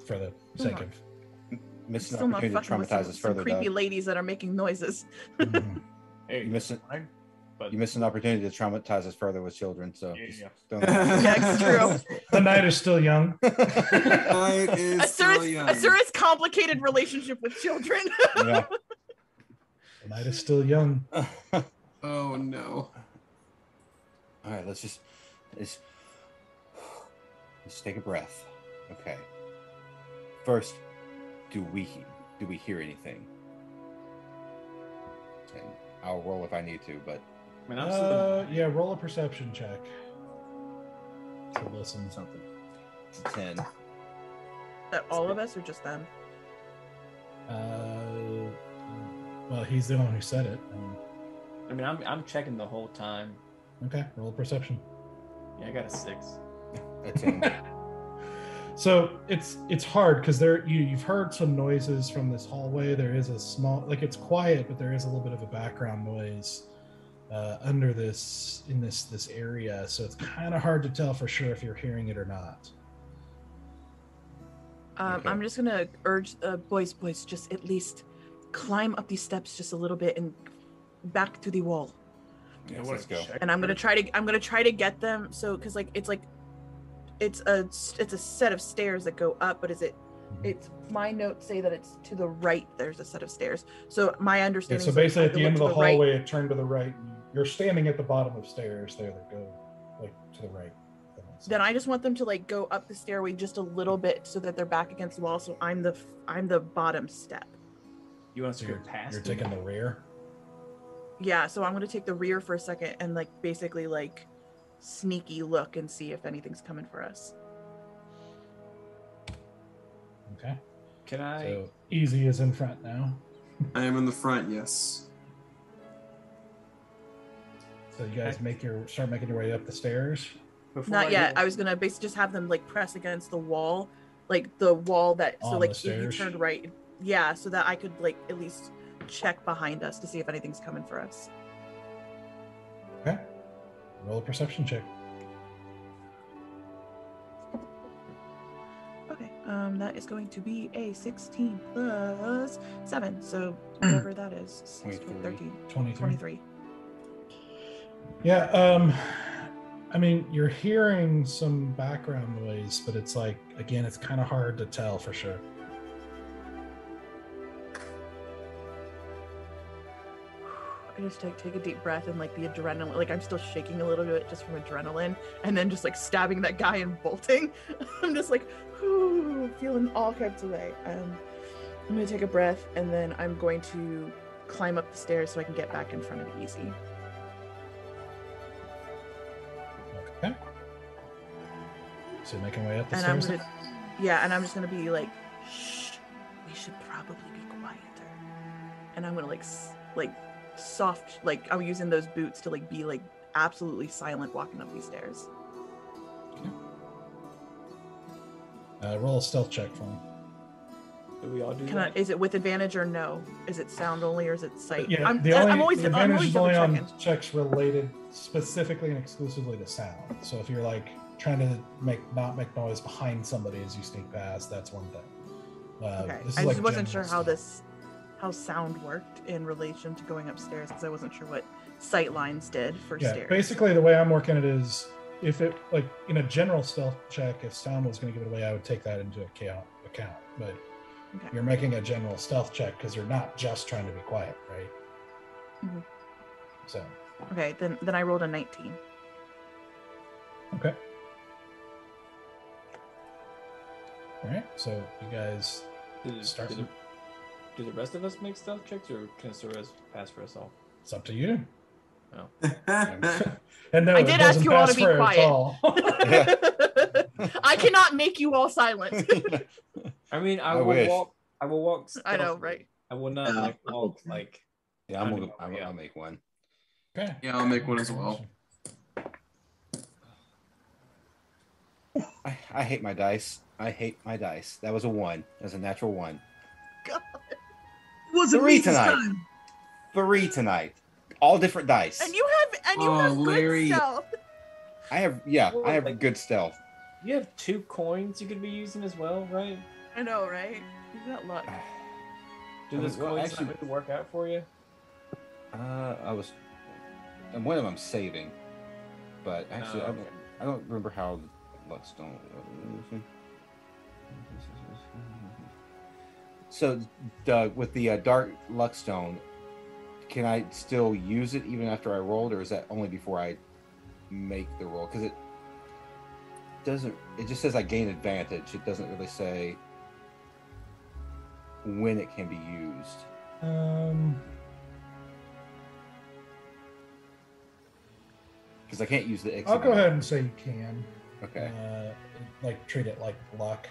For the sake of missing an Still not opportunity to fucking with traumatize some us further. creepy Though. ladies that are making noises. Mhm. Hey, You missed it. But You missed an opportunity to traumatize us further with children. So just Yeah. don't- Yeah, it's true. The night is still young. Night is still young. Asura's complicated relationship with children. Yeah. The night is still young. Oh no. All right, let's take a breath. Okay. First, do we hear anything? And I'll roll if I need to, but I mean, I'm still yeah, roll a perception check. To listen. something. it's a 10. That all of us or just them? Well, he's the one who said it. I mean, I'm checking the whole time. Okay, roll a perception. Yeah, I got a 6. A 10. So it's hard because you've heard some noises from this hallway. There is a small, like, it's quiet, but there is a little bit of a background noise under this area. So it's kind of hard to tell for sure if you're hearing it or not. Okay. I'm just gonna urge boys, just at least climb up these steps just a little bit and back to the wall. Yes, let's go. And I'm gonna try to get them. So because it's a set of stairs that go up, but it's my notes say that it's to the right. There's a set of stairs. So my understanding. So basically, at the end of the hallway, right. it turned to the right. And you're standing at the bottom of stairs there that go like to the right. Then I just want them to like go up the stairway just a little bit so that they're back against the wall. So I'm the bottom step. You want us to So go past? you're them? taking the rear. Yeah, so I'm gonna take the rear for a second and like basically like sneaky look and see if anything's coming for us. Okay. Can I? So Easy is in front now. I am in the front, yes. So you guys start making your way up the stairs. Before Not yet. go- I was gonna basically just have them like press against the wall, like the wall that so On like the if you stairs? turned right, yeah, so that I could like at least check behind us to see if anything's coming for us. Okay. Roll a perception check. Okay, that is going to be a 16 plus 7, so whatever that is, 16, 13, 23. Yeah, I mean, you're hearing some background noise, but it's like, again, it's kind of hard to tell for sure. I just take a deep breath and like the adrenaline, like I'm still shaking a little bit just from adrenaline, and then just like stabbing that guy and bolting. I'm just like, whew, feeling all kept away. I'm gonna take a breath and then I'm going to climb up the stairs so I can get back in front of Easy. Okay. So you're making your way up the And stairs. I'm gonna, yeah, and I'm just gonna be like, shh, we should probably be quieter. And I'm gonna like soft, like I'm using those boots to like be like absolutely silent walking up these stairs. Roll a stealth check for me. Do we all do Can I, that? is it with advantage or no? Is it sound only or is it sight? Yeah, I'm the always advantage is double only on checking. checks related specifically and exclusively to sound. So if you're like trying to not make noise behind somebody as you sneak past, that's one thing. Okay, This is I like just wasn't sure general how stuff. how sound worked in relation to going upstairs because I wasn't sure what sight lines did for Yeah, stairs. basically the way I'm working it is, if it like in a general stealth check, if sound was going to give it away, I would take that into account. But Okay. you're making a general stealth check because you're not just trying to be quiet, right? Mhm. So Okay, then I rolled a 19. okay. All right, so you guys start. Do the rest of us make stealth checks, or can Soros pass for us all? It's up to you. Oh. And no, I it did ask doesn't you all pass to be for it at quiet. all. I cannot make you all silent. I mean, I I will wish. walk. I will walk. I know, stealthily. right? I will not Yeah. like walk like. Yeah, I'll make one. Okay. Yeah, I'll make one as well. I hate my dice. I hate my dice. That was a 1. That was a natural 1. God. It wasn't 3 me this tonight. time. 3 tonight. All different dice. And you have Oh, good Larry. stealth. I have Well, I have like- good stealth. You have 2 coins you could be using as well, right? I know, right? You've got luck. Do those Well, coins actually- not really work out for you? And one of them I'm saving, but actually Oh, okay. I don't remember how Luckstone. So, Doug, with the dark Luckstone, can I still use it even after I rolled, or is that only before I make the roll? Because it just says I gain advantage. It doesn't really say when it can be used. Because I can't use the I'll go ahead and say you can. Okay. Like treat it like luck,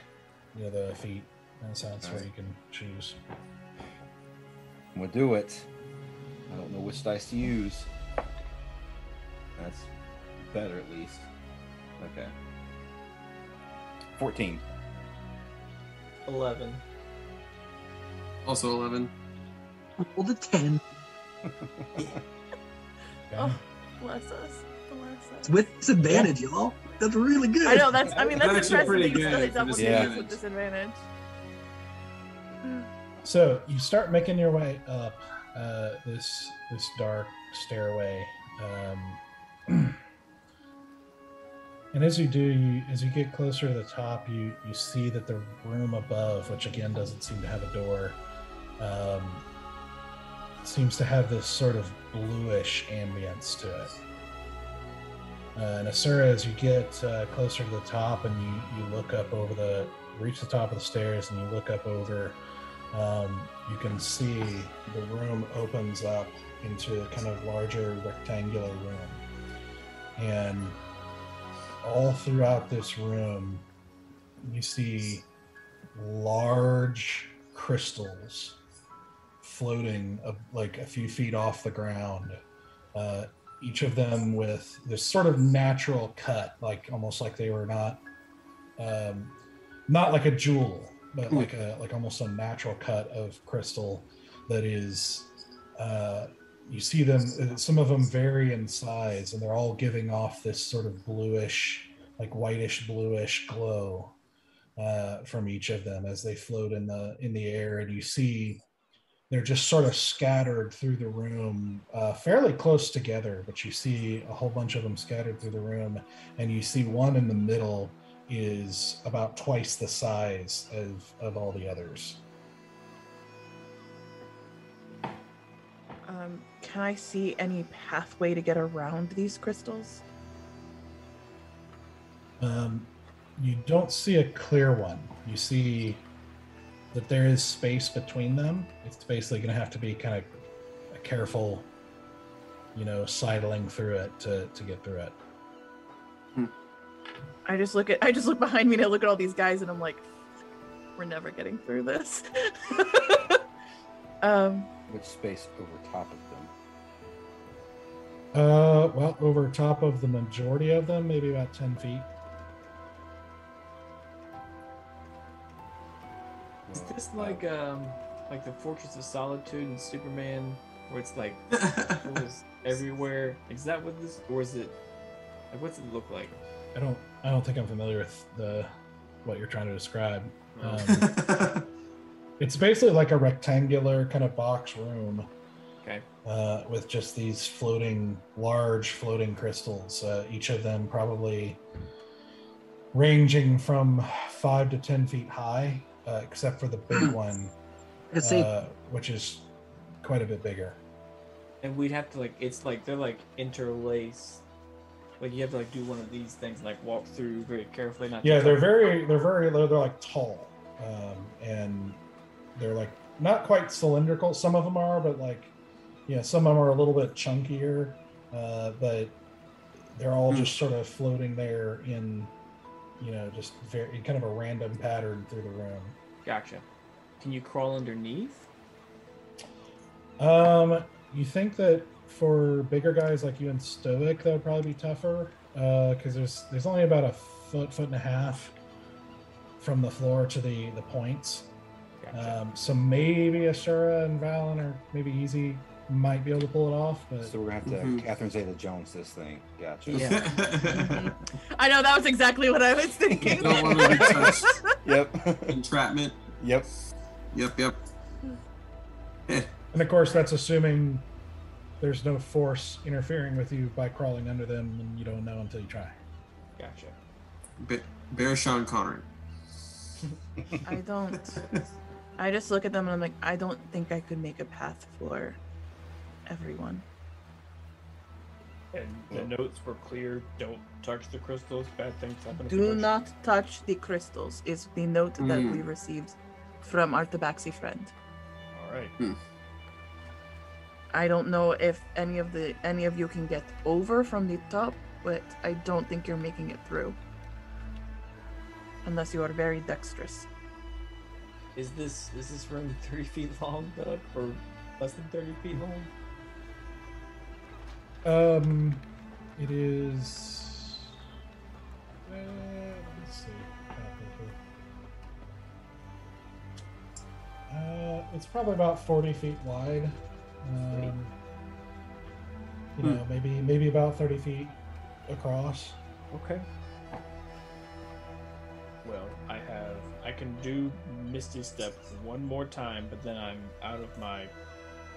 the feat in a sense, where you can choose. I'm gonna do it. I don't know which dice to use. That's better at least. Okay. 14. 11. Also 11. Roll a 10. Oh, bless us. With disadvantage, y'all. That's really good. I know, that's That's impressive. actually pretty That you still good hit for double disadvantage. digits with disadvantage. So you start making your way up this dark stairway, and as you do, as you get closer to the top, you see that the room above, which again doesn't seem to have a door, seems to have this sort of bluish ambience to it. And Asura, as you get closer to the top and you look up over reach the top of the stairs and you look up over, you can see the room opens up into a kind of larger rectangular room. And all throughout this room, you see large crystals floating like a few feet off the ground. Each of them with this sort of natural cut, like almost like they were not like a jewel, but like almost a natural cut of crystal that is. You see them. Some of them vary in size, and they're all giving off this sort of bluish, like whitish bluish glow from each of them as they float in the air, and you see. They're just sort of scattered through the room, fairly close together, but you see a whole bunch of them scattered through the room, and you see one in the middle is about twice the size of all the others. Can I see any pathway to get around these crystals? You don't see a clear one. You see that there is space between them. It's basically going to have to be kind of a careful, sidling through it to get through it. I just look behind me and I look at all these guys and I'm like, we're never getting through this. Which space over top of them? Well, over top of the majority of them, maybe about 10 feet. Is this like the Fortress of Solitude and Superman, where it's like it was everywhere? Is that what this, or is it like what's it look like? I don't think I'm familiar with what you're trying to describe. It's basically like a rectangular kind of box room. Okay. With just these large floating crystals, each of them probably ranging from 5 to 10 feet high. Except for the big one, which is quite a bit bigger. And we'd have to it's like they're like interlaced. Like you have to do one of these things and walk through very carefully. They're very low. They're tall, and they're not quite cylindrical. Some of them are, but some of them are a little bit chunkier. But they're all just sort of floating there in. Just very kind of a random pattern through the room. Gotcha. Can you crawl underneath? You think that for bigger guys like you and Stoic, that would probably be tougher because there's only about a foot and a half from the floor to the points. Gotcha. So maybe Asura and Valen or maybe Easy might be able to pull it off, but So we're gonna have to Catherine Zeta-Jones this thing. Gotcha. Yeah. I know, that was exactly what I was thinking. Don't want to be touched. Yep. Entrapment. Yep. Yep. and of course that's assuming there's no force interfering with you by crawling under them, and you don't know until you try. Gotcha. Bear Sean Connery. I just look at them and I'm like, I don't think I could make a path for everyone. And the notes were clear. Don't touch the crystals. Bad things happen. if you Do touch not touch the crystals is the note that we received from our tabaxi friend. them. All right. I don't know if any of you can get over from the top, but I don't think you're making it through. Unless you are very dexterous. Is this room 30 feet long, Doug, or less than 30 feet long? It is. Let's see. It's probably about 40 feet wide. Maybe about 30 feet across. Okay. Well, I can do Misty Step one more time, but then I'm out of my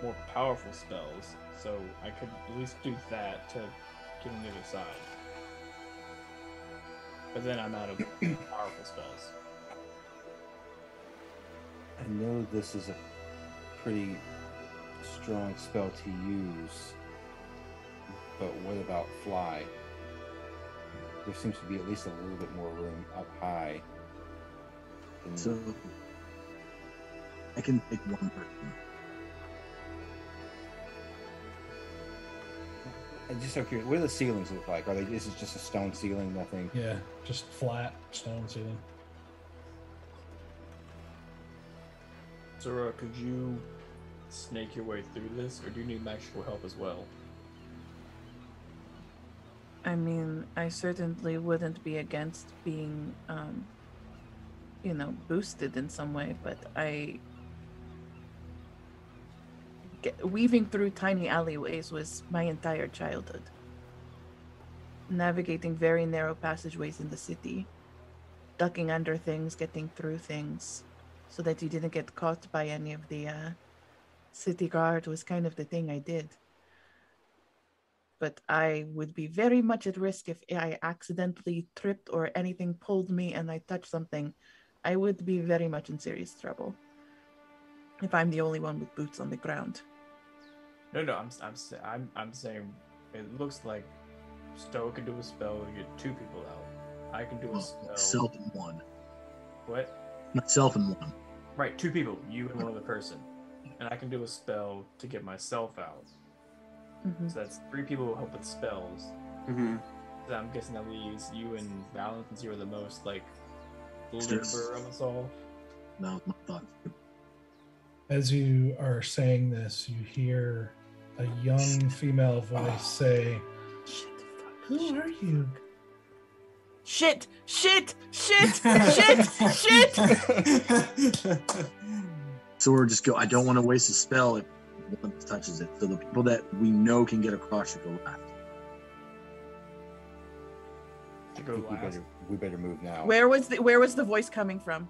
more powerful spells, so I could at least do that to get on the other side. But then I'm out of powerful spells. I know this is a pretty strong spell to use, but what about fly? There seems to be at least a little bit more room up high. So I can pick one person. I'm just so curious, what do the ceilings look like? Is it just a stone ceiling, nothing? Yeah, just flat stone ceiling. Zora, could you snake your way through this, or do you need magical help as well? I mean, I certainly wouldn't be against being, boosted in some way, but weaving through tiny alleyways was my entire childhood. Navigating very narrow passageways in the city, ducking under things, getting through things, so that you didn't get caught by any of the city guard was kind of the thing I did. But I would be very much at risk if I accidentally tripped or anything pulled me and I touched something. I would be very much in serious trouble if I'm the only one with boots on the ground. No, I'm saying it looks like Stowe can do a spell to get 2 people out. I can do a spell. Myself and one. What? Myself and one. Right, 2 people, you and one other person. And I can do a spell to get myself out. Mm-hmm. So that's 3 people who help with spells. Mm-hmm. So I'm guessing that leaves you and Valent, since you are the most, limber of us all. That was my thought. As you are saying this, you hear a young female voice say, "Who are you?" Shit! Shit! Shit! So we're just go. I don't want to waste a spell if one touches it. So the people that we know can get across should go left. To go last. We better move now. Where was the voice coming from?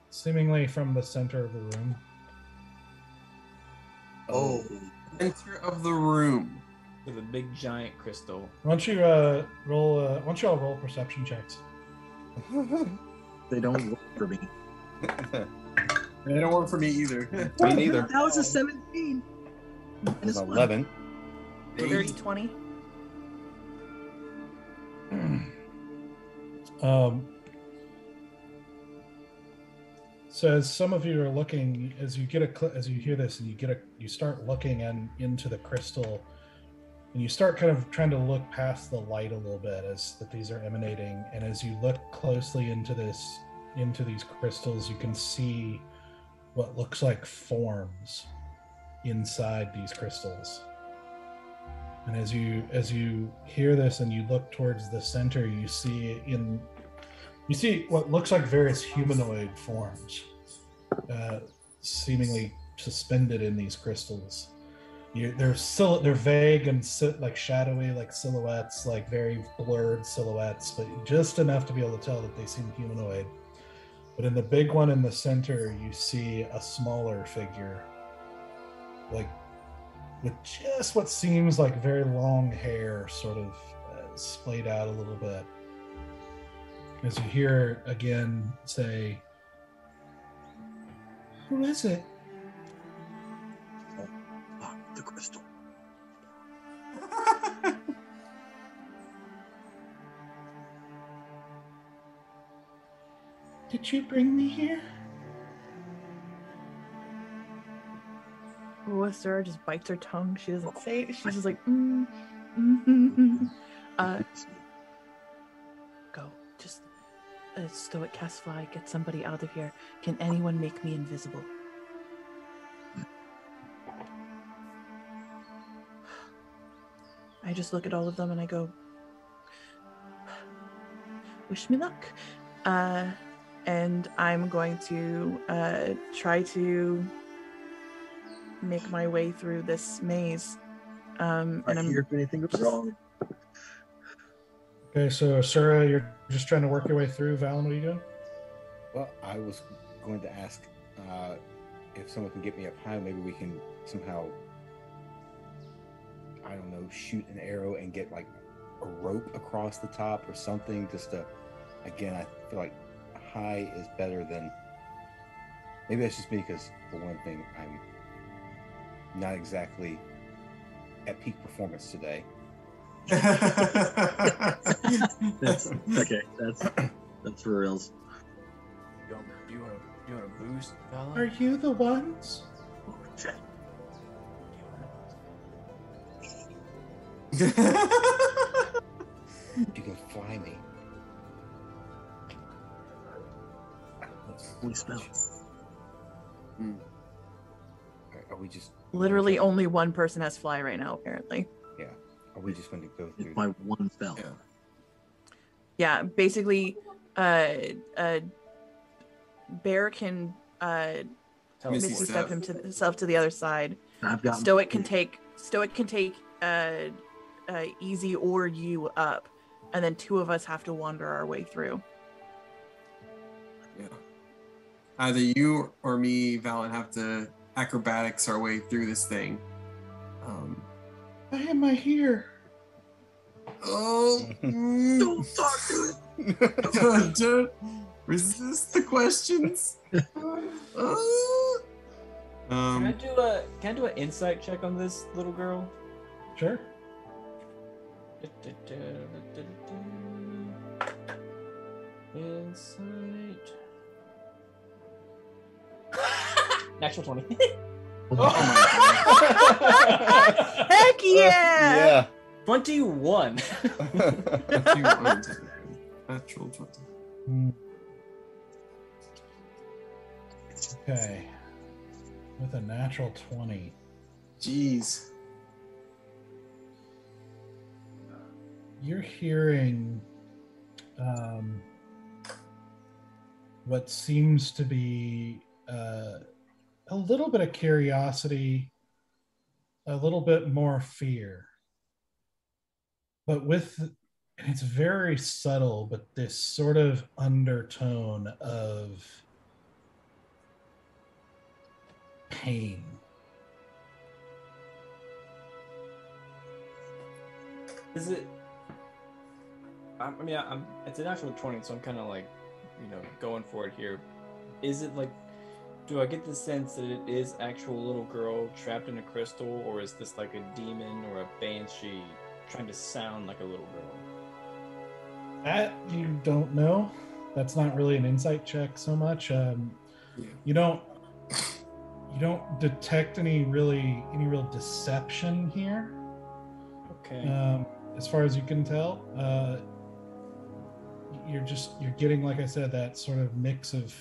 Seemingly from the center of the room. Oh, Center of the room. With a big giant crystal. Why don't you all roll perception checks? they don't work for me. They don't work for me either. Me neither. That was a 17. It was 11. 30-20. So as some of you are looking, as you hear this, and you start looking into the crystal, and you start kind of trying to look past the light a little bit as that these are emanating, and as you look closely into these crystals, you can see what looks like forms inside these crystals. And as you hear this and you look towards the center, you see what looks like various humanoid forms, seemingly suspended in these crystals. They're vague and like shadowy, like silhouettes, like very blurred silhouettes, but just enough to be able to tell that they seem humanoid. But in the big one in the center, you see a smaller figure, like with just what seems like very long hair, sort of splayed out a little bit. As you hear again say, "Who is it?" Oh, fuck. did you bring me here? Oh, Sarah just bites her tongue. She doesn't say it. She's just like, Go. Just stoic cast fly. Get somebody out of here. Can anyone make me invisible? I just look at all of them and I go, wish me luck. And I'm going to try to make my way through this maze. And I'm here if anything goes wrong. Okay, so Sura, you're just trying to work your way through. Valen, what are you doing? Well, I was going to ask if someone can get me up high. Maybe we can somehow, I don't know, shoot an arrow and get like a rope across the top or something. Just to, again, I feel like high is better than. Maybe that's just me because, for one thing, I'm not exactly at peak performance today. That's okay. That's for reals. Do you want to boost, Valen? Are you the ones? You can fly me. Holy spell. Are we just literally only one person has fly right now, apparently. Yeah. Are we just going to go through? It's my one spell. Yeah. Yeah, basically, Bear can Misty misty step. step himself to the other side. I've got Stoic can take Easy or you up, and then two of us have to wander our way through. Yeah. Either you or me, Valen, have to acrobatics our way through this thing. Why am I here? Don't talk to it. Don't resist the questions. Can I do an insight check on this little girl? Sure. Insight. Natural 20. Oh my Heck yeah! Yeah. 21. god. Natural 20. Okay. With a natural 20. Jeez. You're hearing what seems to be a little bit of curiosity, a little bit more fear. But and it's very subtle, but this sort of undertone of pain. Is it? It's a natural 20, so I'm kind of like, going for it here. Is it like, do I get the sense that it is actual little girl trapped in a crystal, or is this like a demon or a banshee trying to sound like a little girl? That you don't know. That's not really an insight check so much. You don't detect any real deception here. Okay. As far as you can tell, you're getting, like I said, that sort of mix of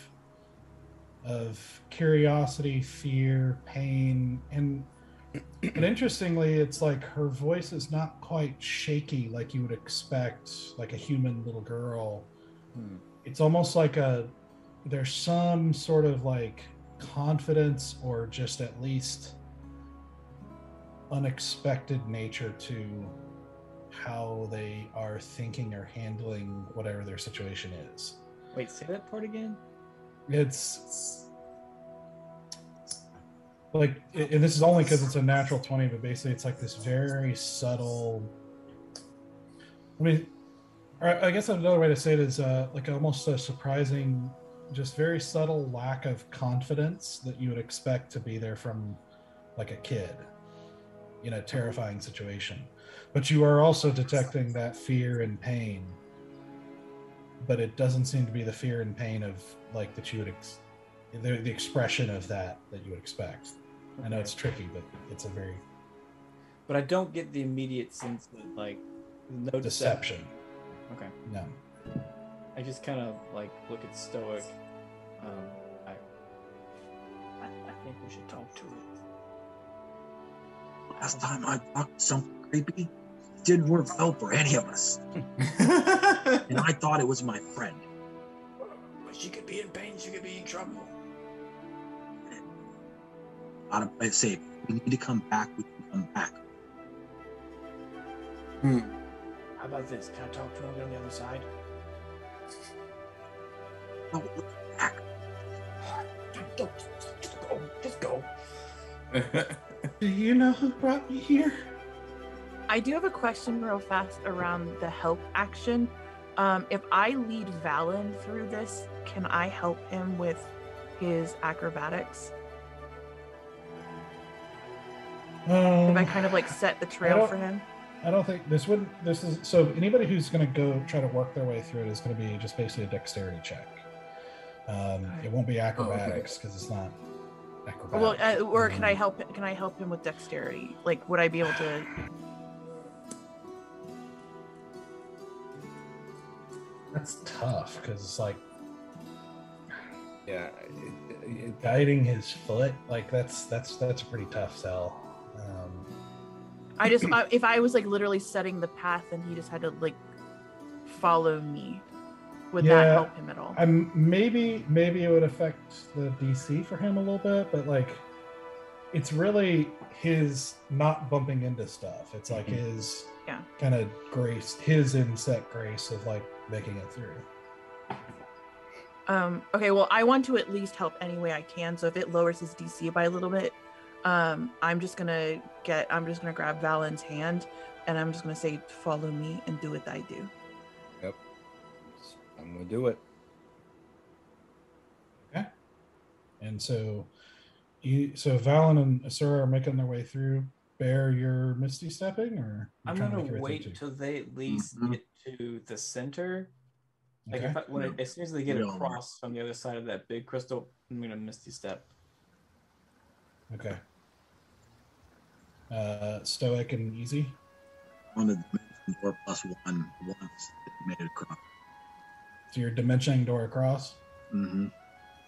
curiosity, fear, pain, and interestingly, it's like her voice is not quite shaky like you would expect, like a human little girl. It's almost like there's some sort of like confidence, or just at least unexpected nature to how they are thinking or handling whatever their situation is. Wait, say that part again? It's like, and this is only because it's a natural 20, but basically it's like this very subtle, I guess another way to say it is like almost a surprising, just very subtle lack of confidence that you would expect to be there from like a kid in a terrifying situation. But you are also detecting that fear and pain but it doesn't seem to be the fear and pain of like that you would the expression of that you would expect. I know it's tricky, but it's a very. But I don't get the immediate sense of like no deception. Okay. No. I just kind of like look at Stoic. I think we should talk to it. Last time I talked to something creepy, it didn't work well for any of us. And I thought it was my friend. But she could be in pain, she could be in trouble. Gotta play it safe. We need to come back, we can come back. How about this? Can I talk to him on the other side? No, look back. Just go. Do you know who brought me here? I do have a question real fast around the help action. If I lead Valen through this, can I help him with his acrobatics? If I kind of like set the trail for him? I don't think this is so anybody who's going to go try to work their way through it is going to be just basically a dexterity check. It won't be acrobatics because it's not acrobatics. Well, or can I help him with dexterity? Like, would I be able to? That's tough because it's like, Yeah. guiding his foot. Like that's a pretty tough sell. I just if I was like literally setting the path and he just had to like follow me, would that help him at all? Maybe it would affect the DC for him a little bit, but like it's really his not bumping into stuff. It's like his kind of grace, his inset grace of like making it through. Okay, well, I want to at least help any way I can. So if it lowers his DC by a little bit, I'm just gonna grab Valen's hand and I'm just gonna say, follow me and do what I do. Yep. I'm gonna do it. Okay. And so Valen and Asura are making their way through. Bear, you're misty stepping, or I'm gonna wait till they at least get to the center. Like as soon as they get across from the other side of that big crystal, I'm gonna misty step. Okay. Stoic and easy. On the dimension door +1 once it made it across. So you're dimensioning door across? Mm-hmm.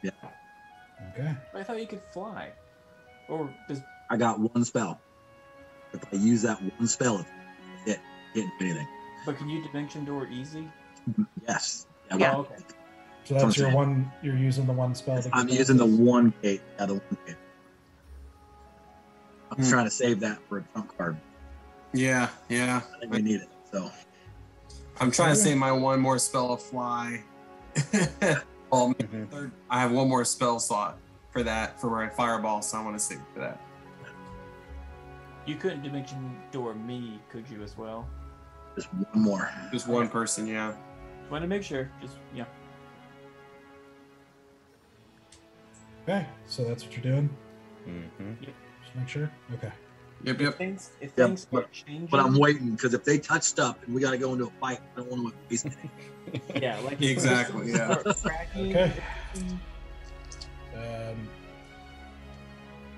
Yeah. Okay. I thought you could fly. Or does I got one spell. If I use that one spell, it can't do anything. But can you dimension door easy? Yes. Yeah. Oh, okay. So that's your one. You're using the one spell. I'm using the one gate. Yeah, the one gate. I'm trying to save that for a trump card. Yeah. I think we need it. So I'm trying to save my one more spell of fly. Well, I have one more spell slot for that for my fireball, so I want to save for that. You couldn't dimension door me, could you as well? just one more. Just one person, yeah. Just want to make sure. Just yeah. Okay, so that's what you're doing. Mm-hmm. Just make sure. Okay. Yep. If things start changing, But I'm waiting because if they touch stuff and we got to go into a fight, I don't want to waste anything. yeah, like Exactly, yeah. Okay.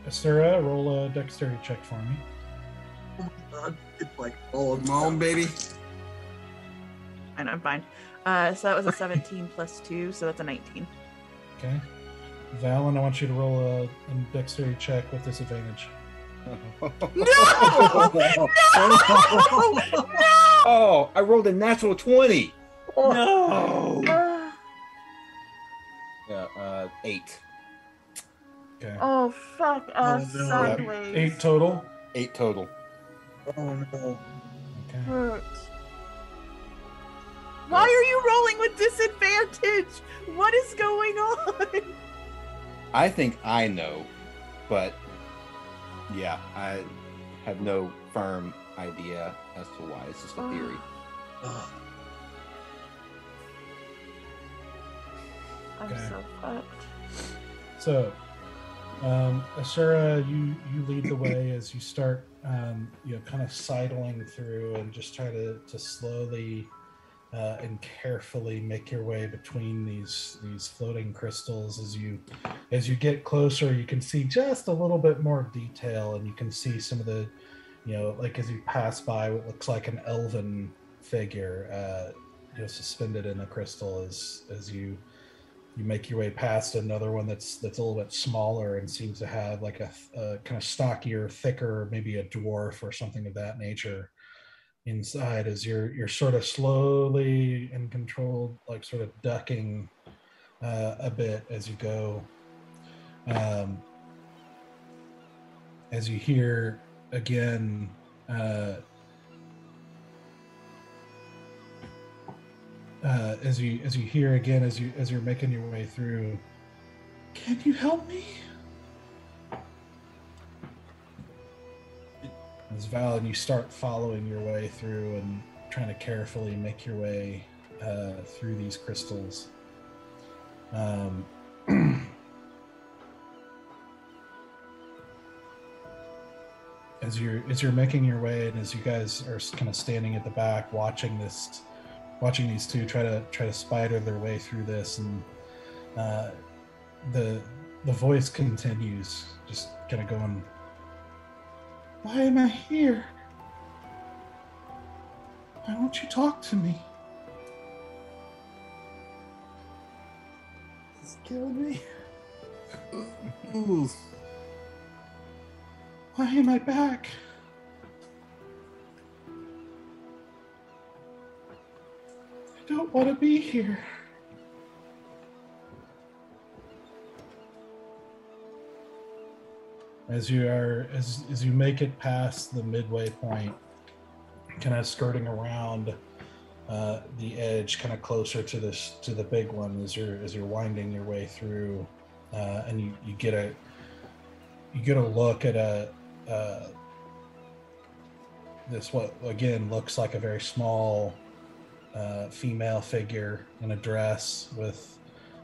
Asura, roll a dexterity check for me. Oh my god, it's like all of Come on, baby. And I'm fine. So that was a 17 plus 2, so that's a 19. Okay. Valen, I want you to roll a dexterity check with disadvantage. No! Oh, I rolled a natural 20. No. Yeah, 8. Okay. Oh, fuck us no. sideways. 8 total. 8 total. Oh no. Okay. Hurts. Why are you rolling with disadvantage? What is going on? I think I know, but yeah, I have no firm idea as to why. It's just a theory. I'm Okay. so fucked. So, Asura, you lead the way as you start, kind of sidling through and just try to slowly and carefully make your way between these floating crystals. As you get closer, you can see just a little bit more detail, and you can see some of the, like as you pass by what looks like an elven figure, suspended in a crystal as you make your way past another one that's a little bit smaller and seems to have like a kind of stockier, thicker, maybe a dwarf or something of that nature inside, as you're sort of slowly and controlled, like sort of ducking a bit as you go. As you hear again, as you're making your way through, can you help me? As Val, and you start following your way through and trying to carefully make your way through these crystals. As you're making your way, and as you guys are kind of standing at the back watching these two try to spider their way through this, and the voice continues, just kind of going, why am I here? Why won't you talk to me? It's killing me. Ooh. Why am I back? I don't want to be here. As you make it past the midway point, kind of skirting around the edge, kind of closer to the big one, as you're winding your way through, and you get a look at this, what again looks like a very small female figure in a dress with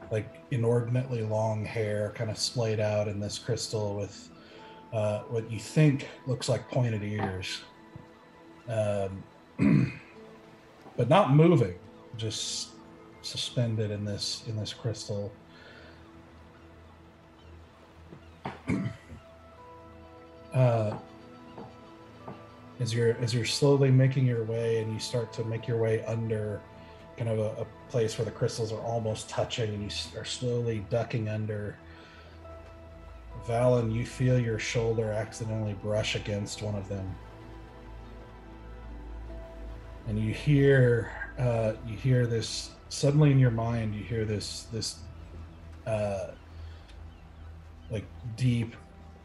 like inordinately long hair, kind of splayed out in this crystal with what you think looks like pointed ears, but not moving, just suspended in this crystal. As you're slowly making your way, and you start to make your way under kind of a place where the crystals are almost touching, and you are slowly ducking under, Valen, you feel your shoulder accidentally brush against one of them, and you hear this suddenly in your mind. You hear this like deep,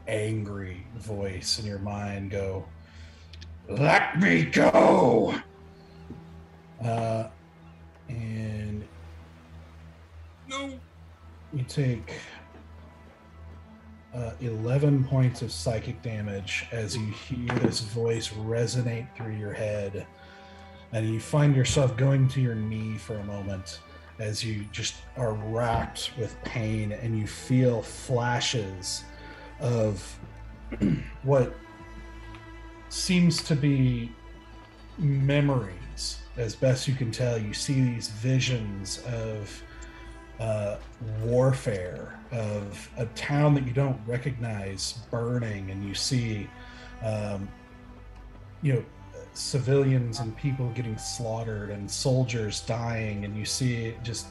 angry voice in your mind go, "Let me go!" And No. you take 11 points of psychic damage as you hear this voice resonate through your head, and you find yourself going to your knee for a moment as you just are racked with pain, and you feel flashes of what seems to be memories. As best you can tell, you see these visions of warfare, of a town that you don't recognize burning, and you see civilians and people getting slaughtered and soldiers dying, and you see just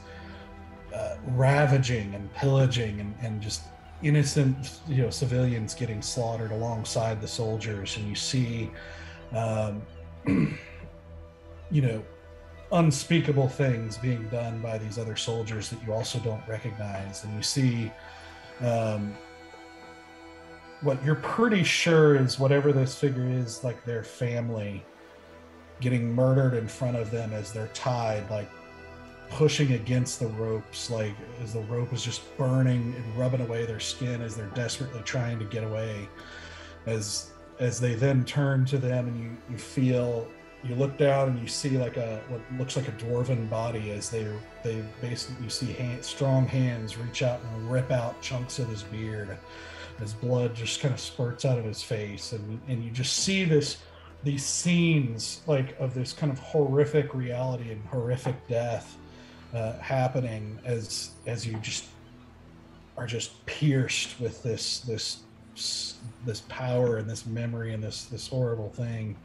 ravaging and pillaging and just innocent civilians getting slaughtered alongside the soldiers, and you see unspeakable things being done by these other soldiers that you also don't recognize, and you see what you're pretty sure is whatever this figure is, like their family, getting murdered in front of them as they're tied, like pushing against the ropes, like as the rope is just burning and rubbing away their skin as they're desperately trying to get away. As they then turn to them, and you look down and you see like what looks like a dwarven body, as they basically, you see strong hands reach out and rip out chunks of his beard. His blood just kind of spurts out of his face, and you just see this these scenes like of this kind of horrific reality and horrific death happening as you just are just pierced with this power and this memory and this horrible thing.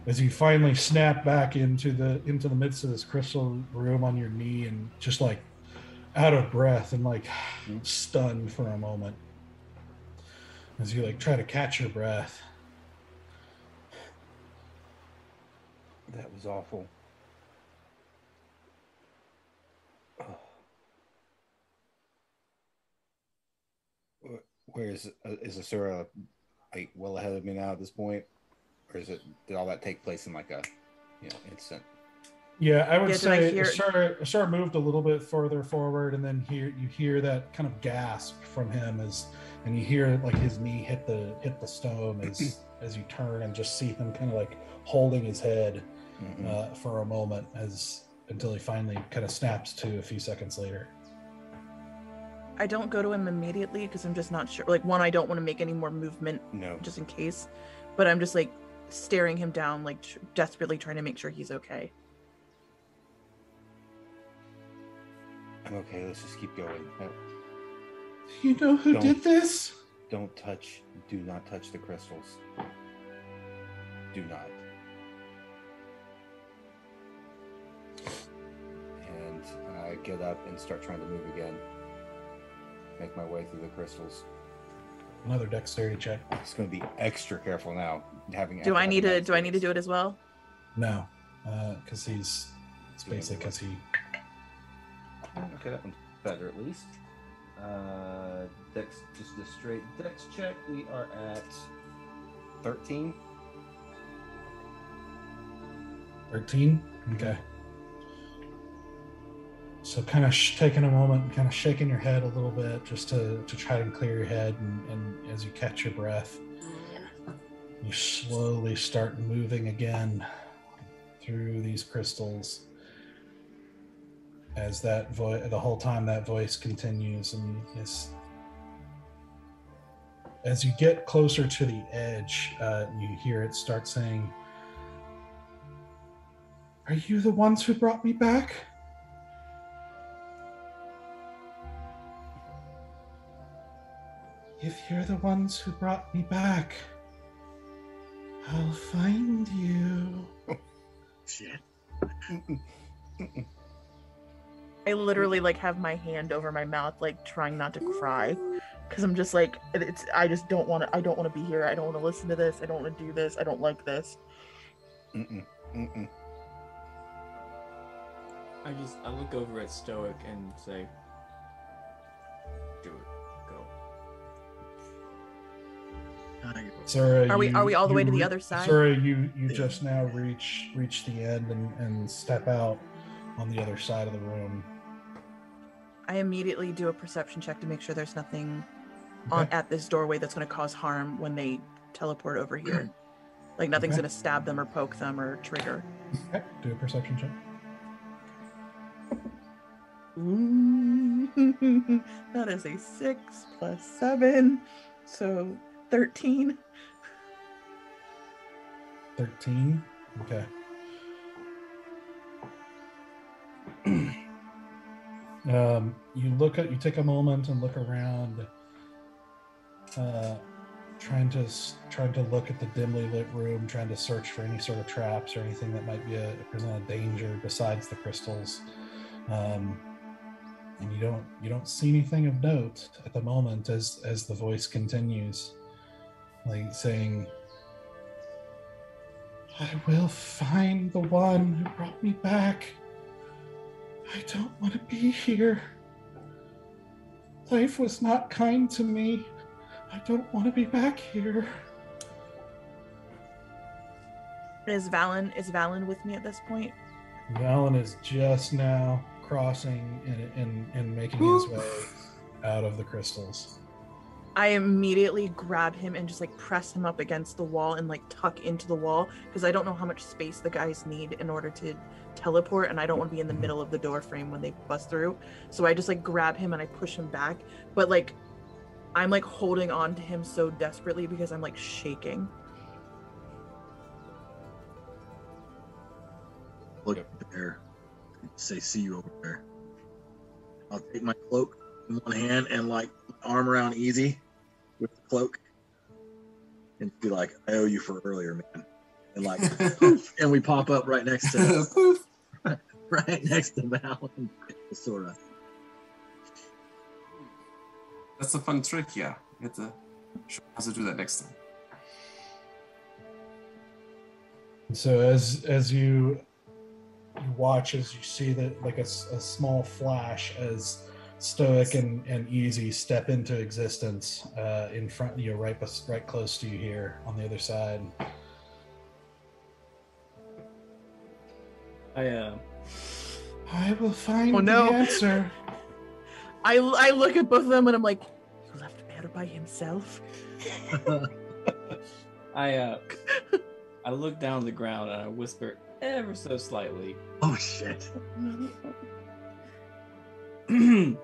As you finally snap back into the midst of this crystal room on your knee and just like out of breath and like stunned for a moment as you like try to catch your breath. That was awful. Where is Asura like well ahead of me now at this point, or did all that take place in like a instant? Yeah, I would say Asura moved a little bit further forward, and then you hear that kind of gasp from him and you hear like his knee hit the stone as you turn and just see him kind of like holding his head for a moment until he finally kind of snaps to a few seconds later. I don't go to him immediately because I'm just not sure. Like, one, I don't want to make any more movement, just in case. But I'm just like staring him down, like desperately trying to make sure he's okay. I'm okay. Let's just keep going. You know who did this? Do not touch the crystals. Do not. And I get up and start trying to move again. Make my way through the crystals. Another dexterity check. It's going to be extra careful now. Do I need to do it as well? No, because it's basically because he. Okay, that one's better at least. Just a straight dex check. We are at 13. 13? Okay. So kind of taking a moment, kind of shaking your head a little bit just to try and clear your head, and as you catch your breath, you slowly start moving again through these crystals as that the whole time that voice continues, and as you get closer to the edge, you hear it start saying, "Are you the ones who brought me back? If you're the ones who brought me back, I'll find you." Shit. I literally like have my hand over my mouth, like trying not to cry, because I'm just like, I just don't want to be here. I don't want to listen to this. I don't want to do this. I don't like this. I look over at Stoic and say, "Do it. Go." Sarah, are we all the way to the other side? Sarah, you just now reach the end and step out on the other side of the room. I immediately do a perception check to make sure there's nothing Okay. at this doorway that's going to cause harm when they teleport over here. Like nothing's Okay. going to stab them or poke them or trigger. Okay, do a perception check. Ooh, that is a 6 plus 7, so 13. 13. Okay. You take a moment and look around, trying to look at the dimly lit room, trying to search for any sort of traps or anything that might present a danger besides the crystals. And you don't see anything of note at the moment as the voice continues, like saying, "I will find the one who brought me back. I don't want to be here. Life was not kind to me. I don't want to be back here." Is Valen with me at this point? Valen is just now crossing and making his way out of the crystals. I immediately grab him and just like press him up against the wall and like tuck into the wall, because I don't know how much space the guys need in order to teleport, and I don't want to be in the middle of the door frame when they bust through. So I just like grab him and I push him back, but like I'm like holding on to him so desperately because I'm like shaking. look there and say, see you over there. I'll take my cloak in one hand and like my arm around Easy with the cloak and be like, I owe you for earlier, man. And like, poof, and we pop up right next to Poof. right next to Val and Sora. That's a fun trick, yeah. You have to show us how to do that next time. So as you watch, as you see that like a small flash as Stoic and Easy step into existence in front, right close to you here on the other side. I will find the answer. I look at both of them and I'm like, you left Bear by himself? I look down the ground and I whisper ever so slightly. Oh shit. You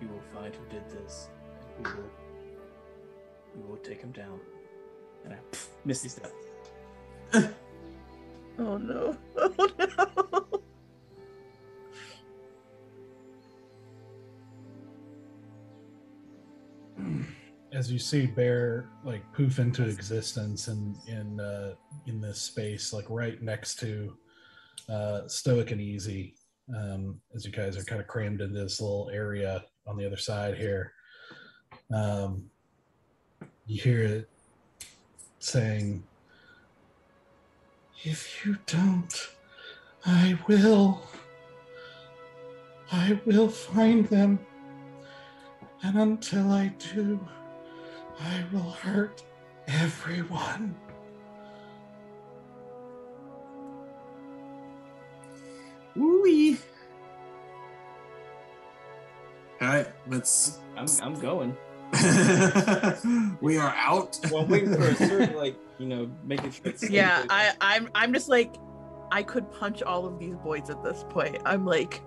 will find who did this. And we will take him down. And I misty step. Oh no. Oh no. As you see Bear like poof into existence in this space, like right next to Stoic and Easy, as you guys are kind of crammed into this little area on the other side here, you hear it saying, "If you don't, I will find them, and until I do, I will hurt everyone." Ooh-wee. All right, let's. I'm going. We are out. Well, I'm waiting for a certain, making sure it's safe. Yeah, I'm just like, I could punch all of these boys at this point. I'm like,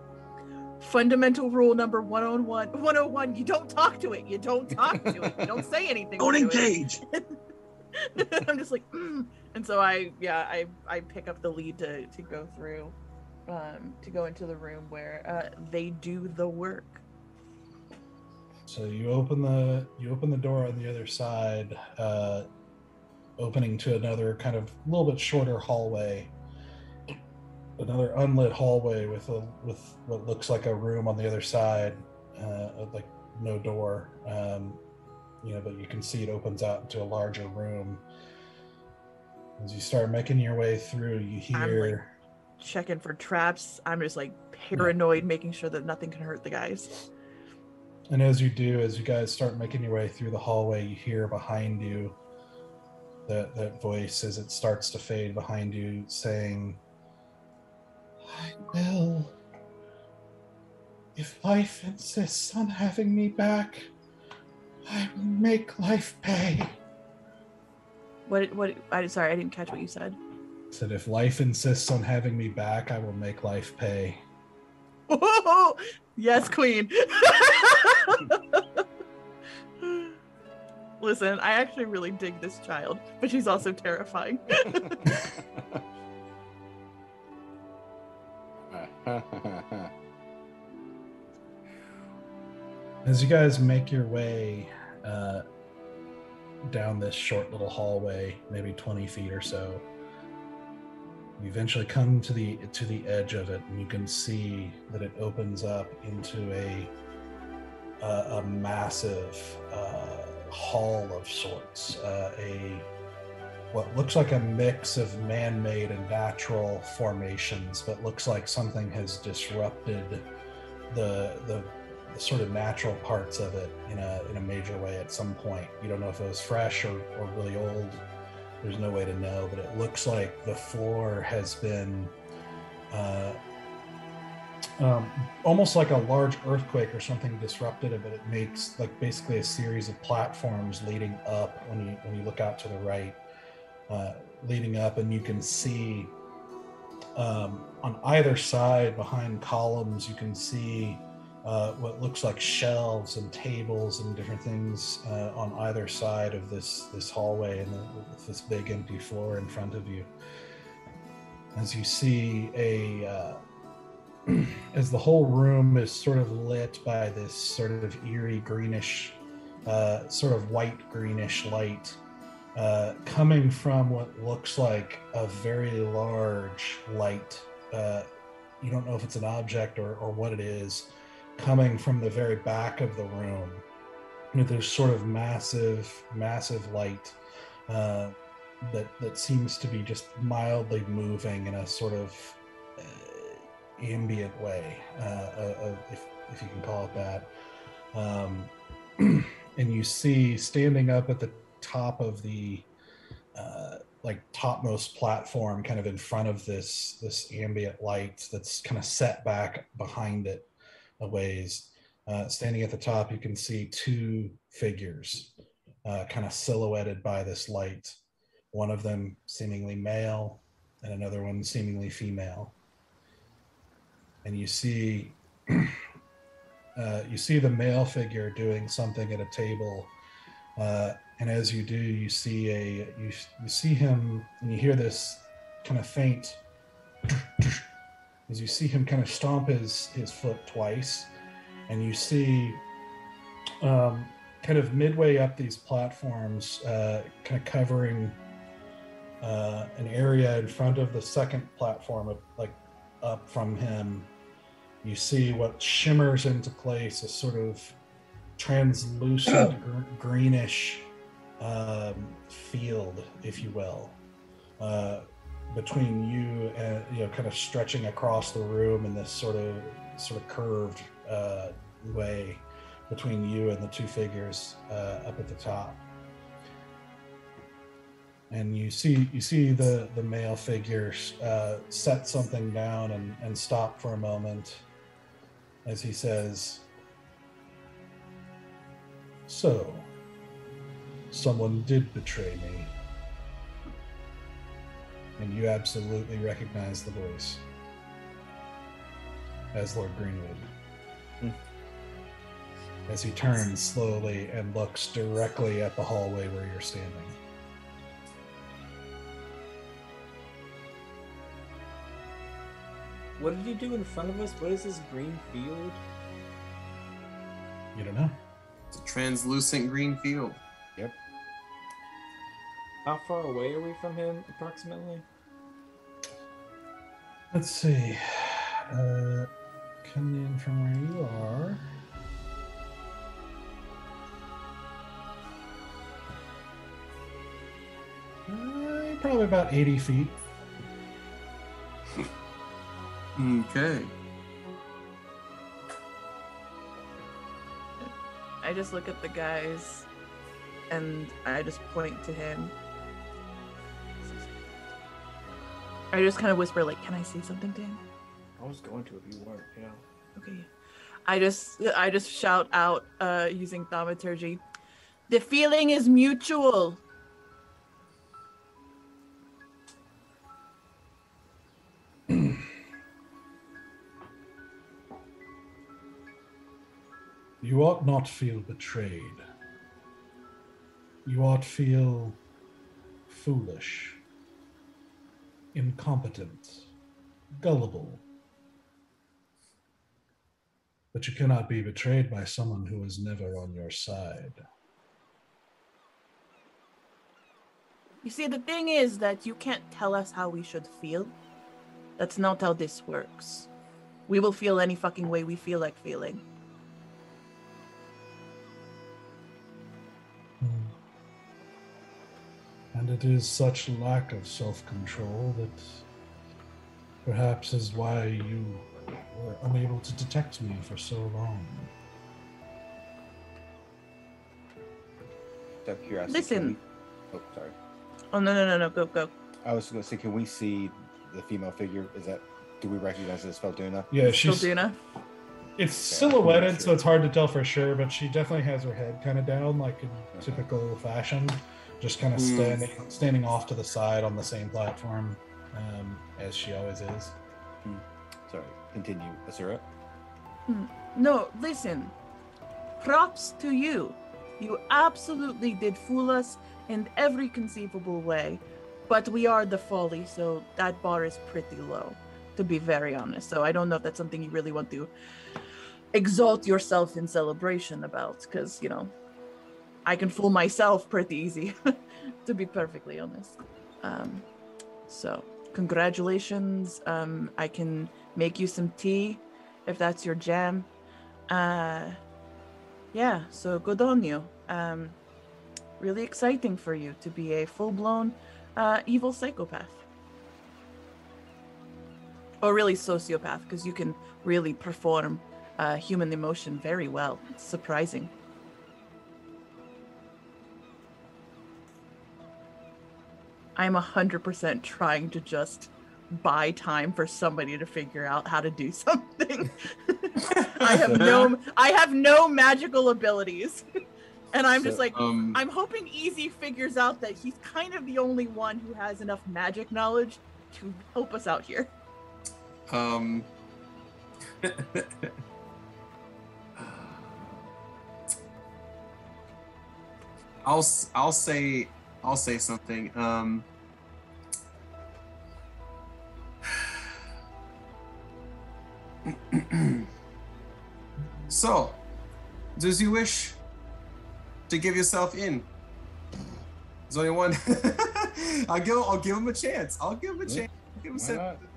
fundamental rule number 101, you don't talk to it. You don't talk to it. You don't say anything. Don't to engage. It. I'm just like, and so I pick up the lead to go through, to go into the room where they do the work. So you open the door on the other side, opening to another kind of a little bit shorter hallway, another unlit hallway with what looks like a room on the other side, like no door, but you can see it opens out into a larger room. As you start making your way through, you hear. I'm like checking for traps. I'm just like paranoid, making sure that nothing can hurt the guys. And as you guys start making your way through the hallway, you hear behind you that voice as it starts to fade behind you saying, "I will. If life insists on having me back, I will make life pay." Sorry, I didn't catch what you said. I said, if life insists on having me back, I will make life pay. Oh, yes, Queen. Listen, I actually really dig this child, but she's also terrifying. As you guys make your way down this short little hallway, maybe 20 feet or so, you eventually come to the edge of it, and you can see that it opens up into a massive hall of sorts, what looks like a mix of man-made and natural formations, but looks like something has disrupted the sort of natural parts of it in a major way at some point. You don't know if it was fresh or really old. There's no way to know, but it looks like the floor has been almost like a large earthquake or something disrupted it, but it makes like basically a series of platforms leading up when you look out to the right, leading up, and you can see on either side behind columns, you can see what looks like shelves and tables and different things on either side of this hallway and this big empty floor in front of you. as you see as the whole room is sort of lit by this sort of eerie greenish, sort of white greenish light, coming from what looks like a very large light. You don't know if it's an object or what it is, coming from the very back of the room. There's sort of massive light that seems to be just mildly moving in a sort of ambient way, if you can call it that. And you see, standing up at the top of the like topmost platform, kind of in front of this ambient light that's kind of set back behind it a ways. Standing at the top, you can see two figures kind of silhouetted by this light. One of them seemingly male, and another one seemingly female. And you see the male figure doing something at a table, and as you do, you see him, and you hear this kind of faint as you see him kind of stomp his foot twice, and you see kind of midway up these platforms, kind of covering an area in front of the second platform, like up from him, you see what shimmers into place, a sort of translucent greenish field, if you will, between you and, kind of stretching across the room in this sort of curved way between you and the two figures up at the top. And you see the male figure set something down and stop for a moment as he says, "So, someone did betray me." And you absolutely recognize the voice as Lord Greenwood. As he turns slowly and looks directly at the hallway where you're standing. What did he do in front of us? What is this green field? You don't know. It's a translucent green field. Yep. How far away are we from him, approximately? Let's see. Coming in from where you are. Probably about 80 feet. Okay. I just look at the guys and I just point to him. I just kind of whisper, like, "Can I say something to him?" I was going to if you weren't, Okay. I just shout out using thaumaturgy. "The feeling is mutual." You ought not feel betrayed. You ought feel foolish, incompetent, gullible. But you cannot be betrayed by someone who is never on your side. You see, the thing is that you can't tell us how we should feel. That's not how this works. We will feel any fucking way we feel like feeling. And it is such lack of self-control that perhaps is why you were unable to detect me for so long. Out of curiosity, Listen. Oh, sorry. Oh, no, go. I was going to say, can we see the female figure? Do we recognize it as Felduna? Yeah, she's... Felduna? It's silhouetted, so it's hard to tell for sure, but she definitely has her head kind of down, like in typical fashion. Just kind of standing off to the side on the same platform as she always is. Sorry, continue, Asura. No, listen. Props to you. You absolutely did fool us in every conceivable way. But we are the Folly, so that bar is pretty low, to be very honest. So I don't know if that's something you really want to exalt yourself in celebration about, because, I can fool myself pretty easy, to be perfectly honest. So congratulations. I can make you some tea if that's your jam. Yeah, so good on you. Really exciting for you to be a full-blown evil psychopath. Or really sociopath, because you can really perform human emotion very well. It's surprising. I'm 100% trying to just buy time for somebody to figure out how to do something. I have no magical abilities. And I'm just like, I'm hoping Easy figures out that he's kind of the only one who has enough magic knowledge to help us out here. I'll say something. So, does you wish to give yourself in? There's only one. I'll give him a chance. I'll give him a chance. Give him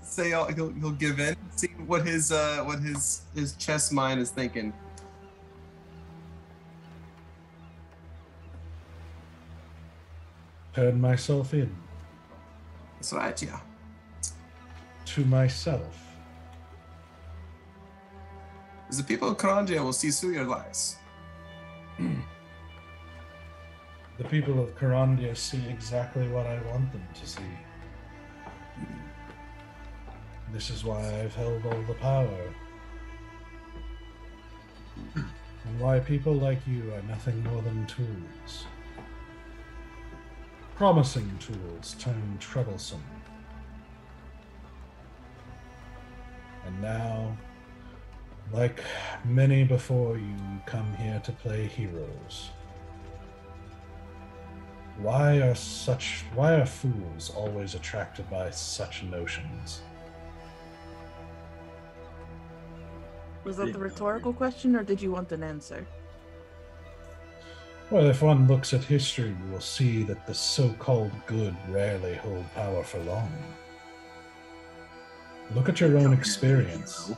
say he'll give in. See what his chess mind is thinking. Turn myself in. That's right, yeah. To myself. The people of Karandia will see through your lies. The people of Karandia see exactly what I want them to see. This is why I've held all the power. And why people like you are nothing more than tools. Promising tools turned troublesome. And now, like many before you, come here to play heroes. Why are fools always attracted by such notions? Was that the rhetorical question, or did you want an answer? Well, if one looks at history, you will see that the so-called good rarely hold power for long. Look at your own experience.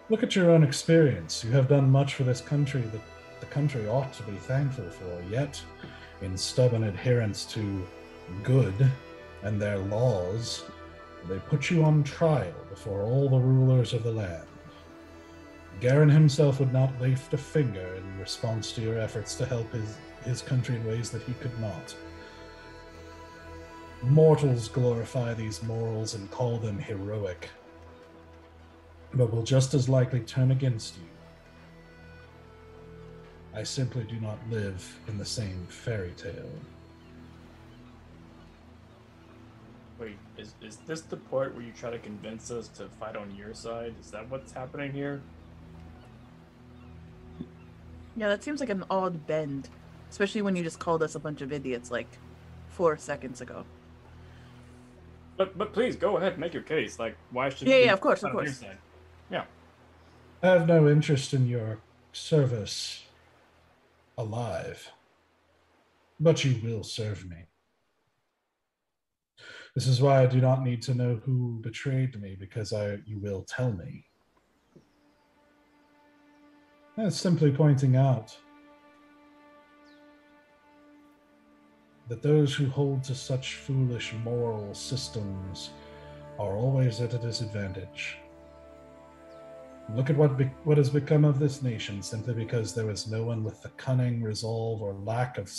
Look at your own experience. You have done much for this country that the country ought to be thankful for, yet, in stubborn adherence to good and their laws, they put you on trial before all the rulers of the land. Garen himself would not lift a finger in response to your efforts to help his country in ways that he could not. Mortals glorify these morals and call them heroic, but will just as likely turn against you. I simply do not live in the same fairy tale. Wait, is this the part where you try to convince us to fight on your side? Is that what's happening here? Yeah, that seems like an odd bend, especially when you just called us a bunch of idiots like 4 seconds ago. But please go ahead and make your case. Like, why should Yeah, of course. Yeah. I have no interest in your service alive, but you will serve me. This is why I do not need to know who betrayed me, because you will tell me. It's simply pointing out that those who hold to such foolish moral systems are always at a disadvantage. Look at what has become of this nation simply because there was no one with the cunning, resolve, or lack of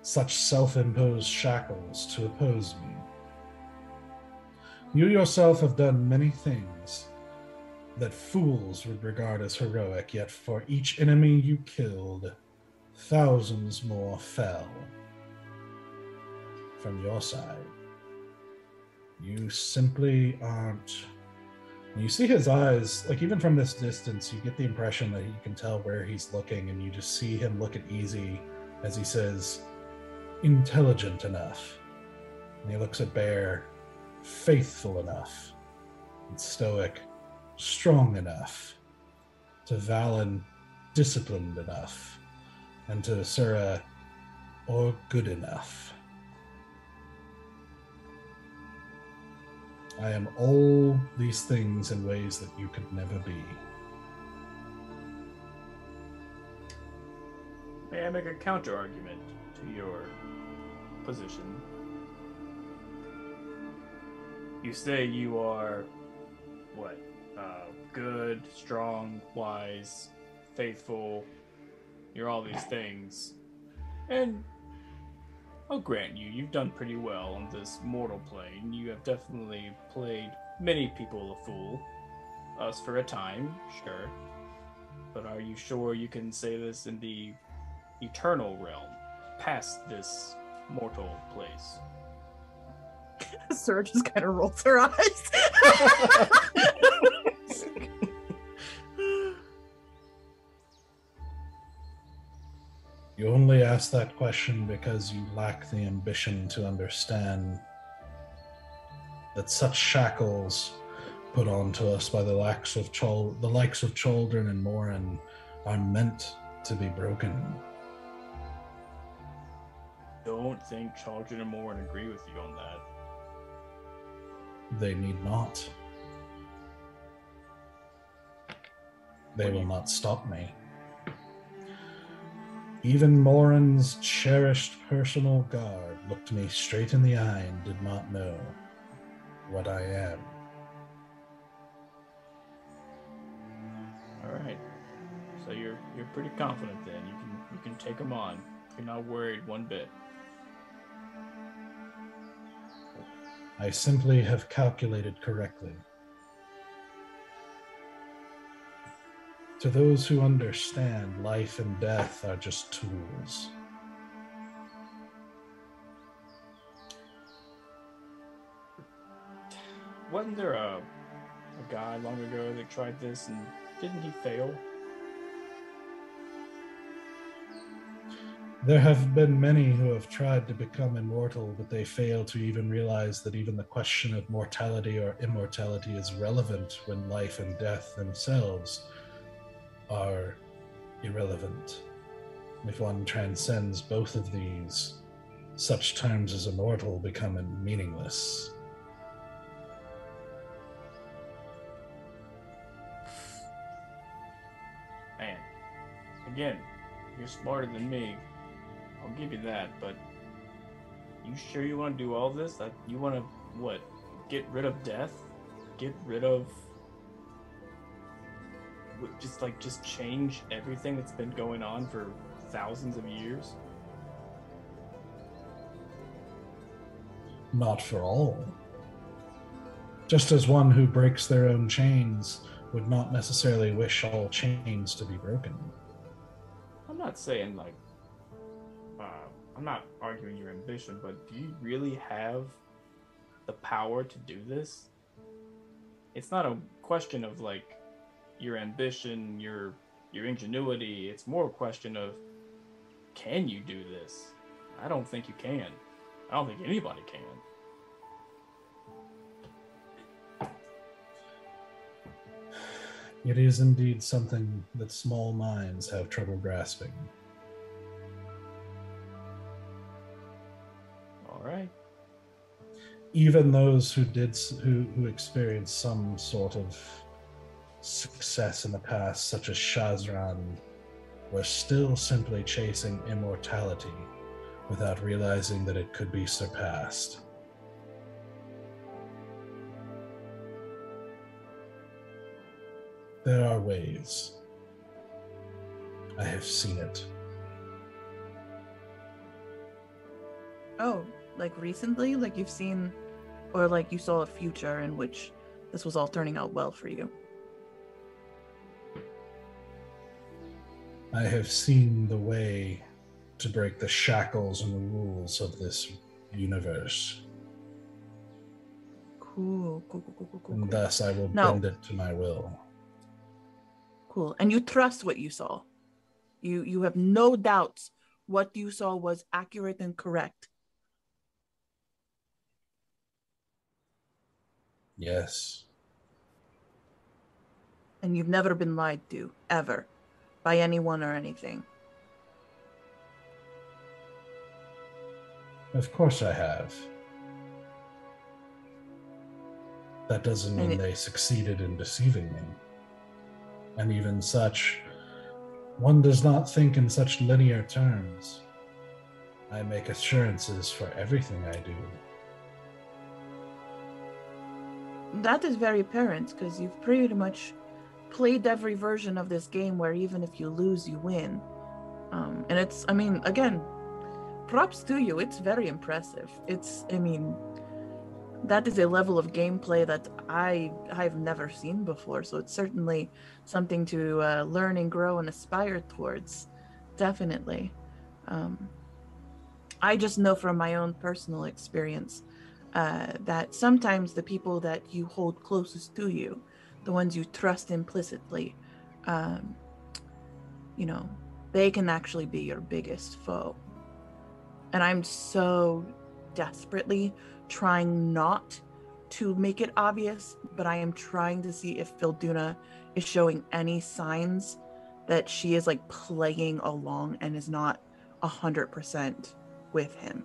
such self-imposed shackles to oppose me. You yourself have done many things that fools would regard as heroic, yet for each enemy you killed, thousands more fell from your side. You simply aren't. You see his eyes, like even from this distance, you get the impression that you can tell where he's looking, and you just see him look at Easy as he says, intelligent enough And he looks at Bear, faithful enough, and stoic, strong enough, to Valen, disciplined enough, and to Sura, or good enough. I am all these things in ways that you could never be. May I make a counter argument to your position? You say you are, what, good, strong, wise, faithful, you're all these things. And I'll grant you, you've done pretty well on this mortal plane. You have definitely played many people a fool. Us for a time, sure. But are you sure you can say this in the eternal realm, past this mortal place? Sura just kind of rolls her eyes. You only ask that question because you lack the ambition to understand that such shackles put onto us by the likes of children and Morin are meant to be broken. Don't think Chaldron and Morin agree with you on that. They need not. They will not stop me. Even Morin's cherished personal guard looked me straight in the eye and did not know what I am. All right. So you're pretty confident then. You can take them on. You're not worried one bit. I simply have calculated correctly. To those who understand, life and death are just tools. Wasn't there a guy long ago that tried this and didn't he fail? There have been many who have tried to become immortal, but they fail to even realize that even the question of mortality or immortality is relevant when life and death themselves are irrelevant. If one transcends both of these, such terms as immortal become meaningless. Man, again, you're smarter than me. I'll give you that, but you sure you want to do all this? That you want to, what, get rid of death? Get rid of... just change everything that's been going on for thousands of years? Not for all. Just as one who breaks their own chains would not necessarily wish all chains to be broken. I'm not saying, like, I'm not arguing your ambition, but do you really have the power to do this? It's not a question of, like, your ambition, your ingenuity. It's more a question of, can you do this? I don't think you can. I don't think anybody can. It is indeed something that small minds have trouble grasping. All right. Even those who experienced some sort of success in the past, such as Shazran, were still simply chasing immortality without realizing that it could be surpassed. There are ways. I have seen it. Oh, like recently? Like you've seen, or like you saw a future in which this was all turning out well for you? I have seen the way to break the shackles and the rules of this universe. Cool. And thus I will bend it to my will. Cool. And you trust what you saw. You have no doubts what you saw was accurate and correct. Yes. And you've never been lied to, ever, by anyone or anything. Of course I have. That doesn't mean they succeeded in deceiving me. And even such, one does not think in such linear terms. I make assurances for everything I do. That is very apparent, because you've pretty much played every version of this game where even if you lose, you win. And it's, I mean, again, props to you. It's very impressive. That is a level of gameplay that I've never seen before. So it's certainly something to learn and grow and aspire towards. Definitely. I just know from my own personal experience that sometimes the people that you hold closest to you, the ones you trust implicitly, they can actually be your biggest foe. And I'm so desperately trying not to make it obvious, but I am trying to see if Filduna is showing any signs that she is like playing along and is not 100% with him.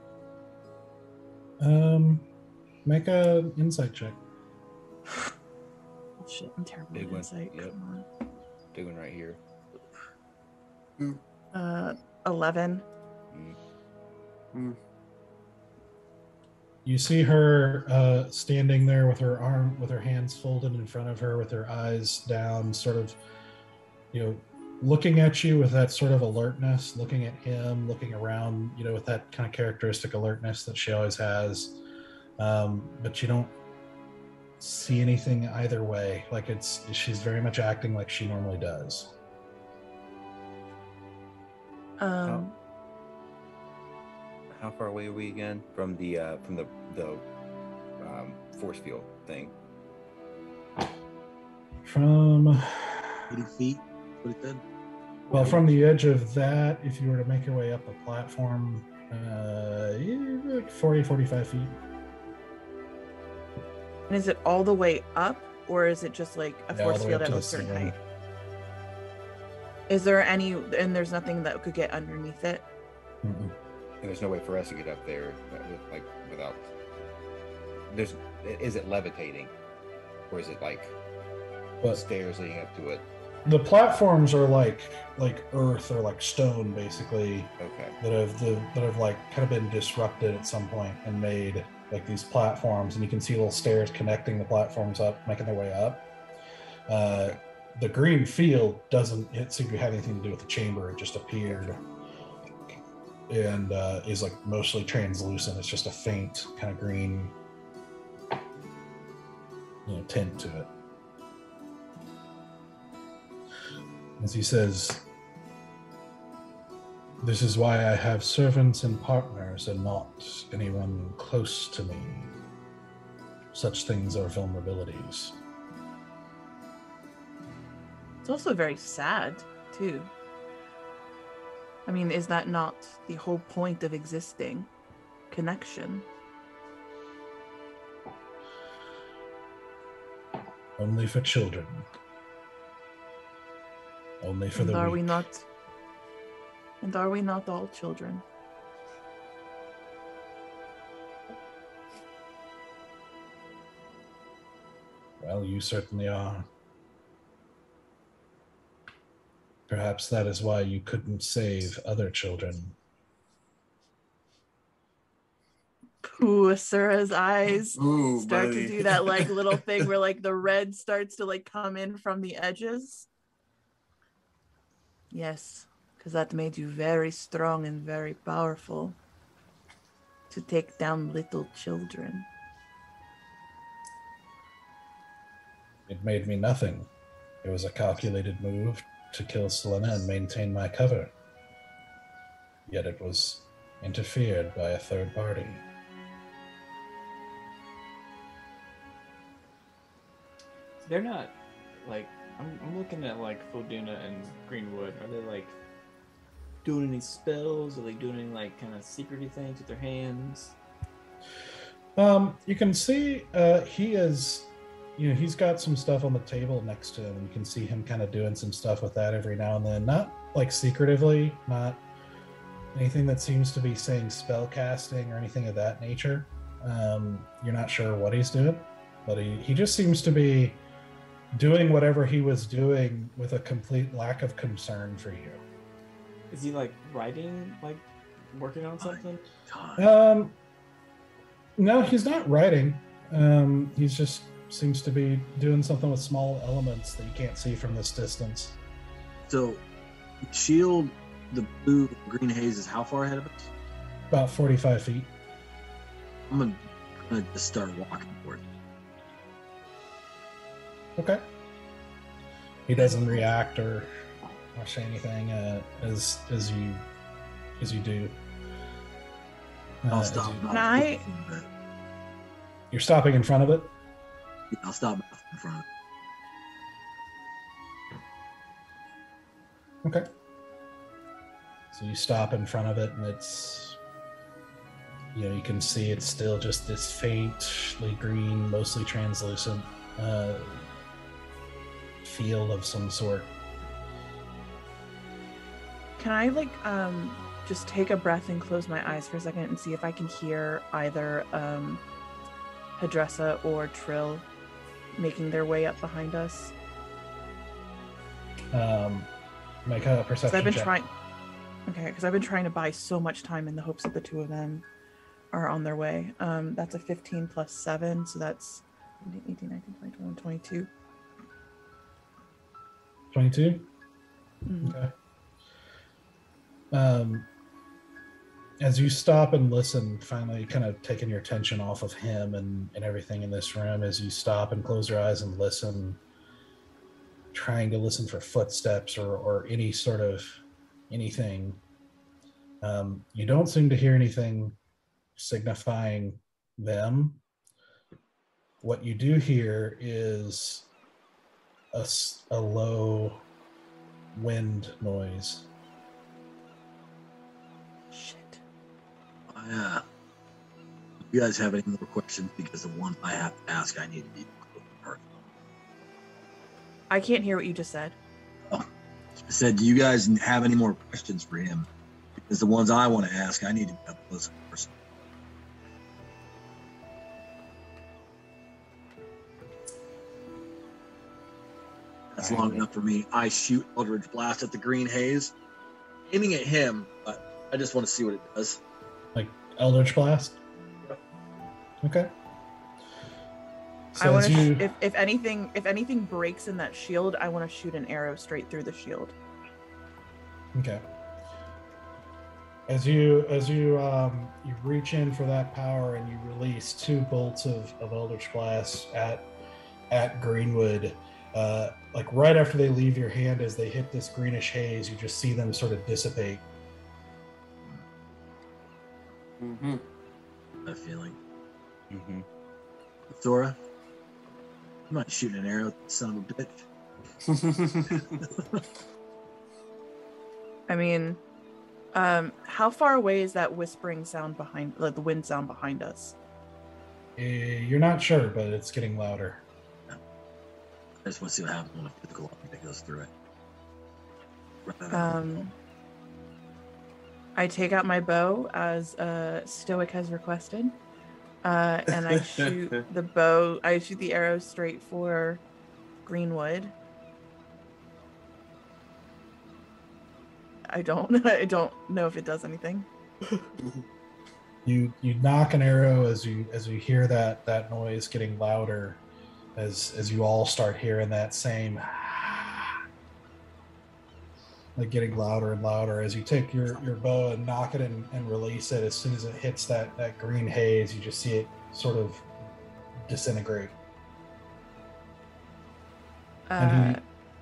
Make an insight check. Oh, shit, I'm terrible Big at one. insight. Yep. Come Big one right here. on. 11. You see her standing there with her hands folded in front of her, with her eyes down, sort of, looking at you with that sort of alertness, looking at him, looking around, with that kind of characteristic alertness that she always has. But you don't see anything either way. Like she's very much acting like she normally does. How far away are we again from the force field thing? From 80 feet, what it said? Well, from the edge of that, if you were to make your way up a platform, 40, 45 feet. And is it all the way up, or is it just like a force field at a certain height? Is there any, and there's nothing that could get underneath it? Mm-mm. And there's no way for us to get up there, without. Is it levitating, or is it like stairs leading up to it? The platforms are like earth or like stone, basically. Okay. That have like kind of been disrupted at some point and made like these platforms, and you can see little stairs connecting the platforms up, making their way up. The green field doesn't seem to have anything to do with the chamber. It just appeared and is like mostly translucent. It's just a faint kind of green, tint to it. As he says, "This is why I have servants and partners and not anyone close to me. Such things are vulnerabilities." It's also very sad, too. I mean, is that not the whole point of existing? Connection. Only for children. Only for the weak. And are we not all children? Well, you certainly are. Perhaps that is why you couldn't save other children. Ooh, Asura's eyes start buddy. to do that like little thing where like the red starts to like come in from the edges. Yes, because that made you very strong and very powerful to take down little children. It made me nothing. It was a calculated move to kill Selena and maintain my cover. Yet it was interfered by a third party. They're not, like, I'm looking at, like, Filduna and Greenwood. Are they, like, doing any spells? Are they doing any, like, kind of secrety things with their hands? You can see he is he's got some stuff on the table next to him, and you can see him kind of doing some stuff with that every now and then. Not like secretively, not anything that seems to be saying spell casting or anything of that nature. You're not sure what he's doing, but he just seems to be doing whatever he was doing with a complete lack of concern for you. Is he like writing, like working on something? No, he's not writing. He's just seems to be doing something with small elements that you can't see from this distance. So, shield, the blue green haze is how far ahead of us? About 45 feet. I'm gonna just start walking toward it. Okay. He doesn't react or say anything as you do. I'll stop. You're stopping in front of it? Yeah, I'll stop in front of it. Okay. So you stop in front of it, and it's, you can see it's still just this faintly green, mostly translucent field of some sort. Can I just take a breath and close my eyes for a second and see if I can hear either Hadressa or Trill making their way up behind us? Make a perception check. Because I've been trying to buy so much time in the hopes that the two of them are on their way. That's a 15 plus 7, so that's 18, 19, 20, 21, 22. 22? Mm-hmm. Okay. As you stop and listen, finally kind of taking your attention off of him and everything in this room, as you stop and close your eyes and listen, trying to listen for footsteps or any sort of anything, you don't seem to hear anything signifying them. What you do hear is a low wind noise. Shit. Yeah. You guys have any more questions? Because the ones I have to ask, I need to be heard. I can't hear what you just said. Oh. I said, do you guys have any more questions for him? Because the ones I want to ask, I need to be up close and personal. That's long enough for me. I shoot Eldritch Blast at the green haze, aiming at him, but I just want to see what it does. Like Eldritch Blast? Yep. Okay. So I want to, if anything breaks in that shield, I want to shoot an arrow straight through the shield. Okay. As you reach in for that power and you release 2 bolts of Eldritch Blast at Greenwood, like right after they leave your hand, as they hit this greenish haze, you just see them sort of dissipate. Mm-hmm. That feeling. Mm-hmm. Thora, I'm not shooting an arrow at that son of a bitch. I mean, how far away is that whispering sound behind, like the wind sound behind us? You're not sure, but it's getting louder. I just want to see what happens when a physical object goes through it. I take out my bow as Stoic has requested, and I shoot the bow. I shoot the arrow straight for Greenwood. I don't know if it does anything. You knock an arrow as you hear that noise getting louder, as you all start hearing that same like getting louder and louder. As you take your bow and knock it and release it, as soon as it hits that green haze, you just see it sort of disintegrate.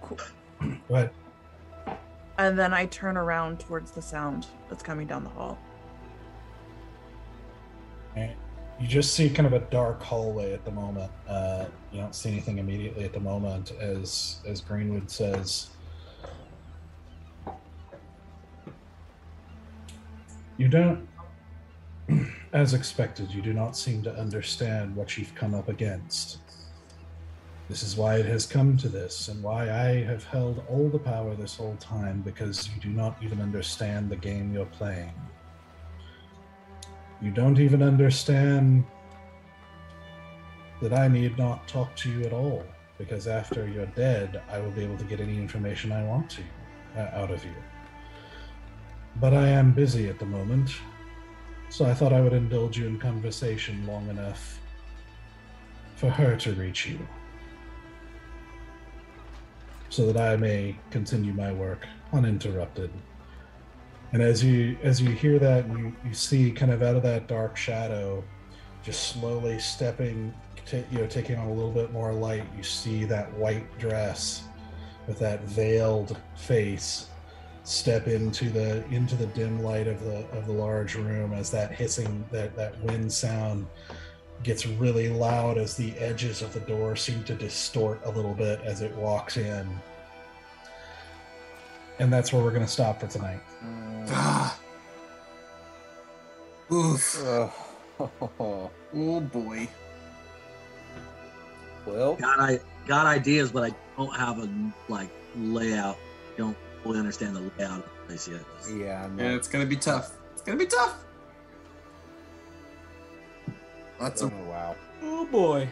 Cool. Go ahead. And then I turn around towards the sound that's coming down the hall. And you just see kind of a dark hallway at the moment. You don't see anything immediately at the moment, as Greenwood says, you don't, as expected, you do not seem to understand what you've come up against. This is why it has come to this, and why I have held all the power this whole time, because you do not even understand the game you're playing. You don't even understand that I need not talk to you at all, because after you're dead, I will be able to get any information I want to out of you. But I am busy at the moment, so I thought I would indulge you in conversation long enough for her to reach you, so that I may continue my work uninterrupted. And as you hear that, and you see kind of out of that dark shadow, just slowly stepping, taking on a little bit more light, you see that white dress with that veiled face step into the dim light of the large room, as that hissing, that wind sound gets really loud as the edges of the door seem to distort a little bit as it walks in. And that's where we're going to stop for tonight. Oof. Oh, Oh boy. well, Got ideas, but I don't have a layout. Don't fully understand the layout of the place yet. yeah, Yeah, it's gonna be tough. It's gonna be tough. Lots Oh of wow. Oh boy.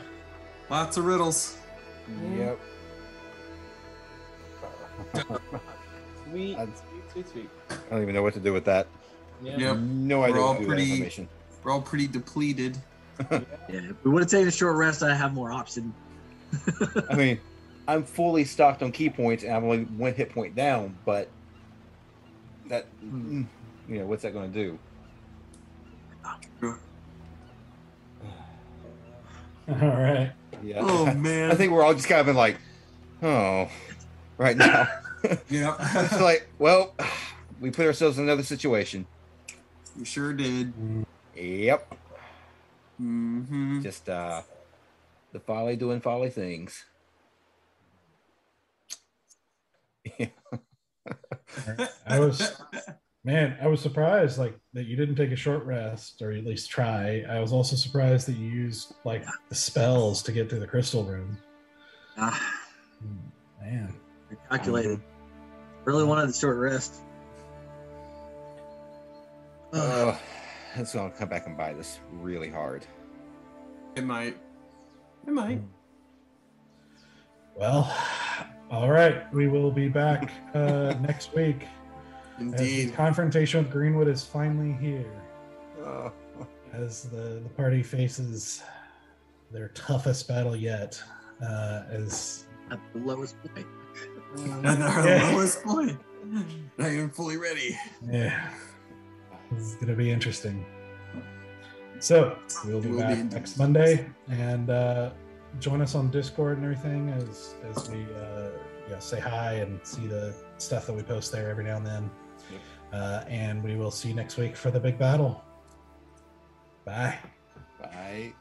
riddles. Yep. Sweet, I'd- sweet. I don't even know what to do with that. Yeah. Yep. No We're idea all what to do with that pretty- information. We're all pretty depleted. Yeah, if we would have taken a short rest, I have more option. I mean, I'm fully stocked on key points, and I'm only 1 hit point down. But that, what's that going to do? All right. Yeah. Oh man. I think we're all just kind of been like, oh, right now. Yeah. It's like, well, we put ourselves in another situation. We sure did. Yep. Mm-hmm. Just the Folly doing Folly things. I was surprised that you didn't take a short rest, or at least try. I was also surprised that you used the spells to get through the crystal room. Man. I calculated. Really wanted the short rest. It's going to come back and bite us really hard. It might. It might. Well, all right. We will be back next week. As the Indeed. confrontation with Greenwood is finally here, Oh. as the party faces their toughest battle yet. As At the lowest point. At our Yeah. lowest point. Not even fully ready. yeah, this is going to be interesting. So we'll be It will back be indeed. next Monday, and join us on Discord and everything as we say hi and see the stuff that we post there every now and then. And we will see you next week for the big battle. Bye. Bye.